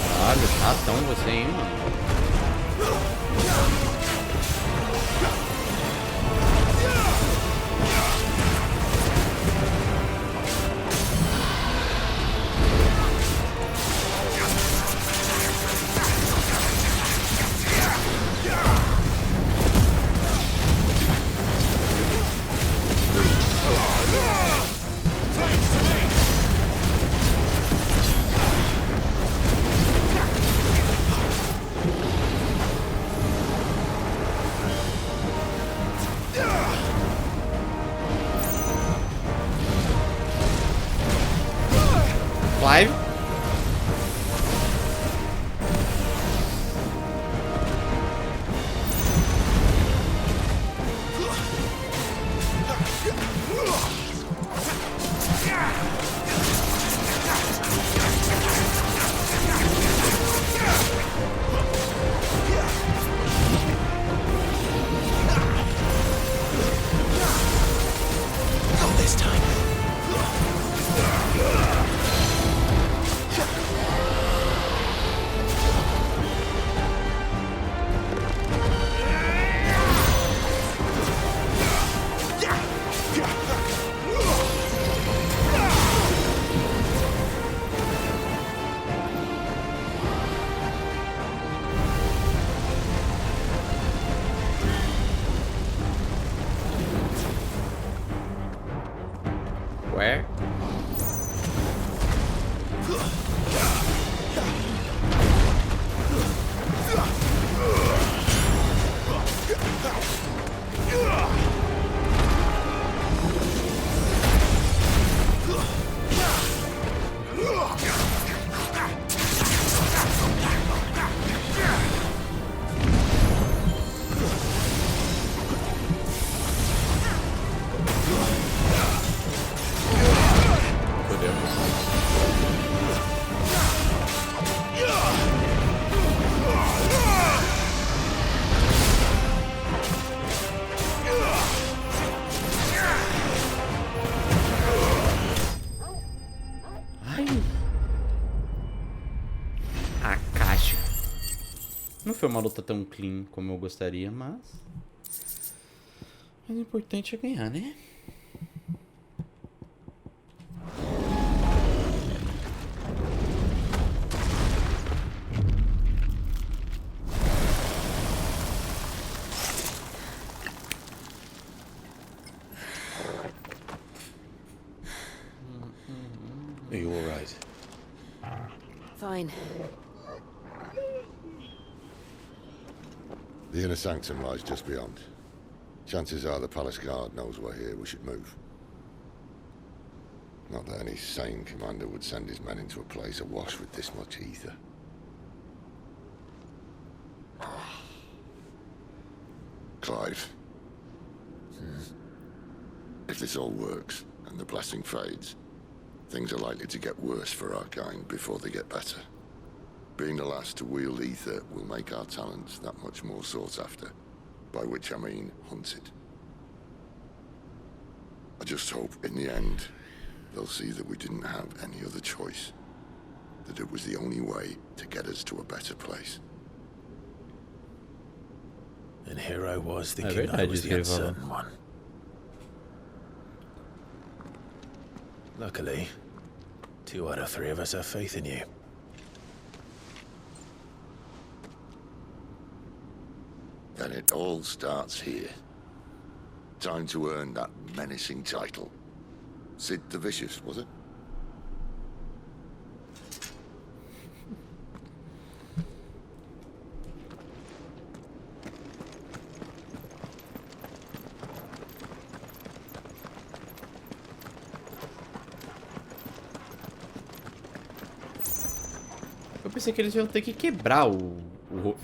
Caralho, chatão você, hein, mano. Clive. Not this time. Where? A caixa. Não foi uma luta tão clean como eu gostaria, mas o importante é ganhar, né? Are you all right? Fine. The inner sanctum lies just beyond. Chances are the palace guard knows we're here. We should move. Not that any sane commander would send his men into a place awash with this much ether. Clive. If this all works, and the blessing fades, things are likely to get worse for our kind before they get better. Being the last to wield ether will make our talents that much more sought after, by which I mean hunted. I just hope, in the end, they'll see that we didn't have any other choice, that it was the only way to get us to a better place. And here I was thinking I was the uncertain one. Luckily, 2 out of 3 of us have faith in you. Then it all starts here. Time to earn that menacing title. Sid the Vicious, was it? Eu pensei que eles iam ter que quebrar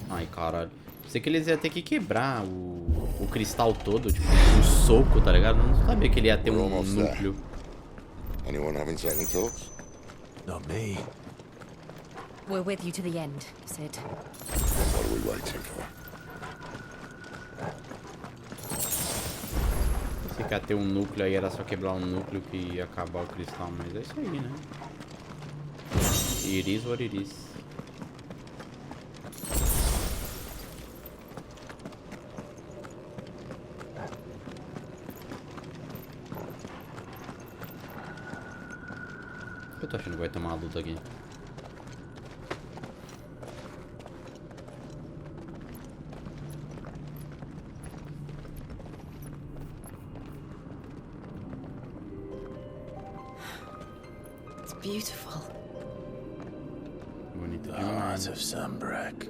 Ai, caralho. Pensei que eles iam ter que quebrar o cristal todo, tipo, um soco, tá ligado? Eu não sabia que ele ia ter um núcleo. Anyone having second thoughts? Not me. We're with you to the end, Sid. What are we waiting for? Pensei que ia ter um núcleo aí, era só quebrar um núcleo que ia acabar o cristal, mas é isso aí, né? It is what it is. Eu tô achando que vai ter uma luta aqui. It's beautiful. Bonito The demais. heart of Sunbreak.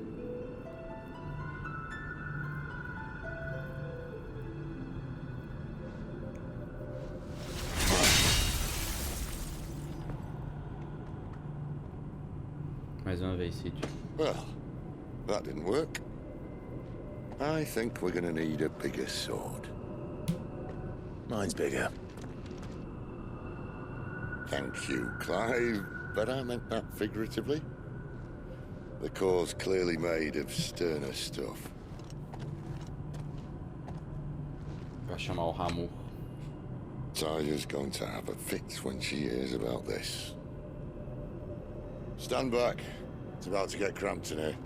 Mais uma vez, Cid. Well, that didn't work. I think we're gonna need a bigger sword. Mine's bigger. Thank you, Clive, but I meant that figuratively. The core's clearly made of sterner stuff. Vai chamar o Ramu. Taya's going to have a fit when she hears about this. Stand back. It's about to get cramped in here.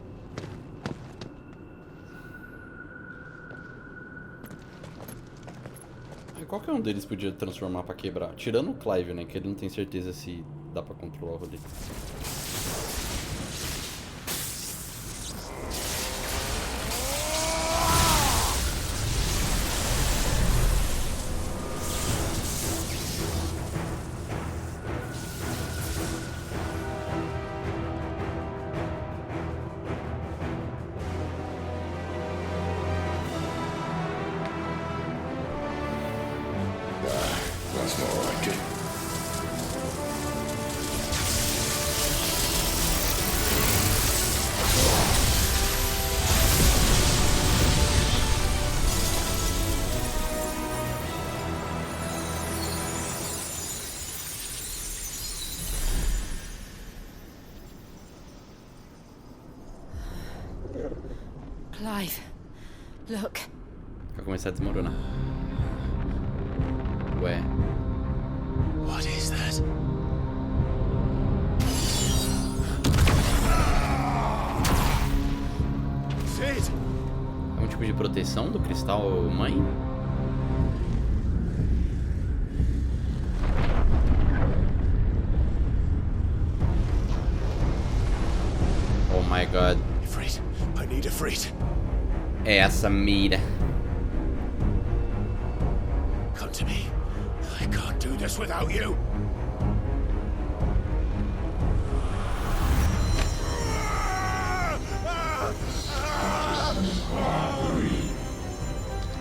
Qualquer um deles podia transformar pra quebrar. Tirando o Clive, né? Que ele não tem certeza se dá pra controlar o rolê. That's more like it. Clive, look. Vai começar a desmoronar. Ué. What is that? Cid! É um tipo de proteção do cristal mãe? Oh my god. Ifrit, I need Ifrit. É essa mira. Come to me. I can't do this without you.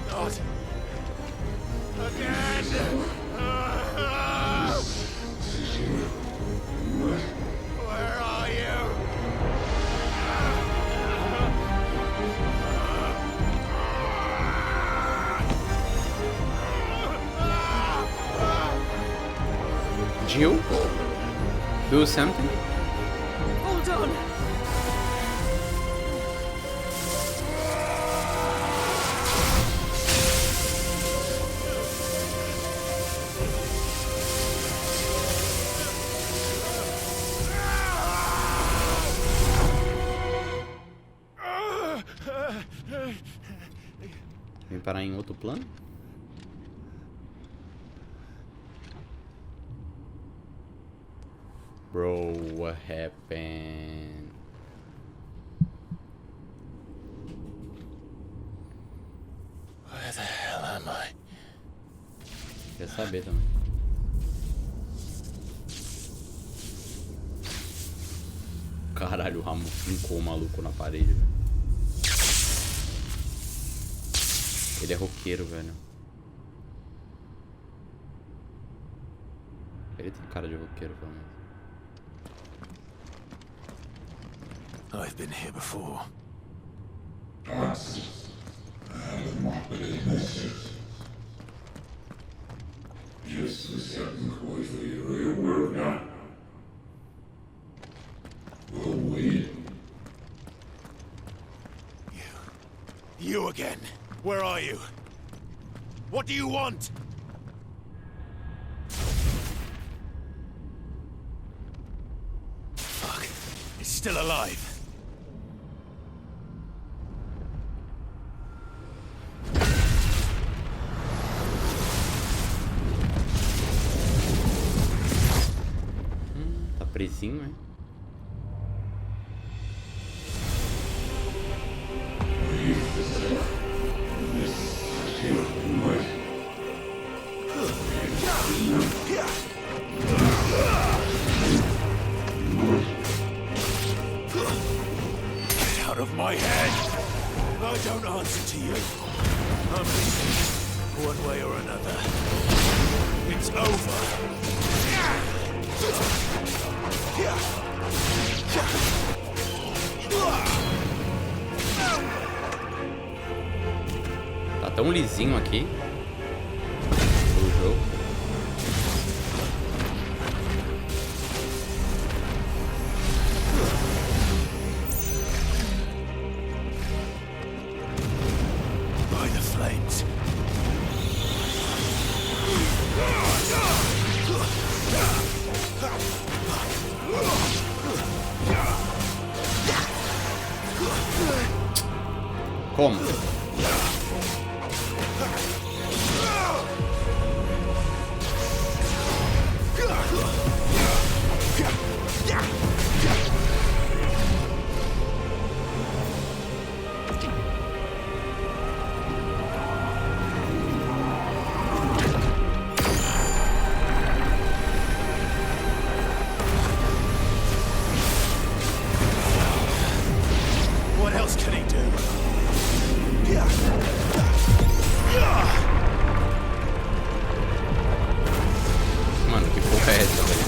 Not again. Where are you? Jill? Do something? Hold on. Vem parar em outro plano? Bro, what happened? Where the hell am I? Quer saber também. Caralho, o Ramo fincou o maluco na parede, velho. Ele é roqueiro, velho. Ele tem cara de roqueiro, pelo menos. I've been here before. Just a second, quickly. Are you aware now? We'll wait. You again. Where are you? What do you want? is still alive. Tá presinho, hein? Get out of my head! I don't answer to you. I'm leaving, one way or another. It's over. Tá tão lisinho aqui o jogo. By the flames. Como? What else can he do? Mano, que porra é essa, velho?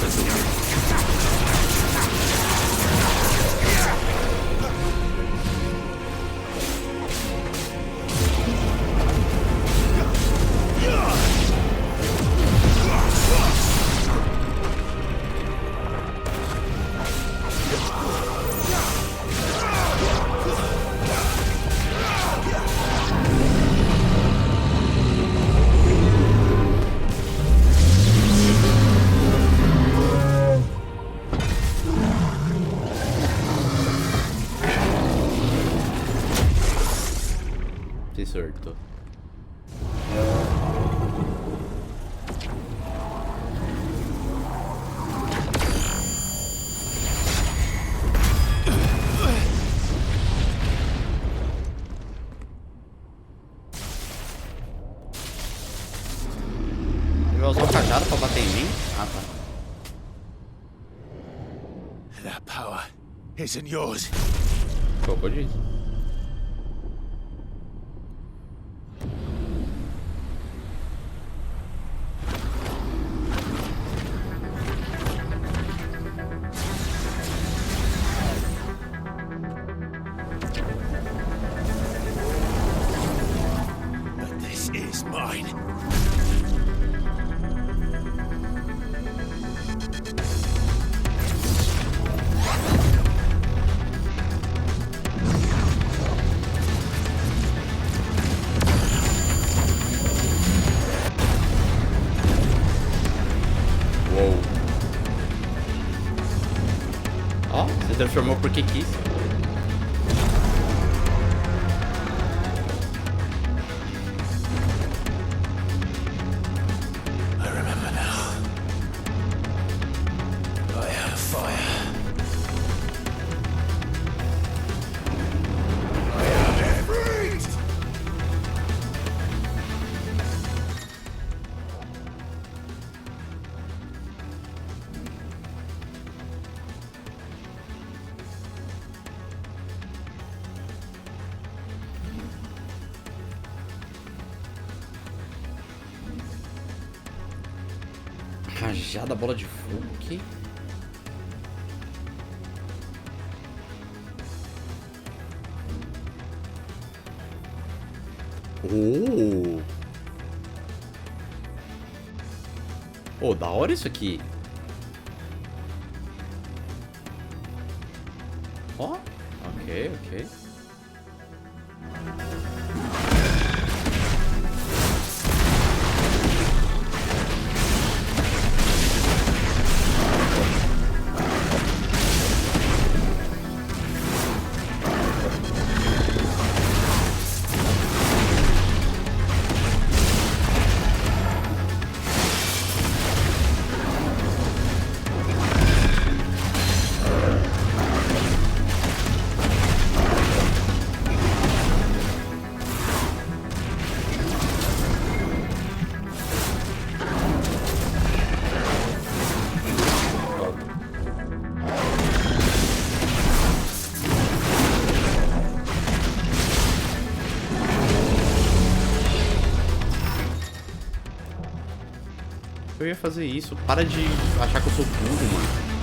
Se sortou. Ele vai usar o cajado pra bater em mim? Ah, tá. That power isn't yours. Colocou disso. But this is mine. Uou. Ó, se transformou porque quis. I remember now. I have fire. I have it. Rajada, bola de fogo aqui. Oh, da hora isso aqui. Ó, ok, ok. Eu ia fazer isso. Para de achar que eu sou burro, mano.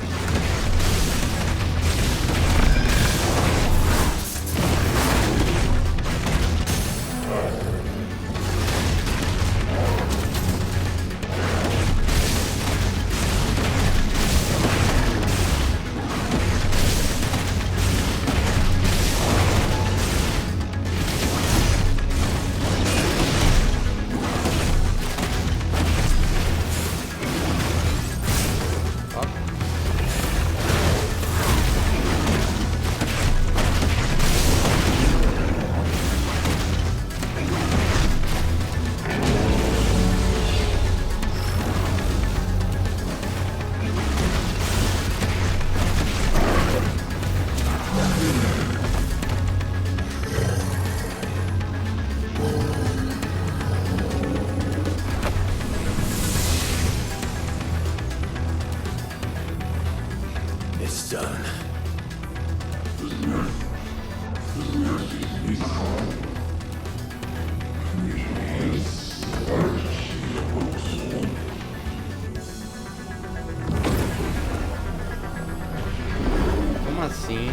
Como assim?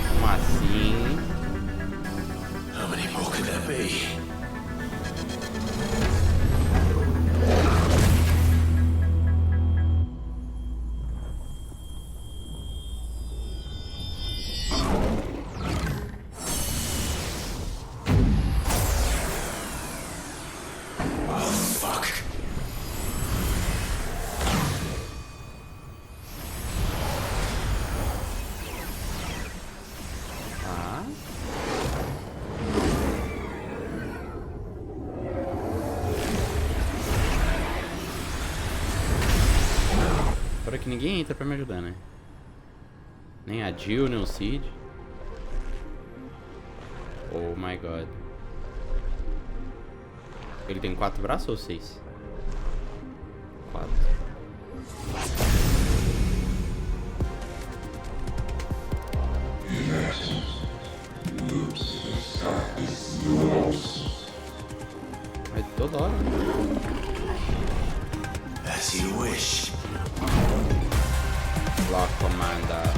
Como assim? How many more could there be? Agora que ninguém entra pra me ajudar, né? Nem a Jill, nem o Cid. Oh my god. Ele tem 4 braços ou 6? 4. Mas toda hora. As you wish. Lock commander.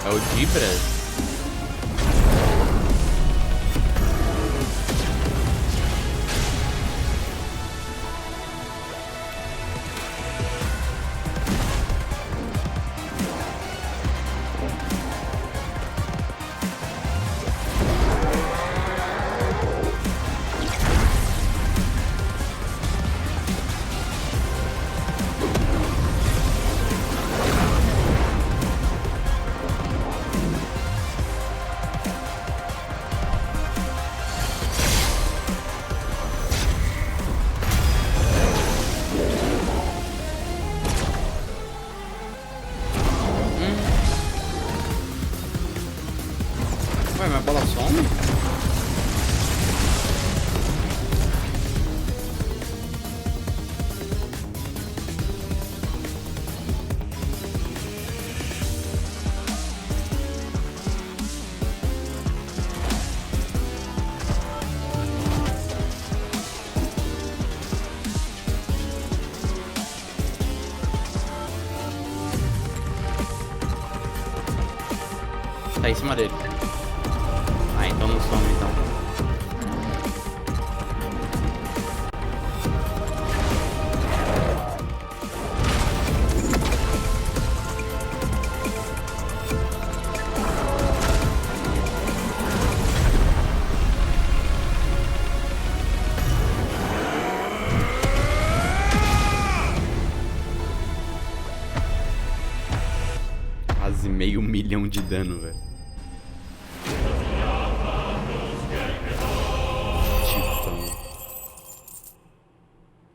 É o Dibras? Ué, minha bola some? Tá em cima dele. Ah, então não some então. Quase meio milhão de dano, velho.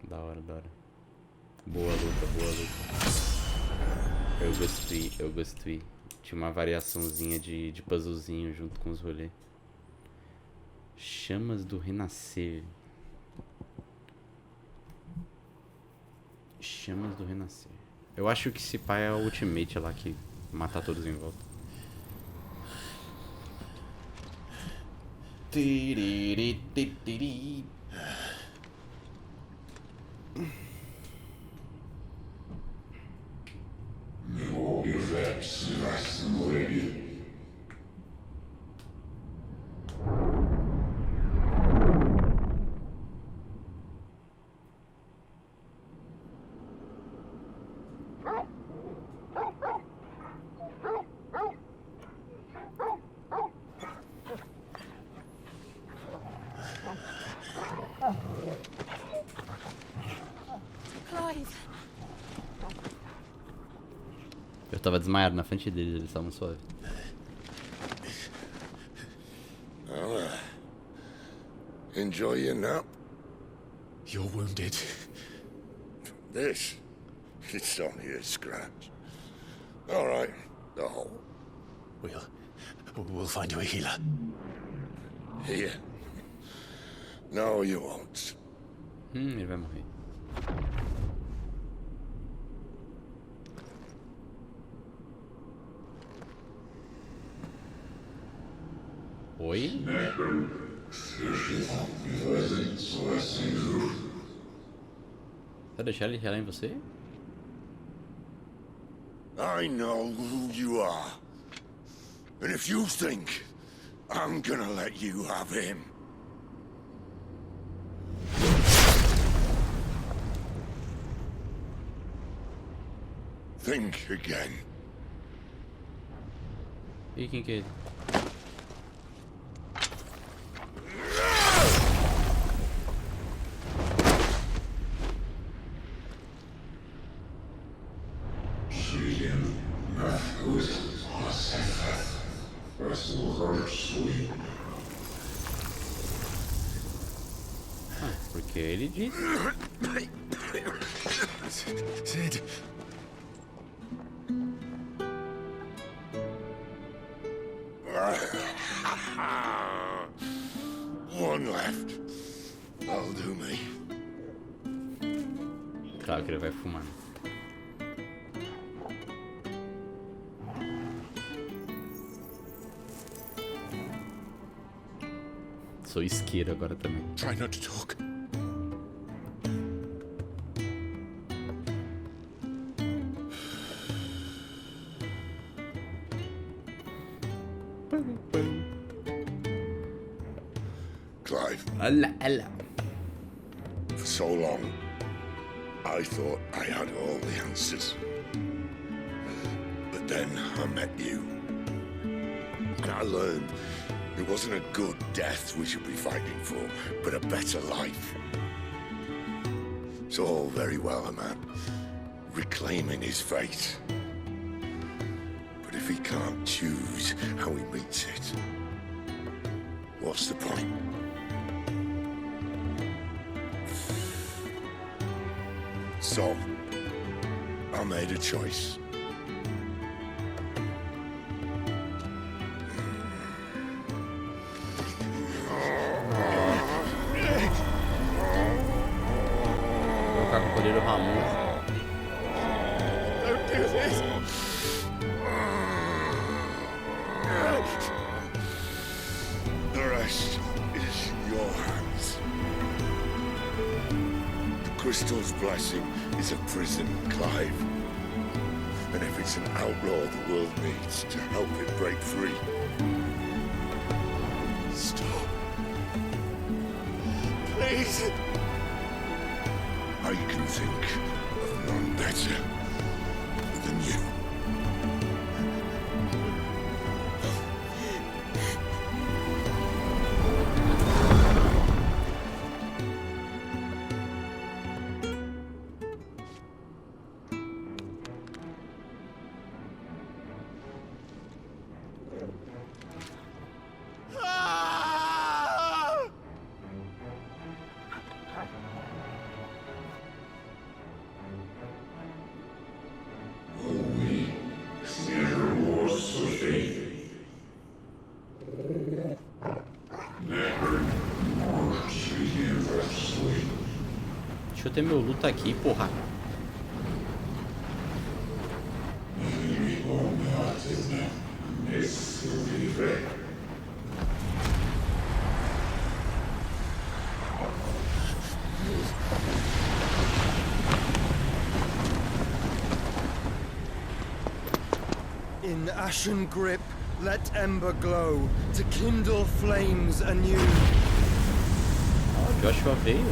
Da hora, da hora. Boa luta, boa luta. Eu gostei. Tinha uma variaçãozinha de puzzlezinho junto com os rolês. Chamas do Renascer. Chamas do Renascer. Eu acho que esse pai é o ultimate lá que mata todos em volta. No effects isolated. Clive. Eu tava desmaiado na frente deles, eles estavam suaves. Well, enjoy your nap. You're wounded. This? It's only a scratch. All right, the hole. We'll find you a healer. Here? No, you won't. Ele vai morrer. Oi? Vai deixar ele relar em você? I know who you are. And if you think I'm gonna let you have him. Think again. E quem que é ele? Porque ele disse. Sid. One left. That'll do me. Claro que ele vai fumar. Sou isqueiro agora também. Try not to talk. Clive. Ella. For so long, I thought I had all the answers. But then I met you. And I learned it wasn't a good death we should be fighting for, but a better life. It's all very well, a man reclaiming his fate. But if he can't choose how he meets it, what's the point? So, I made a choice. Colocar com o poder do Ramon. Don't do this! The rest is in your hands. The crystal's blessing is a prison, Clive. And if it's an outlaw the world needs to help it break free. Stop. Please. I can think of none better than you. Deixa eu ter meu luta aqui, porra. In ashen grip, let ember glow to kindle flames anew. Oh, Joshua veio.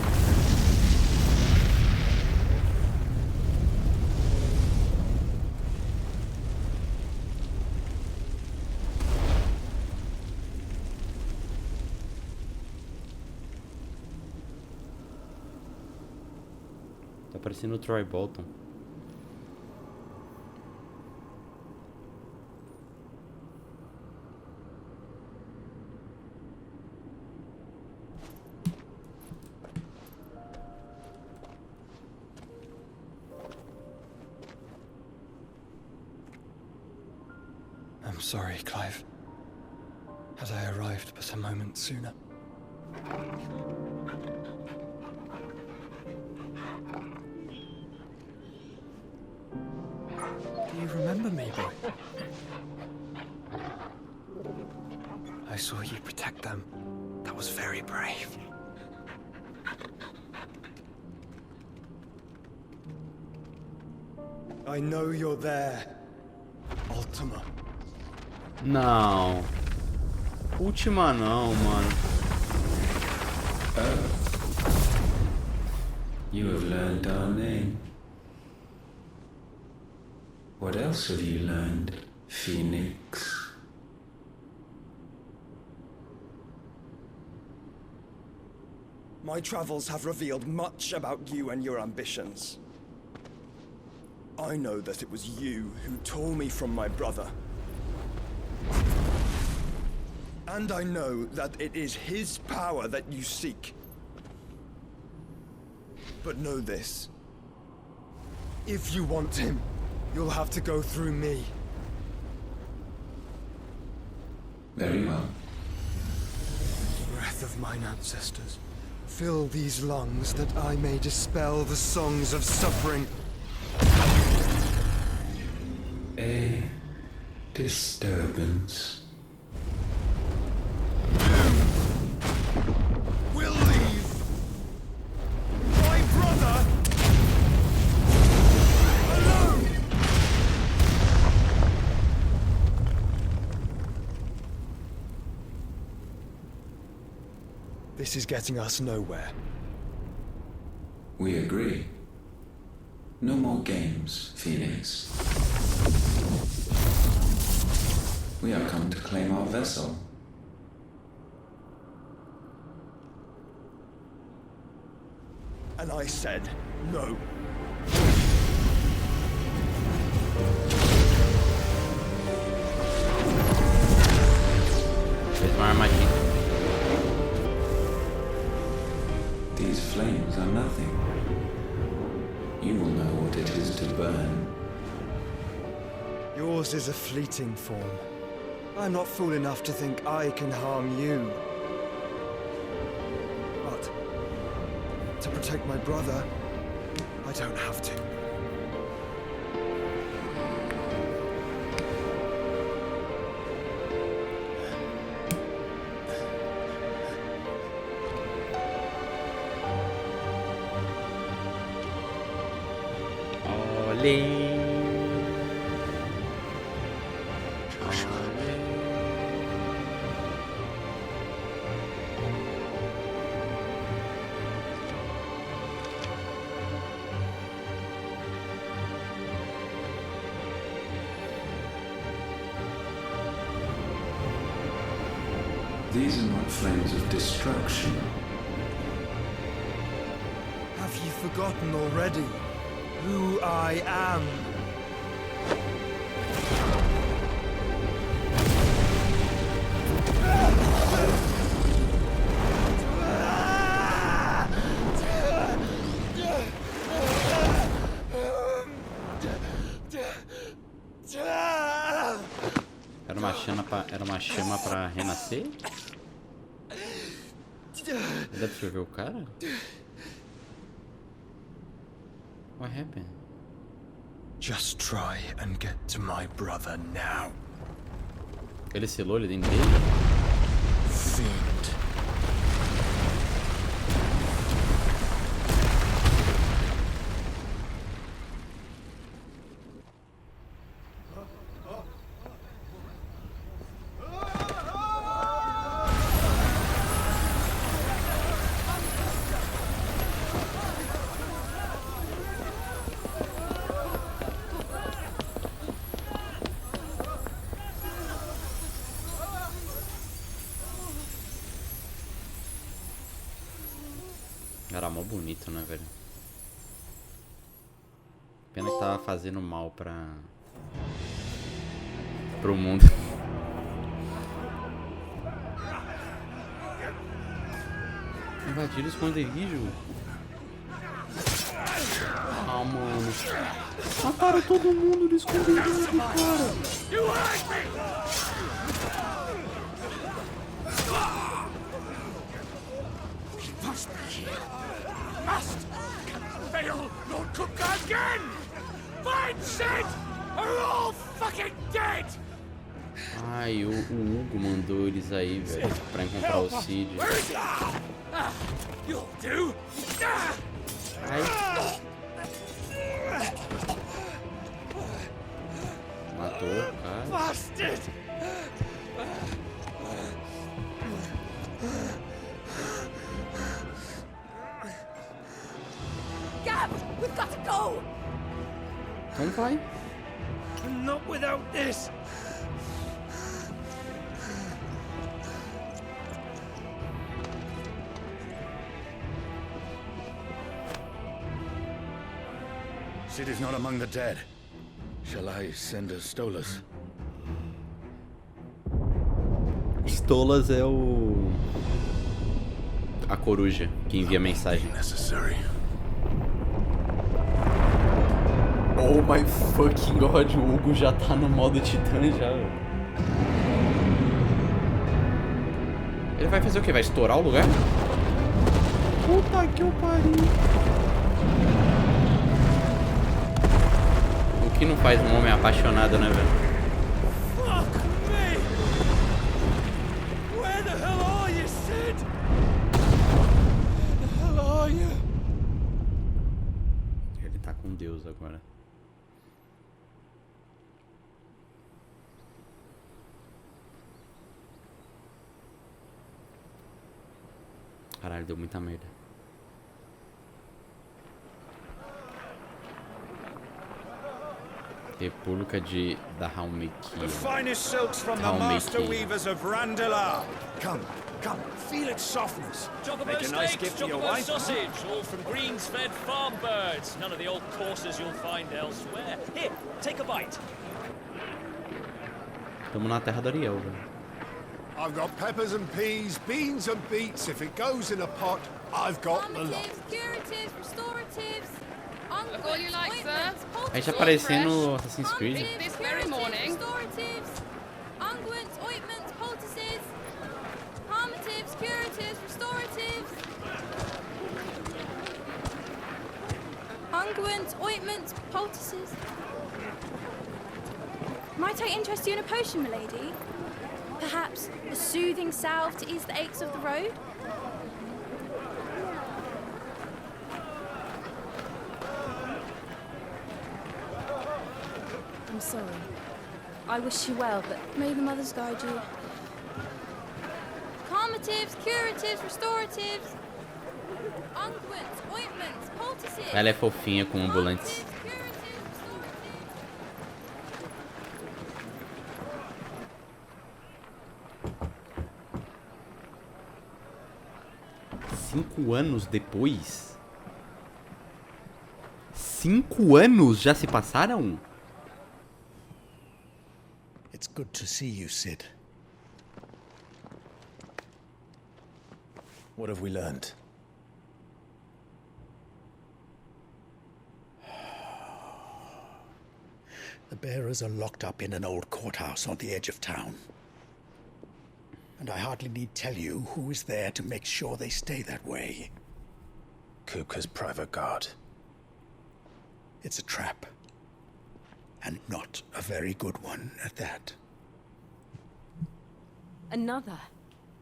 Tá parecendo o Troy Bolton. I'm sorry, Clive. Had I arrived but a moment sooner. Do you remember me, boy? I saw you protect them. That was very brave. I know you're there, Ultima. Não. Última não, mano. You have learned our name. What else have you learned, Phoenix? My travels have revealed much about you and your ambitions. I know that it was you who tore me from my brother. And I know that it is his power that you seek. But know this. If you want him, you'll have to go through me. Very well. Breath of mine ancestors, fill these lungs that I may dispel the songs of suffering. A disturbance. We'll leave. My brother alone. This is getting us nowhere. We agree. No more games, Phoenix. We are come to claim our vessel. And I said no. Fez uma armadilha. These flames are nothing. You will know what it is to burn. Yours is a fleeting form. I'm not fool enough to think I can harm you. But to protect my brother, I don't have to. These are not flames of destruction. Have you forgotten already who I am? Era uma chama pra renascer? Ele absorveu o cara? What happened? Just try and get to my brother now. Ele selou ele dentro dele? Fiend. Era mó bonito, né, velho? Pena que tava fazendo mal pro mundo. Invadiram o esconderijo. Ah, mano. Mataram todo mundo do esconderijo, cara. Must fail Lord Cook again! Find Sid! Or we're all fucking dead! Ai, o Hugo mandou eles aí, velho, pra encontrar o Cid. You'll do! Ai. Matou o cara. Bastard! Gab, we've got to go! Então vai. Not without this! Sid is not among the dead. Shall I send a Stolas? Stolas é o... a coruja que envia mensagem. Oh my fucking god, o Hugo já tá no modo titã já, velho. Ele vai fazer o quê? Vai estourar o lugar? Puta que eu pariu. O que não faz um homem apaixonado, né, velho? Fuck me! Where the hell are you, Sid? Where the hell are you? Ele tá com Deus agora. Caralho, deu muita merda. República da Halmekia. The finest silks from the master weavers of Randalar. Come, feel its softness. Make a nice gift to your wife. Sausage, all from greens-fed farm birds. None of the old courses you'll find elsewhere. Here, take a bite. Estamos na terra da Ariel, velho. I've got peppers and peas, beans and beets. If it goes in a pot, I've got the lot. Curatives, restoratives, Look all you like, sir. A gente aparecer no Assassin's Creed. This very morning. Restoratives, unguents, ointments, poultices, palmatives, curatives, restoratives, unguents, ointments, poultices. Might I interest you in a potion, milady? Perhaps a soothing salve to ease the aches of the road? I'm sorry. I wish you well, but may the mothers guide you. Calmatives, curatives, restoratives, unguents, ointments, poultices. Ela é fofinha com ambulantes. 5 anos depois? 5 anos já se passaram? It's good to see you, Sid. What have we learned? The bearers are locked up in an old courthouse on the edge of town. And I hardly need tell you who is there to make sure they stay that way. Kupka's private guard. It's a trap. And not a very good one at that. Another?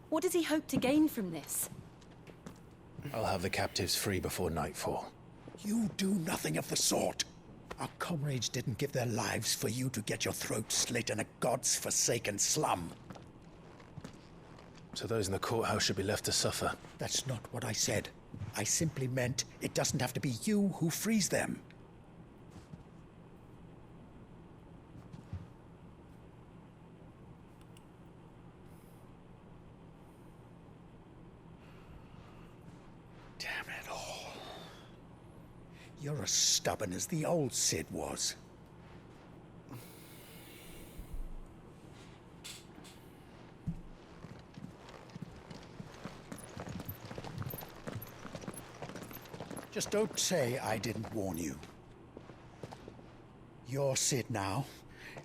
What does he hope to gain from this? I'll have the captives free before nightfall. You do nothing of the sort. Our comrades didn't give their lives for you to get your throat slit in a god's forsaken slum. So those in the courthouse should be left to suffer. That's not what I said. I simply meant it doesn't have to be you who frees them. Damn it all. You're as stubborn as the old Sid was. Just don't say I didn't warn you. You're Sid now,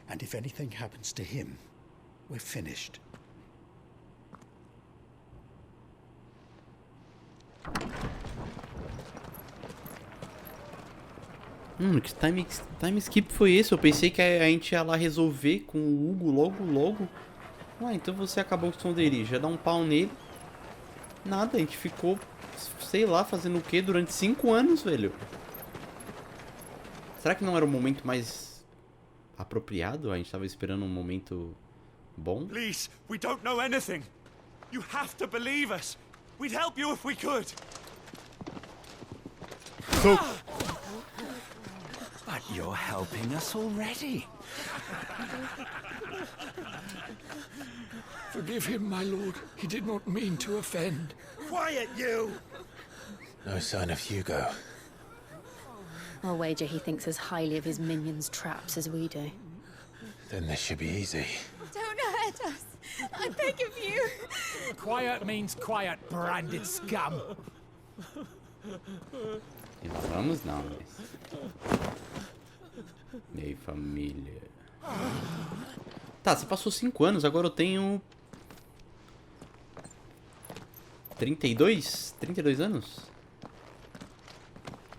and if anything happens to him, we're finished. Que time skip foi esse? Eu pensei que a gente ia lá resolver com o Hugo logo. Ah, então você acabou com o esconderijo. Já dá um pau nele. Nada, a gente ficou, sei lá, fazendo o que durante 5 anos, velho? Será que não era o momento mais apropriado? A gente tava esperando um momento bom? Please, we don't know anything. You have to believe us. We'd help you if we could. But you're helping us already. Forgive him, my lord. He did not mean to offend. Quiet, you! No sign of Hugo. I'll wager he thinks as highly of his minions' traps as we do. Then this should be easy. Don't hurt us. I beg of you. Quiet means quiet, branded scum. E lá vamos não, mas... Minha família... Tá, você passou 5 anos, agora eu tenho... 32? 32 anos?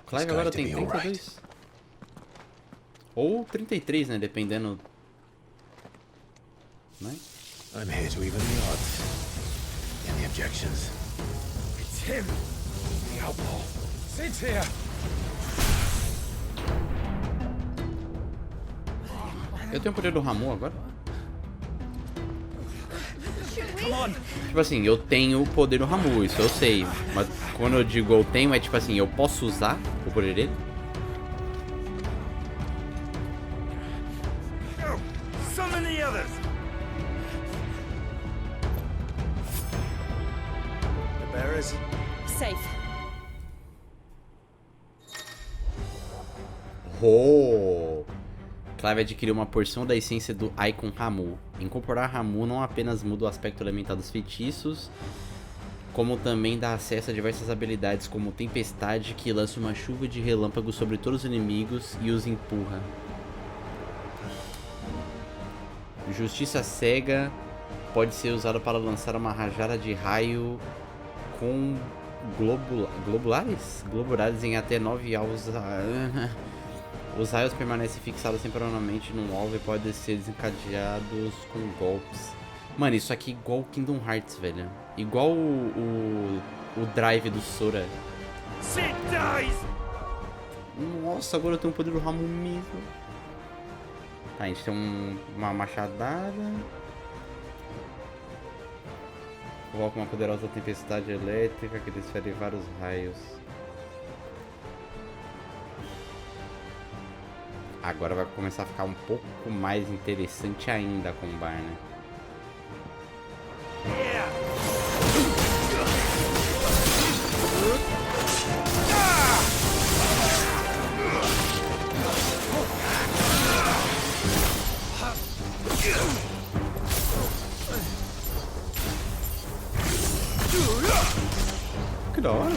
Clive agora tem 32. Ou 33, né? Dependendo... Né? I'm here to even the odds. Any objections? It's him, the outlaw. Sid's here. Eu tenho o poder do Ramon agora? Should we Tipo assim, eu tenho o poder do Ramu, isso eu sei. Mas quando eu digo eu tenho, é tipo assim, eu posso usar o poder dele? Summon the others. The bearers. Safe. Oh! Clive adquiriu uma porção da essência do Icon Ramu. Incorporar Ramu não apenas muda o aspecto elemental dos feitiços, como também dá acesso a diversas habilidades como Tempestade, que lança uma chuva de relâmpagos sobre todos os inimigos e os empurra. Justiça Cega pode ser usada para lançar uma rajada de raio com globulares em até 9 alvos. Os raios permanecem fixados temporariamente num alvo e podem ser desencadeados com golpes. Mano, isso aqui é igual Kingdom Hearts, velho. Igual o drive do Sora. Nossa, agora eu tenho o poder do Ramu mesmo. Tá, a gente tem uma machadada. Coloca uma poderosa tempestade elétrica que desfere vários raios. Agora vai começar a ficar um pouco mais interessante ainda com o bar, né? Que da hora!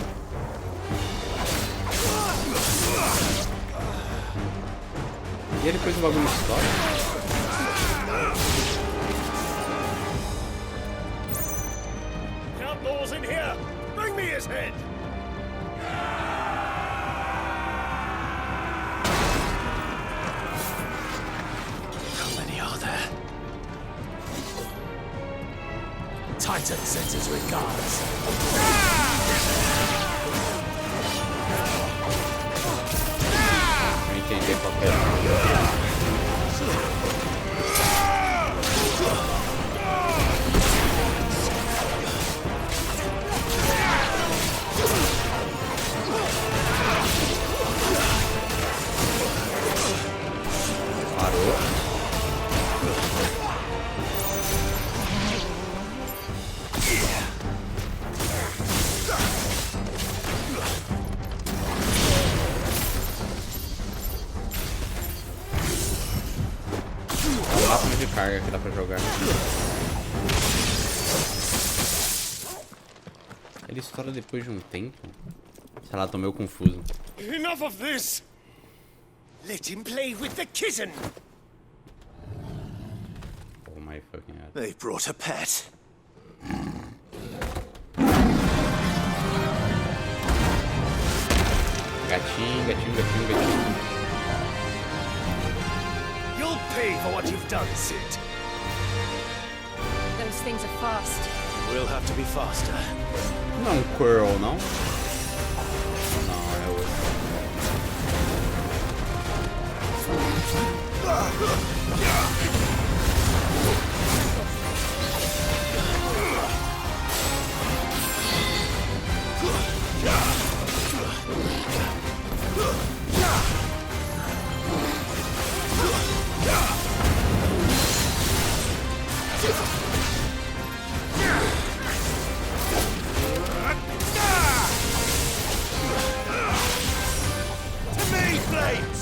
E aí depois o bagulho estoura. Outlaws in here! Bring me his head! How many are there? Titan sends his regards. Entender qual que é. Parou. Máximo de carga que dá pra jogar. Ele estoura depois de um tempo? Sei lá, tô meio confuso. Enough of this! Let him play with the kitten! Oh my fucking god. They brought a pet. Gatinho, gatinho, gatinho, gatinho. You'll pay for what you've done, Sid. Those things are fast. We'll have to be faster. Não é um Quirrell, não? Não, é outro. To me, flames!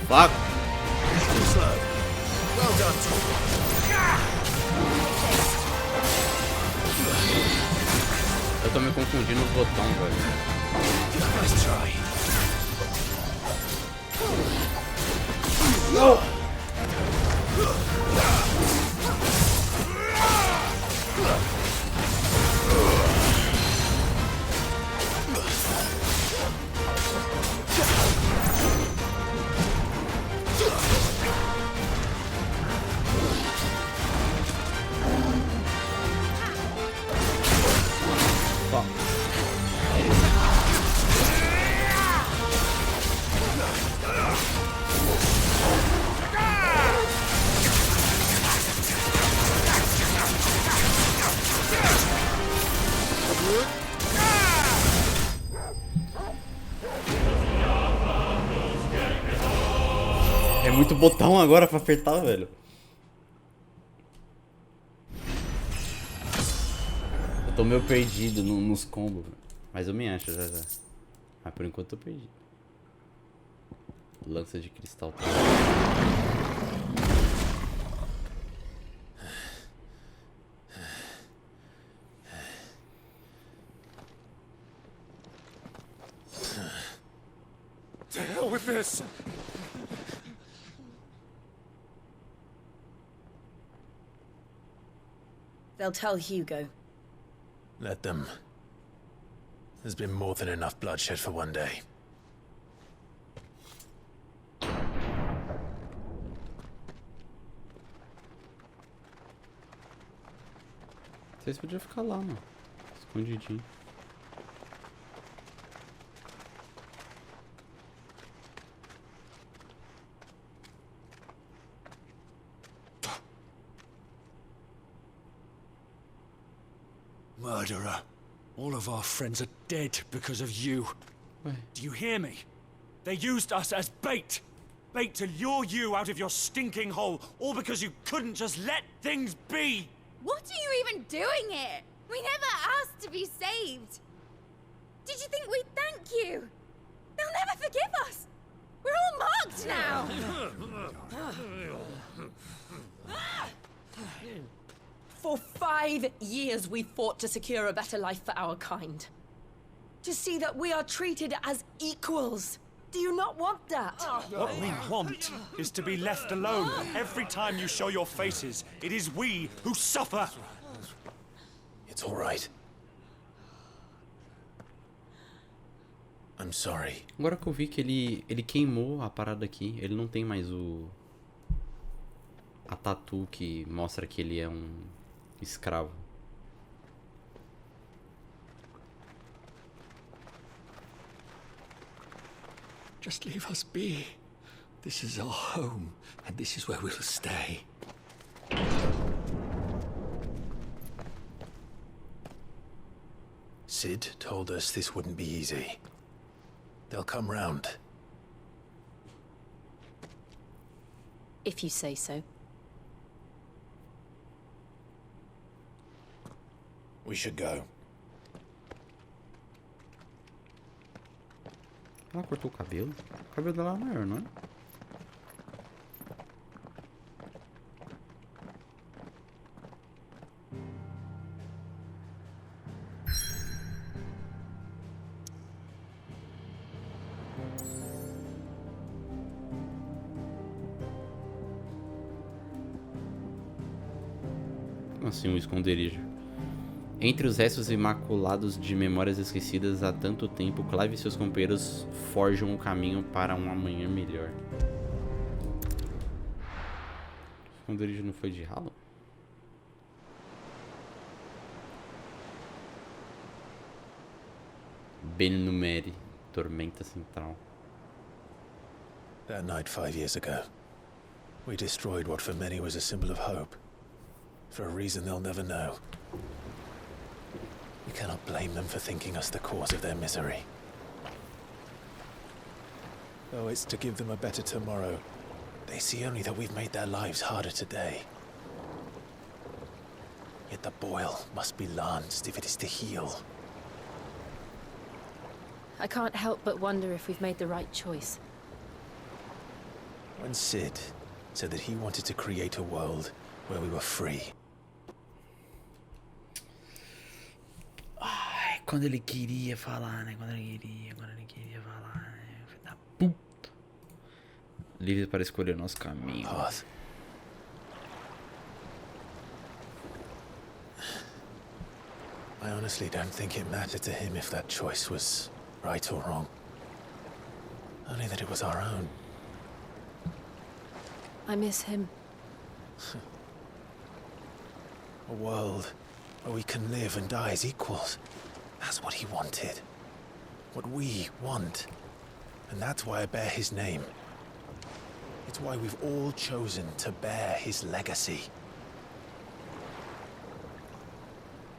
Fuck! Well done, Tom. Eu tô me confundindo os botões, velho. Nice try. É muito botão agora pra apertar, velho. Eu tô meio perdido nos combos, mas eu me acho já. Mas por enquanto eu tô perdido. Lança de cristal. To hell with this! They'll tell Hugo. Let them. There's been more than enough bloodshed for one day. Vocês podiam ficar lá, mano. Escondidinho. Murderer. All of our friends are dead because of you. Do you hear me? They used us as bait. Bait to lure you out of your stinking hole, all because you couldn't just let things be. What are you even doing here? We never asked to be saved. Did you think we'd thank you? They'll never forgive us. We're all marked now. For 5 years we fought to secure a better life for our kind. To see that we are treated as equals. Do you not want that? What we want is to be left alone. Every time you show your faces, it is we who suffer. It's all right. I'm sorry. Agora que eu vi que ele queimou a parada aqui, ele não tem mais a tatu que mostra que ele é um escravo. Just leave us be. This is our home, and this is where we'll stay. Sid told us this wouldn't be easy. They'll come round. If you say so. We should go. Ela cortou o cabelo? O cabelo dela é maior, não é? Assim, um esconderijo. Entre os restos imaculados de memórias esquecidas há tanto tempo, Clive e seus companheiros forjam o caminho para um amanhã melhor. O esconderijo não foi de ralo? Ben Numeri, Tormenta Central. That night 5 years ago, we destroyed what for many was a symbol of hope. For a reason they'll never know. We cannot blame them for thinking us the cause of their misery. Though it's to give them a better tomorrow, they see only that we've made their lives harder today. Yet the boil must be lanced if it is to heal. I can't help but wonder if we've made the right choice. When Sid said that he wanted to create a world where we were free. Ai, quando ele queria falar, né? Quando ele queria falar, né? Da puta. Livre para escolher nosso caminho. Path. I honestly don't think it mattered to him if that choice was right or wrong. Only that it was our own. I miss him. A world where we can live and die as equals. That's what he wanted. What we want. And that's why I bear his name. It's why we've all chosen to bear his legacy.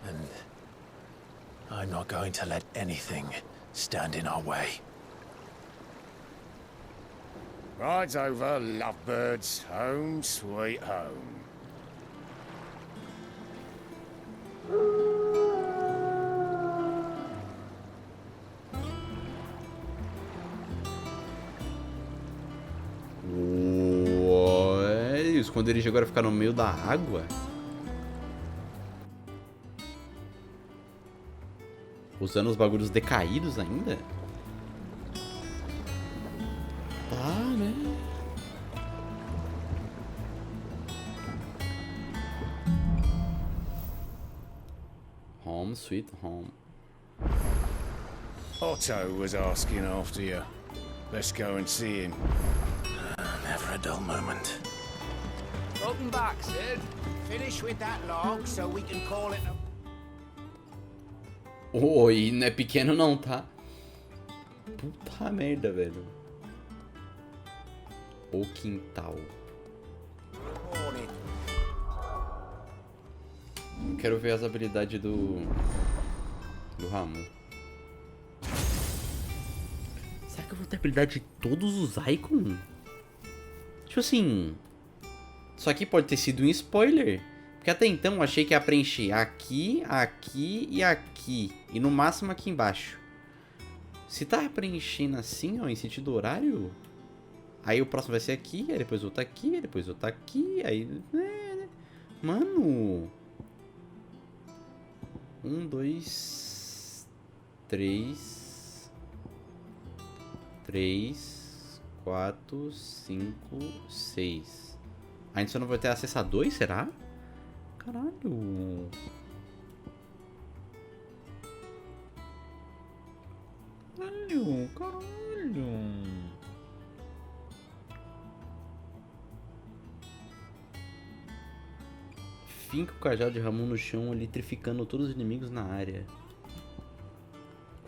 And I'm not going to let anything stand in our way. Ride's over, lovebirds. Home sweet home. O esconderijo agora ficar no meio da água? Usando os bagulhos decaídos ainda? Tá, né? Home, sweet home. Otto was asking after you. Let's go and see him. Never a dull moment. Welcome back, Sid. Finish with that log so we can call it a... Oi, não é pequeno não, tá? Puta merda, velho. O quintal. Quero ver as habilidades do Ramon. Será que eu vou ter habilidade de todos os Icon? Tipo assim... Isso aqui pode ter sido um spoiler. Porque até então eu achei que ia preencher aqui, aqui e aqui. E no máximo aqui embaixo. Se tá preenchendo assim, ó, em sentido horário... Aí o próximo vai ser aqui, aí depois outro aqui, aí depois outro aqui, aí... Mano... 1, 2... 3... 3... 4... 5... 6... A gente só não vai ter acesso a 2, será? Caralho... Caralho... Finca o cajado de Ramon no chão, eletrificando todos os inimigos na área.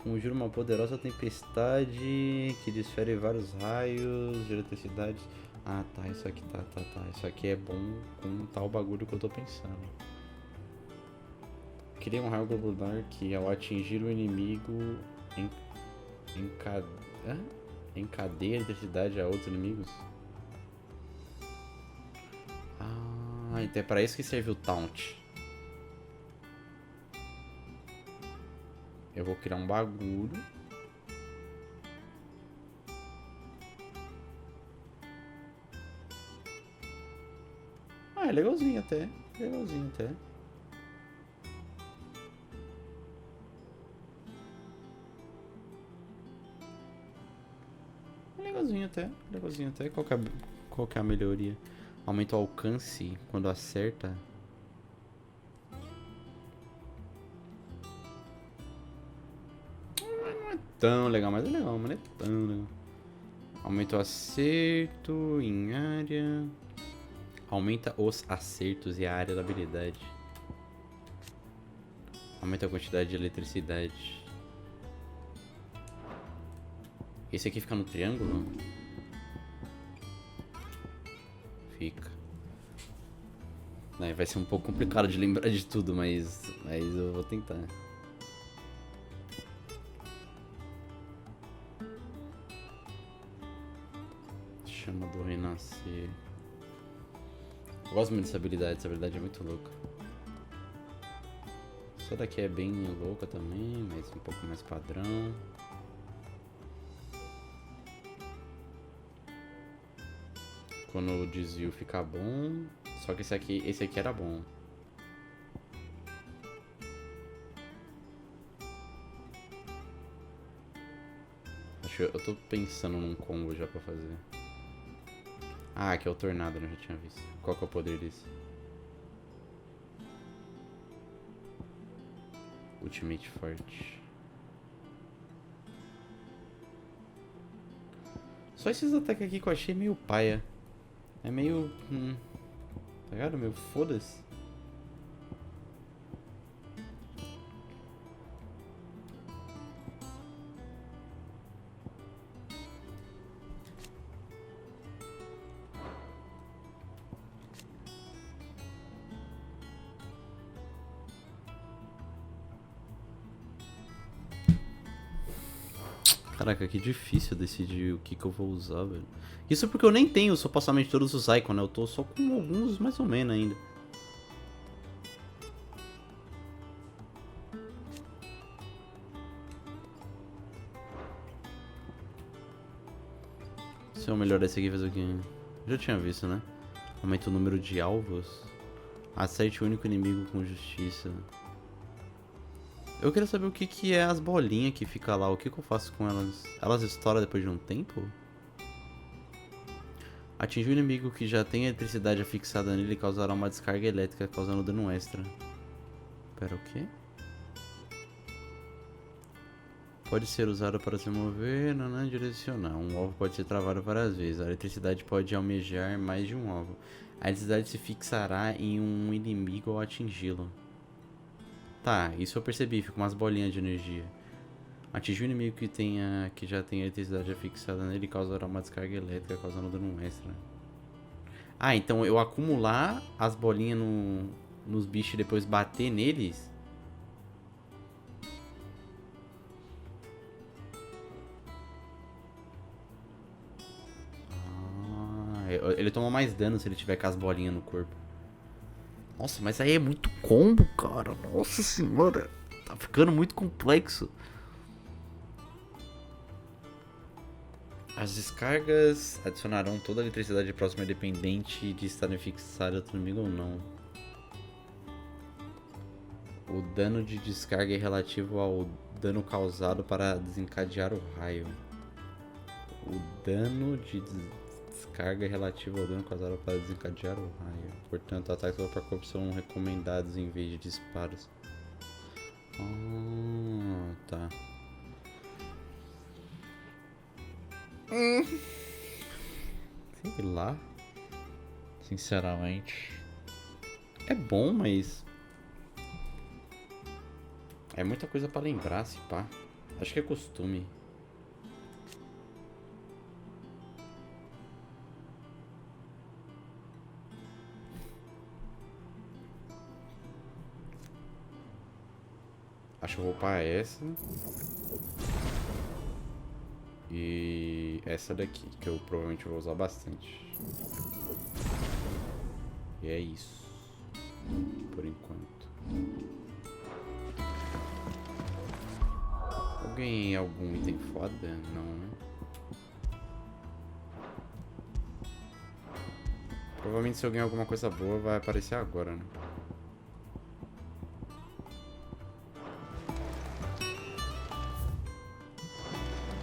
Conjura uma poderosa tempestade que desfere vários raios de eletricidade. Ah, tá, isso aqui tá. Isso aqui é bom com tal bagulho que eu tô pensando. Cria um raio globular que, ao atingir o inimigo, encadeia a eletricidade a outros inimigos. Ah, então é pra isso que serve o taunt. Eu vou criar um bagulho. Ah, é legalzinho até. Legalzinho até. Legalzinho até. Qual que é a melhoria? Aumenta o alcance quando acerta. Não é tão legal, mas é legal, mas não é tão legal. Aumenta o acerto em área. Aumenta os acertos e a área da habilidade. Aumenta a quantidade de eletricidade. Esse aqui fica no triângulo? Fica. Vai ser um pouco complicado de lembrar de tudo, mas eu vou tentar. Chama do renascer. Eu gosto muito dessa habilidade é muito louca. Essa daqui é bem louca também, mas um pouco mais padrão. Quando o desvio ficar bom. Só que esse aqui era bom. Acho que eu tô pensando num combo já pra fazer. Ah, aqui é o tornado, eu já tinha visto. Qual que é o poder desse? Ultimate forte. Só esses ataques aqui que eu achei meio paia. É meio... tá ligado? Meio foda-se. Caraca, que difícil decidir o que eu vou usar, velho. Isso porque eu nem tenho supostamente todos os icons, né? Eu tô só com alguns mais ou menos ainda. Se eu melhorar esse aqui, fazer o quê? Já tinha visto, né? Aumenta o número de alvos. Acerte o único inimigo com justiça. Eu queria saber o que é as bolinhas que fica lá. O que eu faço com elas? Elas estouram depois de um tempo? Atingir o inimigo que já tem eletricidade afixada nele causará uma descarga elétrica, causando dano extra. Pera, o quê? Pode ser usado para se mover, não direcionar. Um alvo pode ser travado várias vezes. A eletricidade pode almejar mais de um alvo. A eletricidade se fixará em um inimigo ao atingi-lo. Tá, isso eu percebi, fica umas bolinhas de energia. Atingir o inimigo que já tem eletricidade fixada nele causará uma descarga elétrica, causando dano extra. Ah, então eu acumular as bolinhas nos bichos e depois bater neles? Ah, ele toma mais dano se ele tiver com as bolinhas no corpo. Nossa, mas aí é muito combo, cara. Nossa senhora. Tá ficando muito complexo. As descargas adicionarão toda a eletricidade próxima independente de estarem fixadas outro inimigo ou não. O dano de descarga é relativo ao dano causado para desencadear o raio. O dano de descarga é relativo ao dano causado para desencadear o raio. Portanto, ataques corpo a corpo são recomendados em vez de disparos. Ah, tá. Sei lá. Sinceramente. É bom, mas... é muita coisa pra lembrar, se pá. Acho que é costume. Acho que eu vou upar essa. E essa daqui, que eu provavelmente vou usar bastante. E é isso. Por enquanto. Eu ganhei algum item foda? Não, né? Provavelmente se eu ganhar alguma coisa boa vai aparecer agora, né?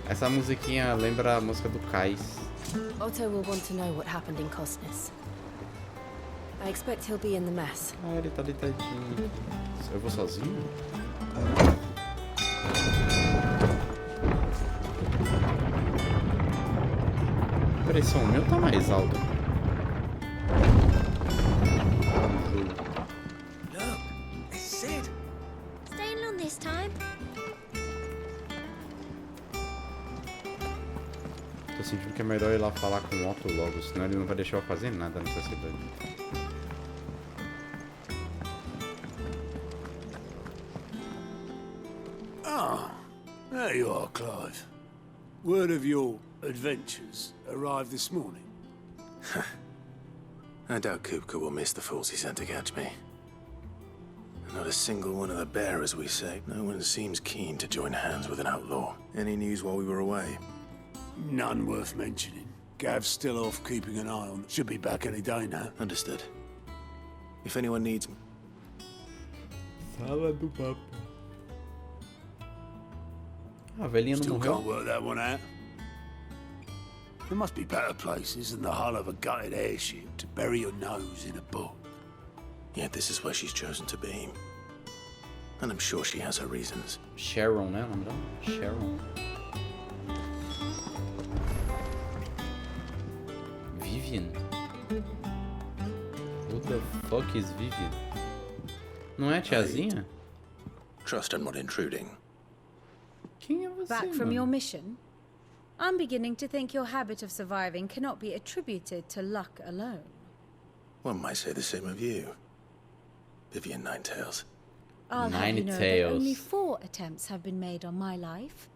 Essa musiquinha lembra a música do Cais. Otto will want to know what happened in Cosnes. I expect he'll be in the mess. Ah, ele tá deitadinho. Eu vou sozinho? A pressão meu tá mais alta. Look, it's Sid. Staying long this time? Tô sentindo que é melhor ir lá falar com o Otto logo, senão ele não vai deixar eu fazer nada nessa cidade. Ah, there you are, Clive. Word of your adventures arrived this morning. I doubt Kupka will miss the fools he sent to catch me. Not a single one of the bearers we saved. No one seems keen to join hands with an outlaw. Any news while we were away? None worth mentioning. Gav's still off keeping an eye on. Should be back any day now. Understood. If anyone needs me. Sala do papo. A velhinha não Still morreu. can't work that one out. There must be better places than the hull of a gutted airship to bury your nose in a book. Yet this is where she's chosen to be. And I'm sure she has her reasons. Sharon, né? O nome dela? Sharon. Vivian? Who the fuck is Vivian? Não é a tiazinha? Trust I'm not intruding. Quem é você, Back from mano? your mission? I'm beginning to think your habit of surviving cannot be attributed to luck alone. One might say the same of you, Vivian Ninetails. I'll have you know that only 4 attempts have been made on my life,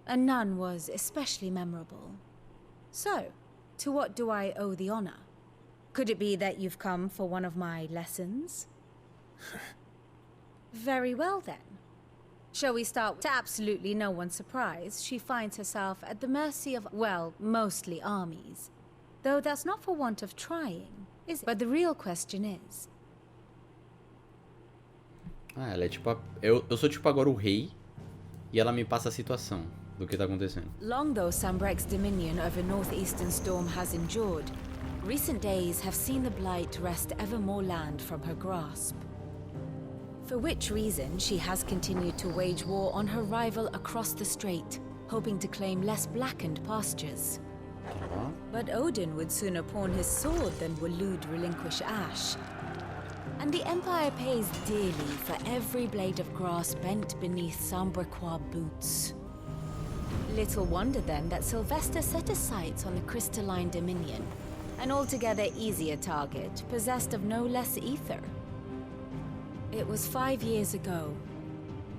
and none was especially memorable. So, to what do I owe the honor? Could it be that you've come for one of my lessons? Very well then. Shall we start? To absolutely no one's surprise, she finds herself at the mercy of, well, mostly armies. Though that's not for want of trying, is it? But the real question is... Ah, ela é tipo... Eu sou tipo agora o rei, e ela me passa a situação do que tá acontecendo. Long though Sambrek's dominion over northeastern Storm has endured, recent days have seen the Blight wrest ever more land from her grasp. For which reason, she has continued to wage war on her rival across the strait, hoping to claim less blackened pastures. But Odin would sooner pawn his sword than Waloed relinquish Ash. And the Empire pays dearly for every blade of grass bent beneath Sambrequois boots. Little wonder then that Sylvester set his sights on the crystalline dominion, an altogether easier target, possessed of no less ether. It was 5 years ago,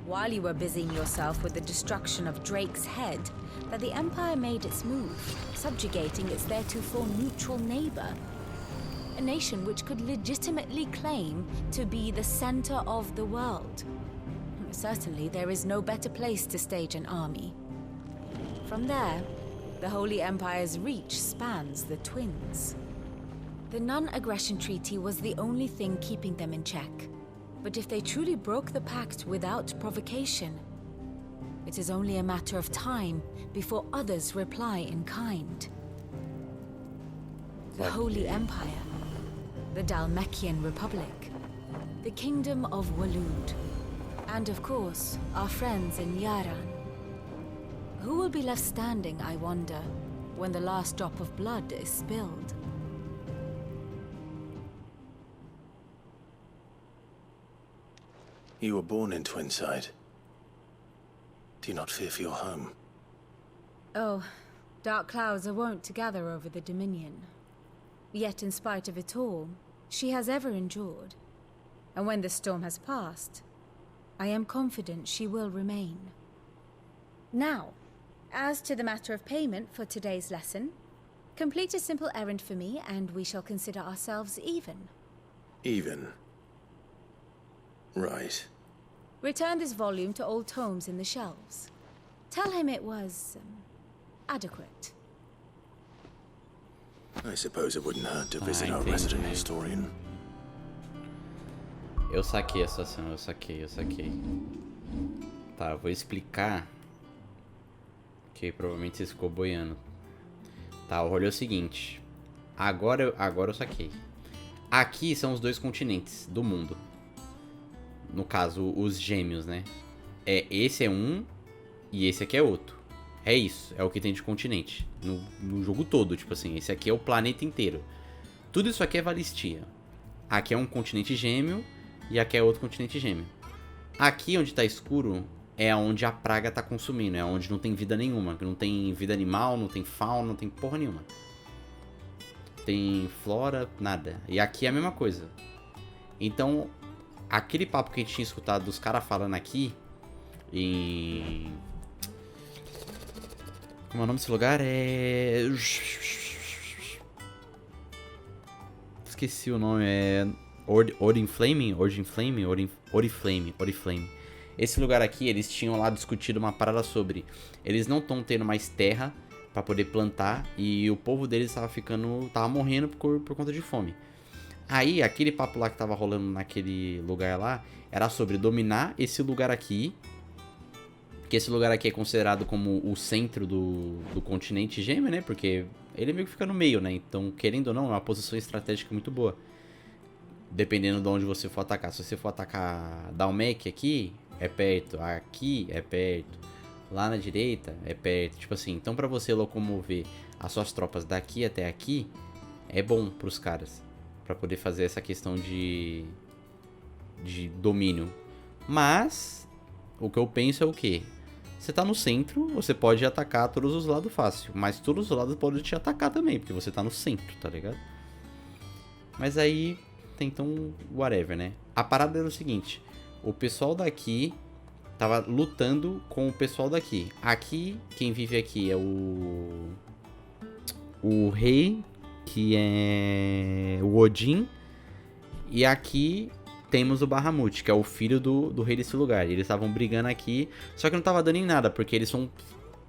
while you were busying yourself with the destruction of Drake's head, that the Empire made its move, subjugating its theretofore neutral neighbor. A nation which could legitimately claim to be the center of the world. Certainly, there is no better place to stage an army. From there, the Holy Empire's reach spans the Twins. The non-aggression treaty was the only thing keeping them in check. But if they truly broke the pact without provocation, it is only a matter of time before others reply in kind. The Holy Empire, the Dalmekian Republic, the Kingdom of Waloed, and of course, our friends in Yaran. Who will be left standing, I wonder, when the last drop of blood is spilled? You were born in Twinside. Do you not fear for your home? Oh, dark clouds are wont to gather over the Dominion. Yet in spite of it all, she has ever endured. And when the storm has passed, I am confident she will remain. Now, as to the matter of payment for today's lesson, complete a simple errand for me and we shall consider ourselves even. Even? Right. Return this volume to old tomes in the shelves. Tell him it was... adequate. I suppose it wouldn't hurt to visit our resident historian. Eu saquei a situação, eu saquei. Tá, eu vou explicar. Que provavelmente você ficou boiando. Tá, o rolê é o seguinte. Agora eu saquei. Aqui são os 2 continentes do mundo. No caso, os gêmeos, né? Esse é um e esse aqui é outro. É isso, é o que tem de continente. No jogo todo, tipo assim, esse aqui é o planeta inteiro. Tudo isso aqui é Valistia. Aqui é um continente gêmeo e aqui é outro continente gêmeo. Aqui onde tá escuro é onde a praga tá consumindo, é onde não tem vida nenhuma. Não tem vida animal, não tem fauna, não tem porra nenhuma. Tem flora, nada. E aqui é a mesma coisa. Então, aquele papo que a gente tinha escutado dos caras falando aqui em... Como é o nome desse lugar? Esqueci o nome, Oriflame. Esse lugar aqui, eles tinham lá discutido uma parada sobre... Eles não estão tendo mais terra pra poder plantar e o povo deles tava morrendo por conta de fome. Aí, aquele papo lá que tava rolando naquele lugar lá, era sobre dominar esse lugar aqui, que esse lugar aqui é considerado como o centro do continente gêmeo, né? Porque ele meio que fica no meio, né? Então, querendo ou não, é uma posição estratégica muito boa. Dependendo de onde você for atacar. Se você for atacar Dalmec aqui, é perto. Aqui é perto. Lá na direita é perto. Tipo assim, então pra você locomover as suas tropas daqui até aqui, é bom pros caras. Pra poder fazer essa questão de domínio. Mas, o que eu penso é o quê? Você tá no centro, você pode atacar todos os lados fácil. Mas todos os lados podem te atacar também, porque você tá no centro, tá ligado? Mas aí, então, whatever, né? A parada era o seguinte. O pessoal daqui tava lutando com o pessoal daqui. Aqui, quem vive aqui é o rei, que é o Odin. E aqui temos o Bahamut, que é o filho do rei desse lugar. E eles estavam brigando aqui, só que não tava dando em nada, porque eles são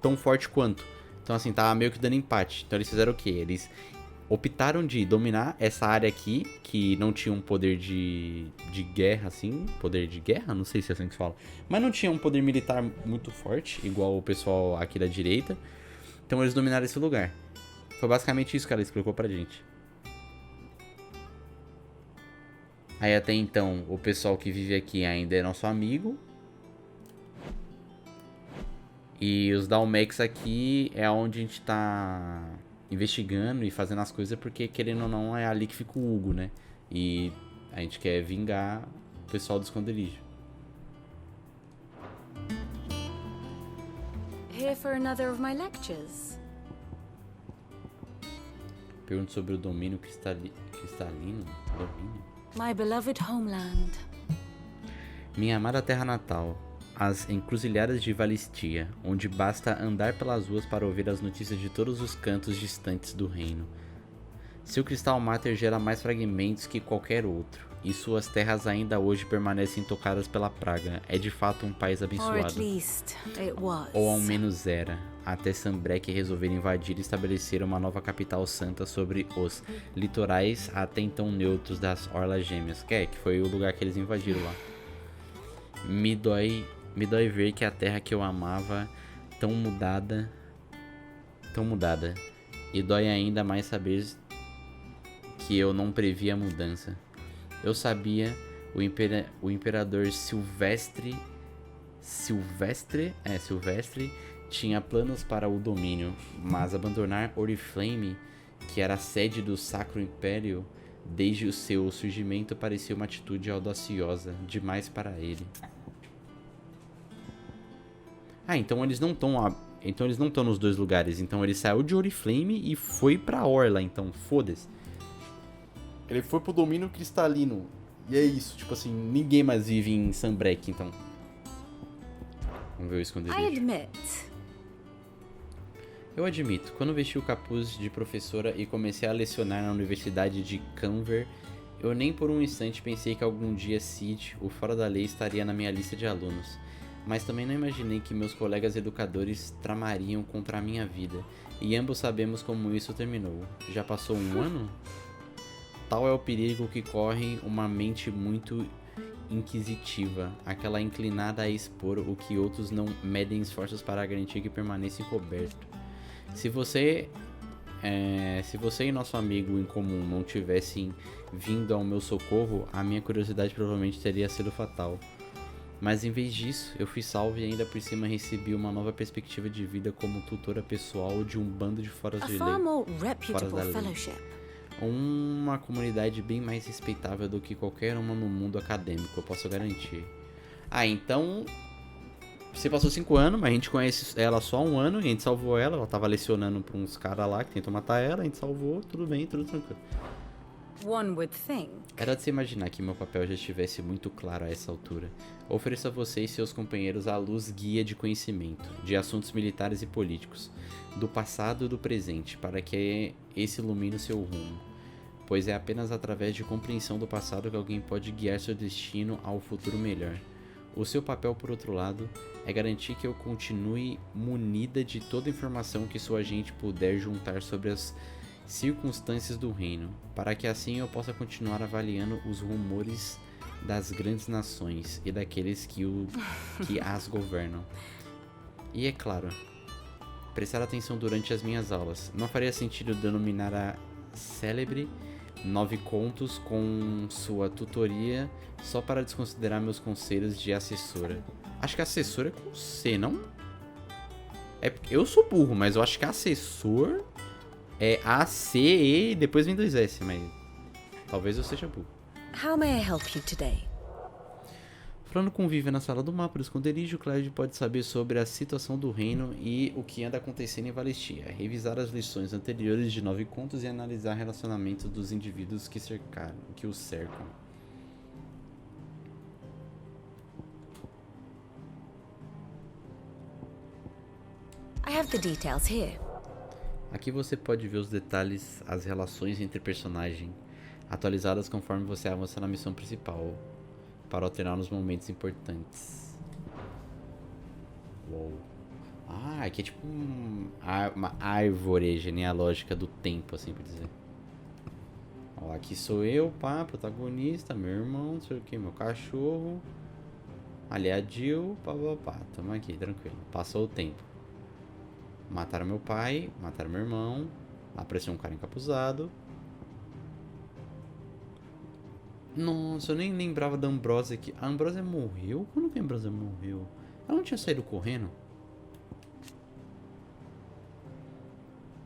tão fortes quanto. Então assim, tava meio que dando empate. Então eles fizeram o quê? Eles optaram de dominar essa área aqui, que não tinha um poder de guerra, assim. Poder de guerra? Não sei se é assim que se fala. Mas não tinha um poder militar muito forte, igual o pessoal aqui da direita. Então eles dominaram esse lugar. Foi basicamente isso que ela explicou pra gente. Aí até então, o pessoal que vive aqui ainda é nosso amigo. E os Dalmex aqui é onde a gente tá investigando e fazendo as coisas, porque querendo ou não é ali que fica o Hugo, né? E a gente quer vingar o pessoal do esconderijo. Here for another of my lectures. Pergunto sobre o domínio cristalino. Domínio? My beloved homeland. Minha amada terra natal, as encruzilhadas de Valistia, onde basta andar pelas ruas para ouvir as notícias de todos os cantos distantes do reino. Seu cristal mater gera mais fragmentos que qualquer outro, e suas terras ainda hoje permanecem tocadas pela praga. É de fato um país abençoado. Or at least it was. Ou ao menos era, até Sanbreque resolver invadir e estabelecer uma nova capital santa sobre os litorais até então neutros das Orlas Gêmeas, que foi o lugar que eles invadiram lá. Me dói ver que a terra que eu amava tão mudada, e dói ainda mais saber que eu não previa a mudança. Eu sabia, o imperador Silvestre tinha planos para o domínio, mas abandonar Oriflame, que era a sede do Sacro Império, desde o seu surgimento, parecia uma atitude audaciosa demais para ele. Então eles não estão nos dois lugares. Então ele saiu de Oriflame e foi pra Orla, então foda-se. Ele foi pro domínio cristalino. E é isso, tipo assim, ninguém mais vive em Sanbreque, então. Vamos ver o esconderijo. Eu admito, quando vesti o capuz de professora e comecei a lecionar na Universidade de Canver, eu nem por um instante pensei que algum dia Cid, o fora da lei, estaria na minha lista de alunos. Mas também não imaginei que meus colegas educadores tramariam contra a minha vida. E ambos sabemos como isso terminou. Já passou um ano? Tal é o perigo que corre uma mente muito inquisitiva, aquela inclinada a expor o que outros não medem esforços para garantir que permaneça encoberto. Se você e nosso amigo em comum não tivessem vindo ao meu socorro, a minha curiosidade provavelmente teria sido fatal. Mas em vez disso, eu fui salvo e ainda por cima recebi uma nova perspectiva de vida como tutora pessoal de um bando de foras da lei. Uma comunidade bem mais respeitável do que qualquer uma no mundo acadêmico, eu posso garantir. Então, você passou 5 anos, mas a gente conhece ela só há 1 ano e a gente salvou ela. Ela tava lecionando pra uns caras lá que tentam matar ela, a gente salvou, tudo bem, tudo tranquilo. One would think. Era de se imaginar que meu papel já estivesse muito claro a essa altura. Ofereço a você e seus companheiros a luz guia de conhecimento, de assuntos militares e políticos, do passado e do presente, para que esse ilumine o seu rumo. Pois é apenas através de compreensão do passado que alguém pode guiar seu destino ao futuro melhor. O seu papel, por outro lado, é garantir que eu continue munida de toda informação que sua gente puder juntar sobre as circunstâncias do reino, para que assim eu possa continuar avaliando os rumores das grandes nações e daqueles que as governam. E é claro, prestar atenção durante as minhas aulas. Não faria sentido denominar a célebre 9 contos com sua tutoria só para desconsiderar meus conselhos de assessora. Acho que assessora é com C, não? Eu sou burro, mas eu acho que assessor é A-C-E e depois vem 2 S, mas talvez eu seja burro. How may I help you today? Falando com Vivian na sala do mapa do esconderijo, Clyde pode saber sobre a situação do reino e o que anda acontecendo em Valestia, revisar as lições anteriores de 9 contos e analisar o relacionamento dos indivíduos que o cercam. I have the details here. Aqui você pode ver os detalhes, as relações entre personagens, atualizadas conforme você avança na missão principal, para alternar nos momentos importantes. Uou. Ah, aqui é tipo uma árvore genealógica do tempo, assim por dizer. Ó, aqui sou eu, pá, protagonista, meu irmão, não sei o que, meu cachorro. Ali é a Jill, pá, pá, pá. Tamo aqui, tranquilo. Passou o tempo. Mataram meu pai, mataram meu irmão. Apareceu um cara encapuzado. Nossa, eu nem lembrava da Ambrosia aqui. A Ambrosia morreu? Quando que a Ambrosia morreu? Ela não tinha saído correndo?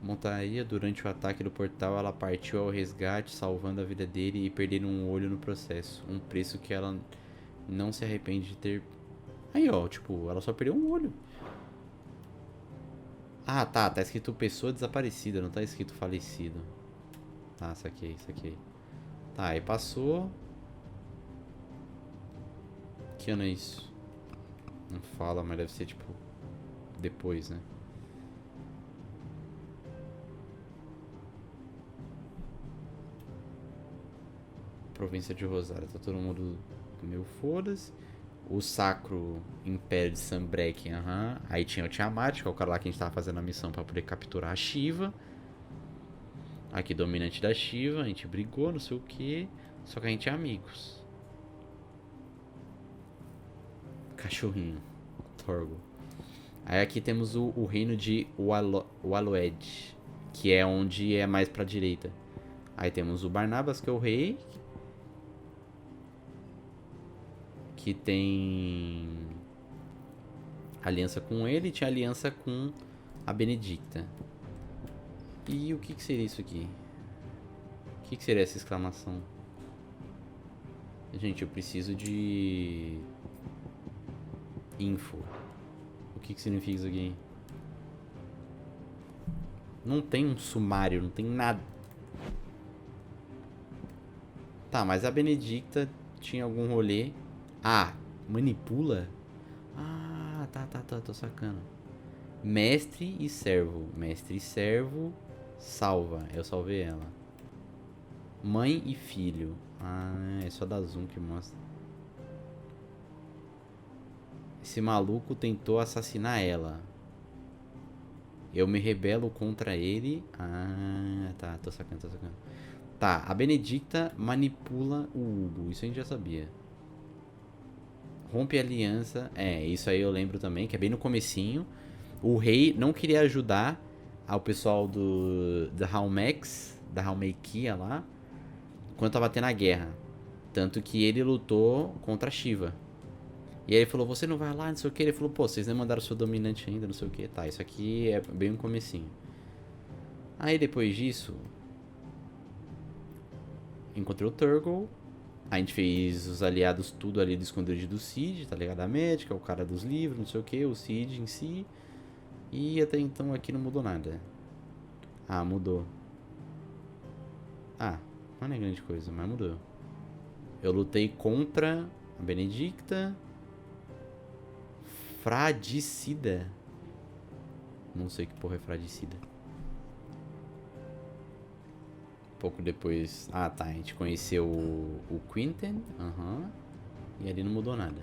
Montaria, durante o ataque do portal, ela partiu ao resgate, salvando a vida dele e perdendo um olho no processo. Um preço que ela não se arrepende de ter... Aí, ó, tipo, ela só perdeu um olho. Ah, tá escrito pessoa desaparecida, não tá escrito falecido. Tá, saquei. Tá, aí passou. Que ano é isso? Não fala, mas deve ser tipo depois, né? Província de Rosário, tá todo mundo meio foda-se. O Sacro Império de Sanbreque, aham. Aí tinha o Tiamat, que é o cara lá que a gente tava fazendo a missão pra poder capturar a Shiva. Aqui, dominante da Shiva, a gente brigou, não sei o que. Só que a gente é amigos. Cachorrinho. Torgo. Aí aqui temos o reino de Waloed, que é onde é mais pra direita. Aí temos o Barnabas, que é o rei. Que tem aliança com ele e tinha aliança com a Benedicta. E o que seria isso aqui? O que seria essa exclamação? Gente, eu preciso de... info. O que significa isso aqui? Não tem um sumário, não tem nada. Tá, mas a Benedicta tinha algum rolê. Ah, manipula? Ah, tá, tô sacando. Mestre e servo. Mestre e servo... salva, eu salvei ela. Mãe e filho. Ah, é só da zoom que mostra. Esse maluco tentou assassinar ela. Eu me rebelo contra ele. Ah, tá, tô sacando. Tá, a Benedicta manipula o Hugo. Isso a gente já sabia. Rompe a aliança. É, isso aí eu lembro também, que é bem no comecinho. O rei não queria ajudar ao pessoal da Halmex, da Halmeikia lá, quando tava tendo a guerra. Tanto que ele lutou contra a Shiva. E aí ele falou, você não vai lá, não sei o que. Ele falou, pô, vocês nem mandaram o seu dominante ainda, não sei o que. Tá, isso aqui é bem no comecinho. Aí depois disso, encontrei o Turgle. A gente fez os aliados tudo ali do esconderijo do Cid, tá ligado? A médica, o cara dos livros, não sei o que, o Cid em si. E até então aqui não mudou nada. Ah, mudou. Ah, não é grande coisa, mas mudou. Eu lutei contra a Benedicta. Fradicida. Não sei que porra é Fradicida. Pouco depois... Ah, tá. A gente conheceu o Quinten. Aham. E ali não mudou nada.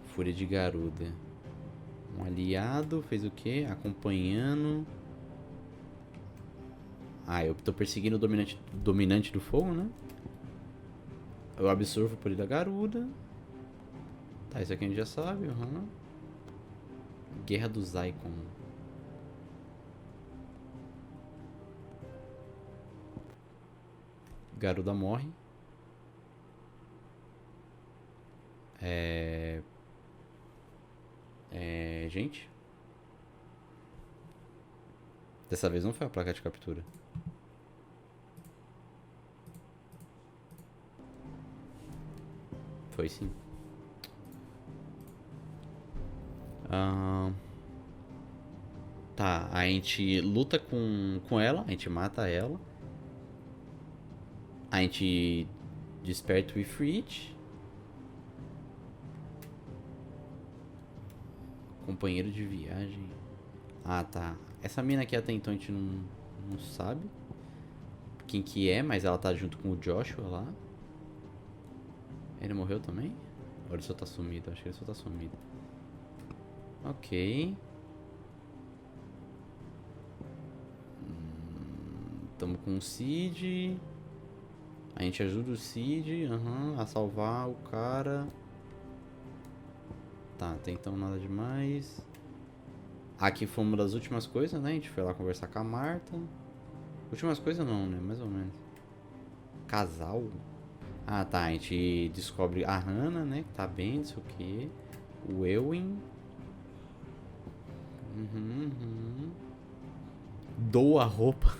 Fúria de Garuda. Um aliado fez o quê? Acompanhando. Ah, eu tô perseguindo o dominante do fogo, né? Eu absorvo o poder da Garuda. Tá, isso aqui a gente já sabe, Guerra dos Icon. Garuda morre. Gente. Dessa vez não foi a placa de captura. Foi sim. Tá, a gente luta com ela, a gente mata ela. A gente desperta o Ifrit. Companheiro de viagem. Ah, tá. Essa mina aqui até então a gente não sabe quem que é, mas ela tá junto com o Joshua lá. Ele morreu também? Ou ele só tá sumido? Acho que ele só tá sumido. Ok. Tamo com o Cid. A gente ajuda o Cid a salvar o cara. Tá, até então nada demais. Aqui foi uma das últimas coisas, né? A gente foi lá conversar com a Marta. Últimas coisas não, né? Mais ou menos. Casal? Ah, tá. A gente descobre a Hannah, né? Que tá bem, não sei o que. O Eowyn. Doa a roupa.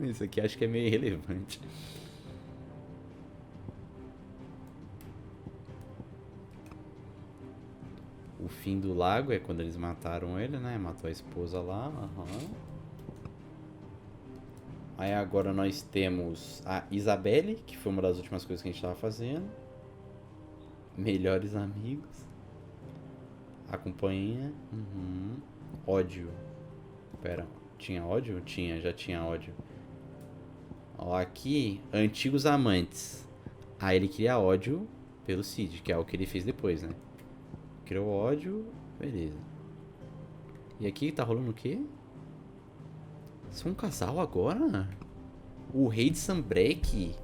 Isso aqui acho que é meio irrelevante. O fim do lago é quando eles mataram ele, né? Matou a esposa lá. Aí agora nós temos a Isabelle, que foi uma das últimas coisas que a gente tava fazendo. Melhores amigos. A companhia. Ódio. Pera, tinha ódio? Tinha, já tinha ódio. Ó, aqui, antigos amantes. Aí ele cria ódio pelo Cid, que é o que ele fez depois, né? Criou ódio, beleza. E aqui tá rolando o quê? São um casal agora? O rei de Sanbreque,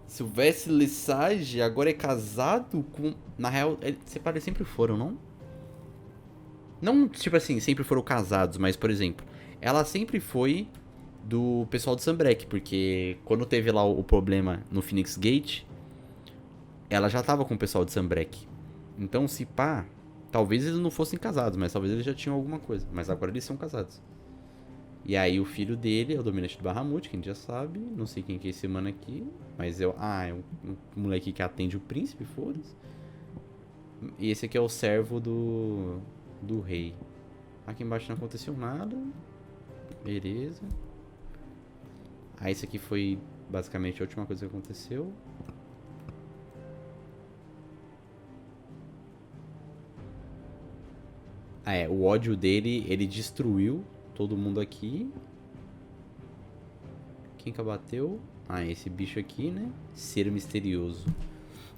Sylvestre Lesage, agora é casado com... Na real, eles sempre foram, não? Não, tipo assim, sempre foram casados, mas, por exemplo, ela sempre foi do pessoal de Sanbreque, porque quando teve lá o problema no Phoenix Gate, ela já tava com o pessoal de Sanbreque. Então, se pá, talvez eles não fossem casados, mas talvez eles já tinham alguma coisa. Mas agora eles são casados. E aí o filho dele é o dominante do Bahamut, que a gente já sabe. Não sei quem que é esse mano aqui. Mas é um moleque que atende o príncipe, foda-se. E esse aqui é o servo do rei. Aqui embaixo não aconteceu nada. Beleza. Aí esse aqui foi basicamente a última coisa que aconteceu. O ódio dele, ele destruiu todo mundo aqui. Quem que abateu? Esse bicho aqui, né? Ser misterioso.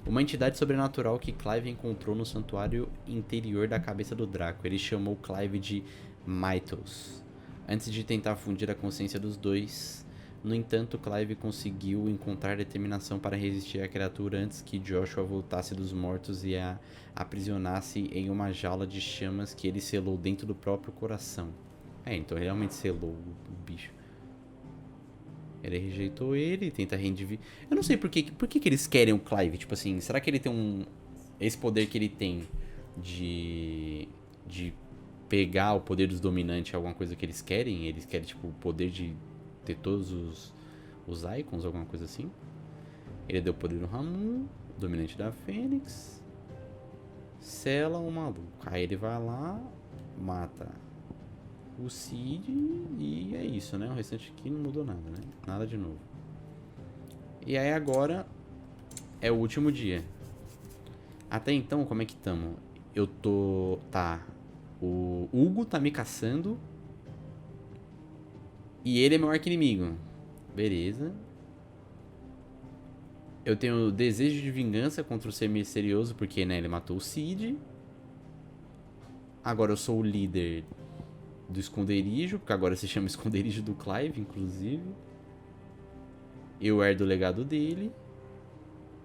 Uma entidade sobrenatural que Clive encontrou no santuário interior da cabeça do Draco. Ele chamou Clive de Mythos, antes de tentar fundir a consciência dos dois. No entanto, Clive conseguiu encontrar determinação para resistir à criatura antes que Joshua voltasse dos mortos e a aprisionasse em uma jaula de chamas que ele selou dentro do próprio coração. Então ele realmente selou o bicho. Ele rejeitou ele e tenta redividir. Eu não sei por que eles querem o Clive. Tipo assim, será que ele tem esse poder que ele tem de pegar o poder dos dominantes, alguma coisa que eles querem? Eles querem, tipo, o poder de ter todos os icons, alguma coisa assim. Ele deu poder no Ramun, dominante da Fênix. Sela o maluco. Aí ele vai lá, mata o Cid e é isso, né? O restante aqui não mudou nada, né? Nada de novo. E aí agora é o último dia. Até então, como é que tamo? Eu tô... Tá. O Hugo tá me caçando. E ele é meu arqui-inimigo. Beleza. Eu tenho desejo de vingança contra o ser misterioso, porque, né, ele matou o Cid. Agora eu sou o líder do esconderijo, porque agora se chama esconderijo do Clive, inclusive. Eu herdo o legado dele.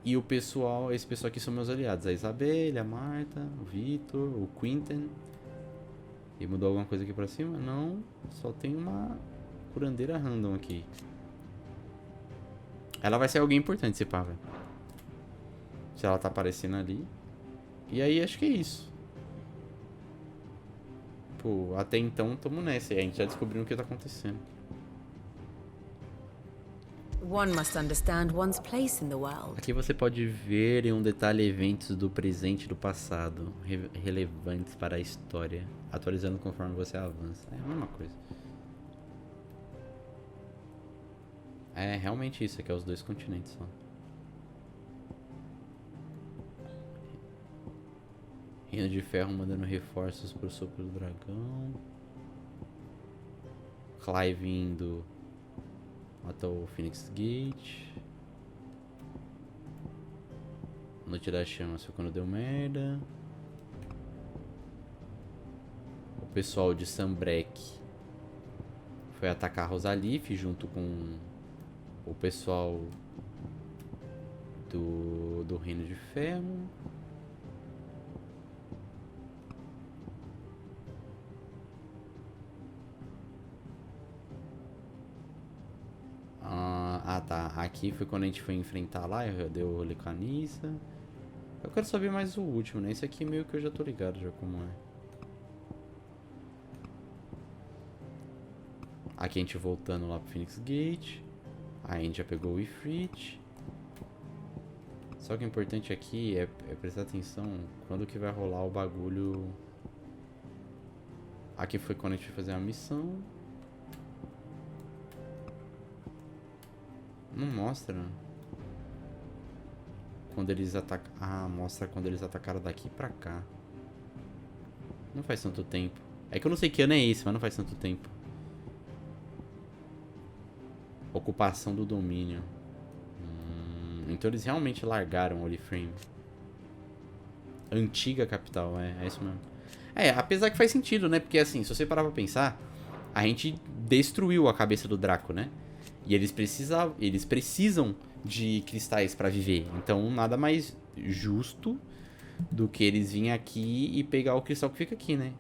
E o pessoal, esse pessoal aqui são meus aliados. A Isabelle, a Marta, o Victor, o Quinten. E mudou alguma coisa aqui pra cima? Não, só tem uma curandeira random aqui. Ela vai ser alguém importante, se pá, velho. Se ela tá aparecendo ali. E aí, acho que é isso. Pô, até então, tamo nessa. E a gente já descobriu o que tá acontecendo. One must understand one's place in the world. Aqui você pode ver em um detalhe eventos do presente e do passado, relevantes para a história, atualizando conforme você avança. É a mesma coisa. É realmente isso, aqui é os dois continentes só. Reino de Ferro mandando reforços pro sopro do dragão. Clive indo até o Phoenix Gate. Noite das Chamas foi quando deu merda. O pessoal de Sunbreak foi atacar Rosalith junto com o pessoal do Reino de Ferro. Tá. Aqui foi quando a gente foi enfrentar lá. Eu dei o rolê com a Nissa. Eu quero saber mais o último, né? Esse aqui meio que eu já tô ligado já como é. Aqui a gente voltando lá pro Phoenix Gate. Aí a gente já pegou o Ifrit. Só que o importante aqui é prestar atenção quando que vai rolar o bagulho. Aqui foi quando a gente foi fazer a missão. Não mostra. Quando eles atacam. Ah, mostra quando eles atacaram daqui pra cá. Não faz tanto tempo. É que eu não sei que ano é esse, mas não faz tanto tempo. Ocupação do domínio. Então eles realmente largaram o Oliframe. Antiga capital, é isso mesmo. Apesar que faz sentido, né? Porque assim, se você parar pra pensar, a gente destruiu a cabeça do Draco, né? E eles precisam de cristais pra viver. Então nada mais justo do que eles virem aqui e pegar o cristal que fica aqui, né?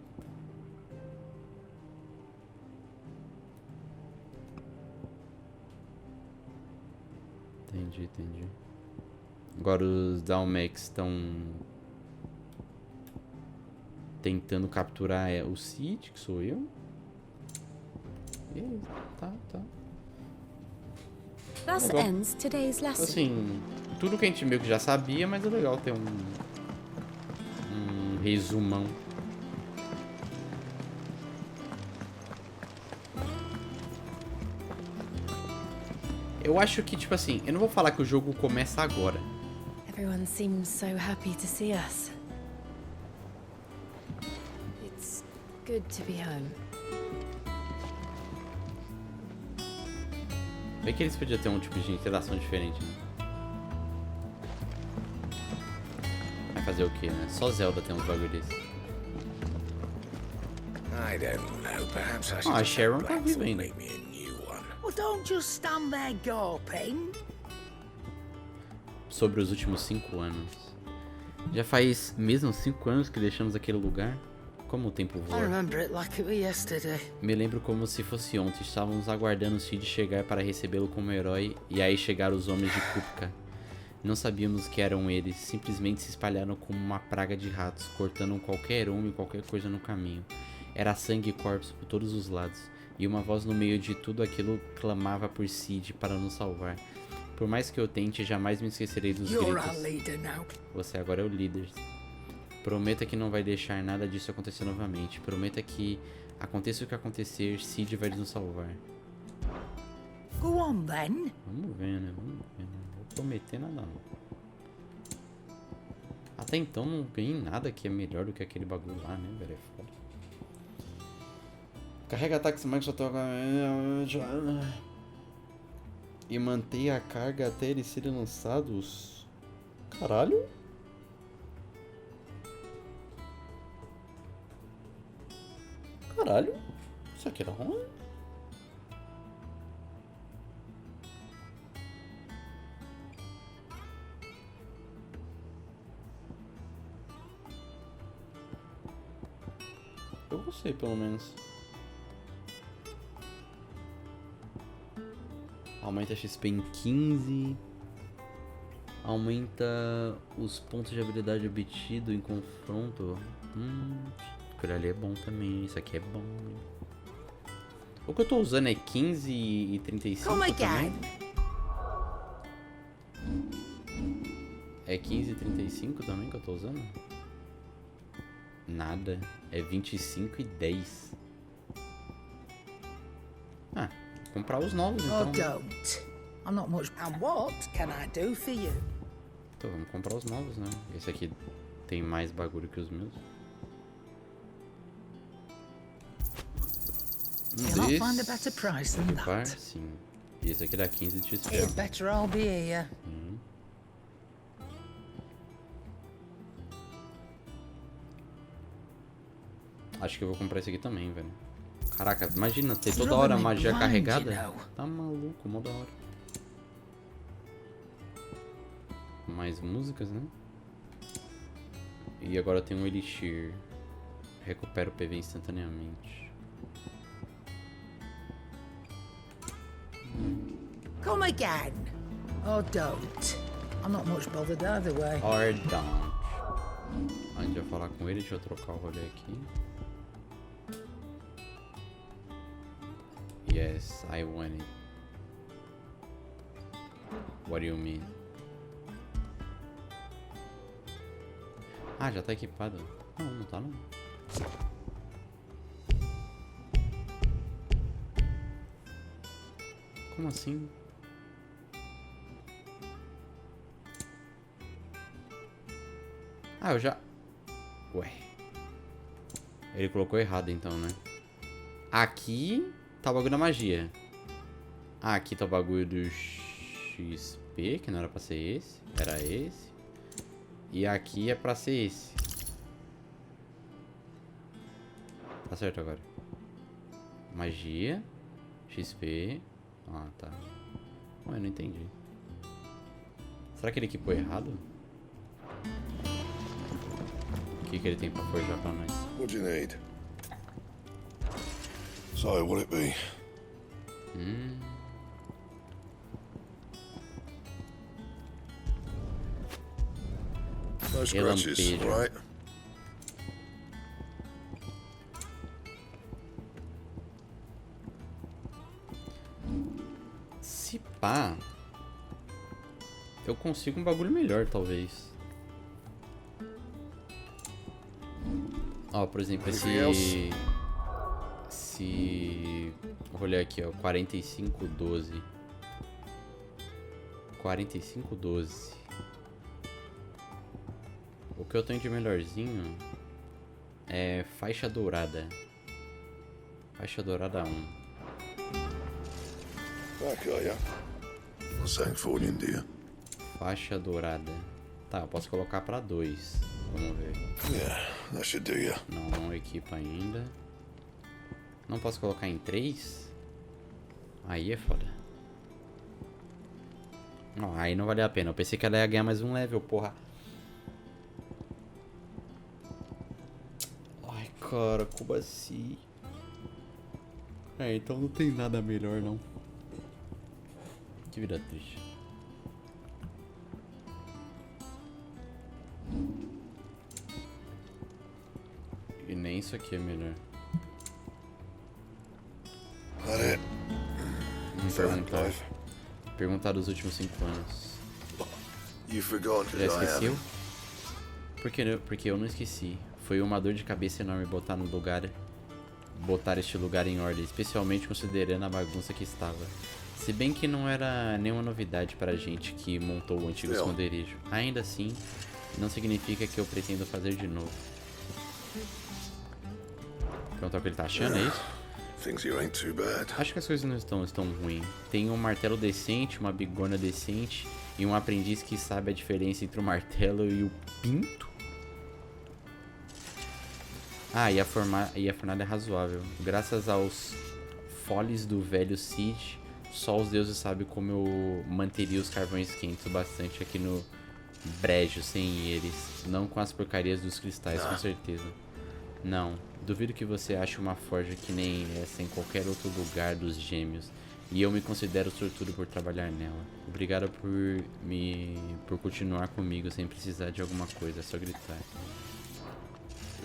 Entendi. Agora os Dalmex estão tentando capturar o Cid, que sou eu. E tá. Thus ends today's lesson. Assim, tudo que a gente meio que já sabia, mas é legal ter um resumão. Eu acho que, tipo assim, eu não vou falar que o jogo começa agora. Everyone seems so happy to see us. It's good to be home. Vê que eles podiam ter um tipo de interação diferente, né? Vai fazer o quê, né? Só Zelda tem uns bagulho desse. I don't know. Perhaps I should A Sharon tá viva ainda. Well, don't just stand there gawping. Sobre os últimos 5 anos. Já faz mesmo 5 anos que deixamos aquele lugar? Como o tempo voa. I remember it like it was yesterday. Me lembro como se fosse ontem. Estávamos aguardando o Cid chegar para recebê-lo como herói. E aí chegaram os homens de Kupka. Não sabíamos que eram eles. Simplesmente se espalharam como uma praga de ratos, cortando qualquer homem e qualquer coisa no caminho. Era sangue e corpos por todos os lados. E uma voz no meio de tudo aquilo clamava por Cid para nos salvar. Por mais que eu tente, jamais me esquecerei dos gritos. Você agora é o líder. Prometa que não vai deixar nada disso acontecer novamente. Prometa que, aconteça o que acontecer, Cid vai nos salvar. Go on, then. Vamos ver, né? Não vou prometer nada, não. Até então não ganhei nada que é melhor do que aquele bagulho lá, né, velho? É foda. Carrega ataques mais só toca... E mantenha a carga até eles serem lançados. Caralho? Caralho? Isso aqui era ruim? sei, pelo menos. Aumenta XP em 15. Aumenta os pontos de habilidade obtido em confronto. Aquilo ali é bom também. Isso aqui é bom. O que eu tô usando é 15 e 35 também. É 15 e 35 também que eu tô usando? Nada. É 25 e 10. Ah, vou comprar os novos então. Oh, don't. I'm not much. And what can I do for you? Então vamos comprar os novos, né? Esse aqui tem mais bagulho que os meus. You'll not find a better price than that. Sim. E esse aqui dá 15 de XP. It's better I'll be here. Acho que eu vou comprar esse aqui também, velho. Caraca, imagina ter toda hora a magia carregada. Tá maluco, mó da hora. Mais músicas, né? E agora tem um Elixir. Recupera o PV instantaneamente. Come again. Or don't. I'm not much bothered either way. Or don't. A gente vai falar com ele, deixa eu trocar o rolê aqui. Yes, I want it. What do you mean? Ah, já tá equipado. Não, não tá não. Como assim? Ah, eu já... Ué. Ele colocou errado então, né? Aqui tá o bagulho da magia. Ah, aqui tá o bagulho do XP, que não era pra ser esse. Era esse. E aqui é pra ser esse. Tá certo agora. Magia. XP. Ah, tá. Ué, não entendi. Será que ele equipou errado? O que ele tem pra forjar pra nós? What do you need? So, will it be? No scratches, right? Se pá, eu consigo um bagulho melhor, talvez. Ó, por exemplo, esse rolê aqui, ó, 4512. 4512. O que eu tenho de melhorzinho é faixa dourada. Faixa dourada 1. Faixa dourada. Tá, eu posso colocar pra 2. Vamos ver. That should do ya. Não equipa ainda. Não posso colocar em 3? Aí é foda. Não, aí não valeu a pena. Eu pensei que ela ia ganhar mais um level, porra. Ai, cara, como assim? É, então não tem nada melhor, não. Que vida triste. E nem isso aqui é melhor. Perguntar dos últimos 5 anos. Já esqueceu? Porque eu não esqueci. Foi uma dor de cabeça enorme botar este lugar em ordem, especialmente considerando a bagunça que estava. Se bem que não era nenhuma novidade para a gente que montou o antigo esconderijo. Ainda assim, não significa que eu pretendo fazer de novo. Perguntar o que ele tá achando, é isso? Acho que as coisas não estão ruins. Tem um martelo decente, uma bigorna decente e um aprendiz que sabe a diferença entre o martelo e o pinto. Ah, e a fornalha é razoável. Graças aos foles do velho Cid, só os deuses sabem como eu manteria os carvões quentes bastante aqui no brejo sem eles. Não com as porcarias dos cristais, com certeza. Não, duvido que você ache uma forja que nem essa em qualquer outro lugar dos gêmeos. E eu me considero sortudo por trabalhar nela. Obrigado por continuar comigo sem precisar de alguma coisa, é só gritar.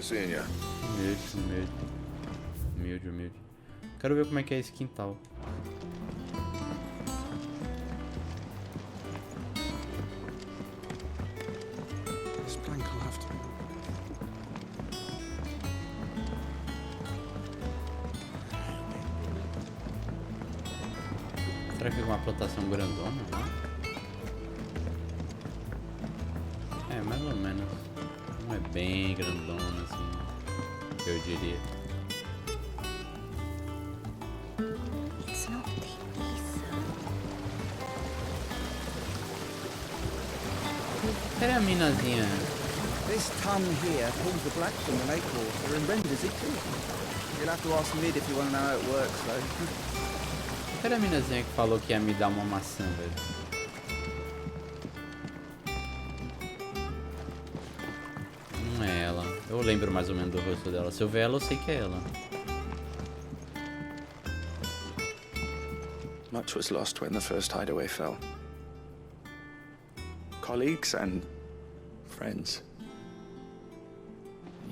Senhor. Humilde. Quero ver como é que é esse quintal. This plank will have to. Será que é uma plantação grandona, né? É, mais ou menos. Não é bem grandona, assim, eu diria. It's not the ether. Cadê a minazinha? This ton here pulls the black from the lake water and renders it pure. You'll have to ask Mid if you want to know how it works, though. Cadê a minazinha que falou que ia me dar uma maçã, velho? Não é ela. Eu lembro mais ou menos do rosto dela. Se eu ver ela, eu sei que é ela. Much was lost when the first hideaway fell. Colleagues and friends.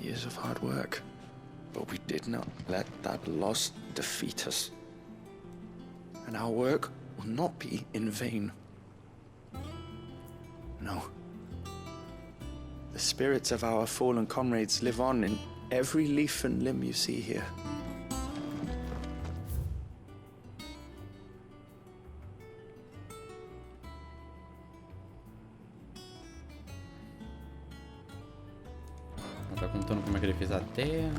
Years of hard work. But we did not let that loss defeat us. And our work will not be in vain. No. The spirits of our fallen comrades live on in every leaf and limb you see here. Ela tá contando como é que ele fez a terra.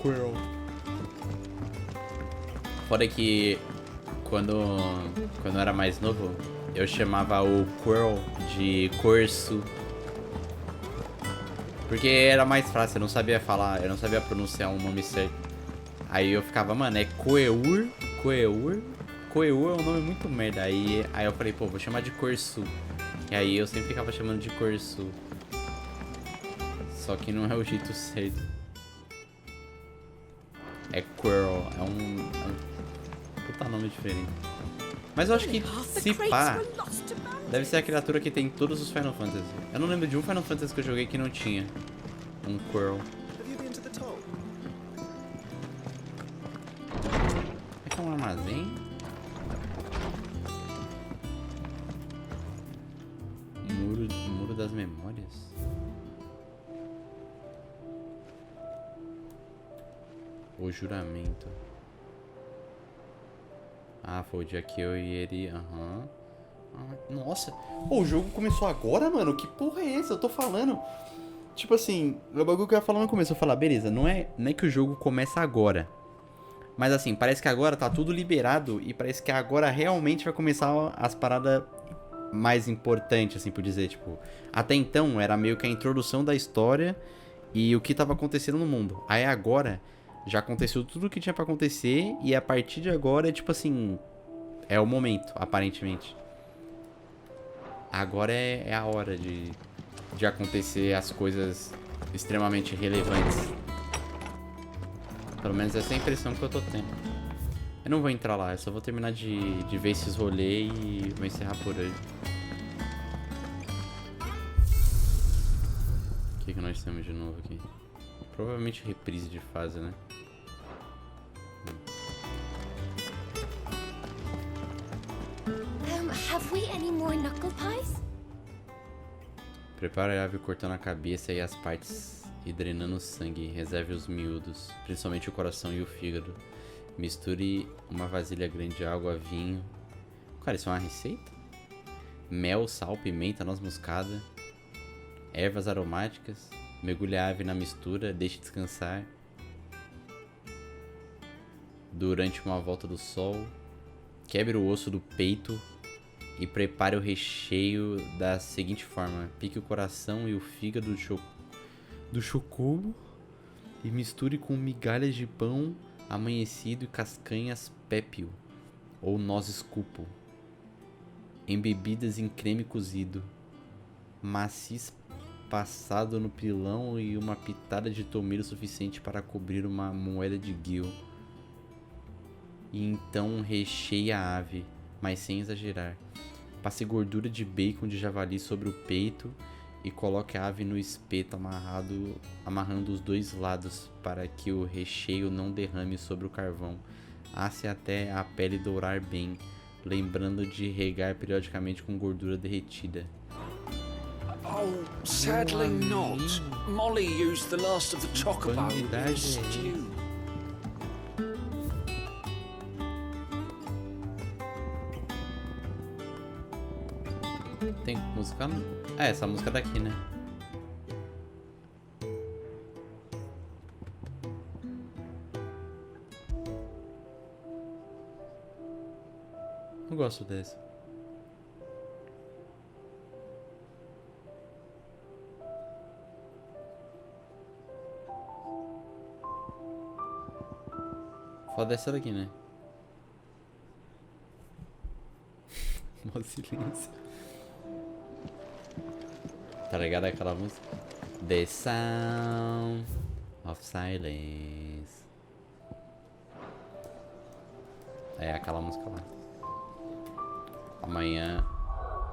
Quirrell. Foda que quando eu era mais novo, eu chamava o Quirrell de Corso. Porque era mais fácil, eu não sabia falar, eu não sabia pronunciar um nome certo. Aí eu ficava, mano, é Coeur. Coeur é um nome muito merda. Aí eu falei, pô, vou chamar de Corso. E aí eu sempre ficava chamando de Corso. Só que não é o jeito certo. É Quirrell, é um puta nome diferente. Mas eu acho que, se pá, deve ser a criatura que tem em todos os Final Fantasy. Eu não lembro de um Final Fantasy que eu joguei que não tinha um Quirrell. É que é um armazém? Muro das memórias? O juramento. Ah, foi o dia que eu e ele... Aham. Nossa. Pô, o jogo começou agora, mano? Que porra é essa? Eu tô falando... Tipo assim, o bagulho que eu ia falar no começo. Eu falar, beleza, não é que o jogo começa agora. Mas assim, parece que agora tá tudo liberado. E parece que agora realmente vai começar as paradas mais importantes, assim, por dizer. Tipo, até então era meio que a introdução da história e o que tava acontecendo no mundo. Aí agora... Já aconteceu tudo o que tinha pra acontecer. E a partir de agora é tipo assim... É o momento, aparentemente. Agora é a hora de acontecer as coisas extremamente relevantes. Pelo menos essa é a impressão que eu tô tendo. Eu não vou entrar lá, eu só vou terminar de ver esses rolês e vou encerrar por hoje. O que nós temos de novo aqui? Provavelmente reprise de fase, né? Have we any more knuckle pies? Prepare a ave cortando a cabeça e as partes e drenando o sangue. Reserve os miúdos, principalmente o coração e o fígado. Misture uma vasilha grande de água, vinho. Cara, isso é uma receita? Mel, sal, pimenta, noz moscada. Ervas aromáticas. Mergulhe a ave na mistura, deixe descansar. Durante uma volta do sol. Quebre o osso do peito. E prepare o recheio da seguinte forma. Pique o coração e o fígado do chocubo. e misture com migalhas de pão amanhecido e castanhas pépio ou nozes cupo, embebidas em creme cozido, macis passado no pilão e uma pitada de tomilho suficiente para cobrir uma moeda de guil. E então recheie a ave, mas sem exagerar. Passe gordura de bacon de javali sobre o peito e coloque a ave no espeto amarrando os dois lados para que o recheio não derrame sobre o carvão. Asse até a pele dourar bem, lembrando de regar periodicamente com gordura derretida. Oh, sadly not. Molly used the last of the chocobo in the stew. Tem música? É, essa música daqui, né? Eu gosto dessa. Foda essa daqui, né? Mó silêncio. Tá ligado aquela música? The Sound of Silence. É aquela música lá. Amanhã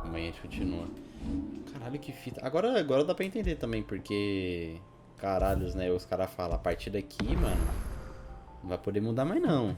a gente continua. Caralho, que fita. Agora dá pra entender também, porque... Caralhos, né? Os caras falam, a partir daqui, mano, não vai poder mudar mais não.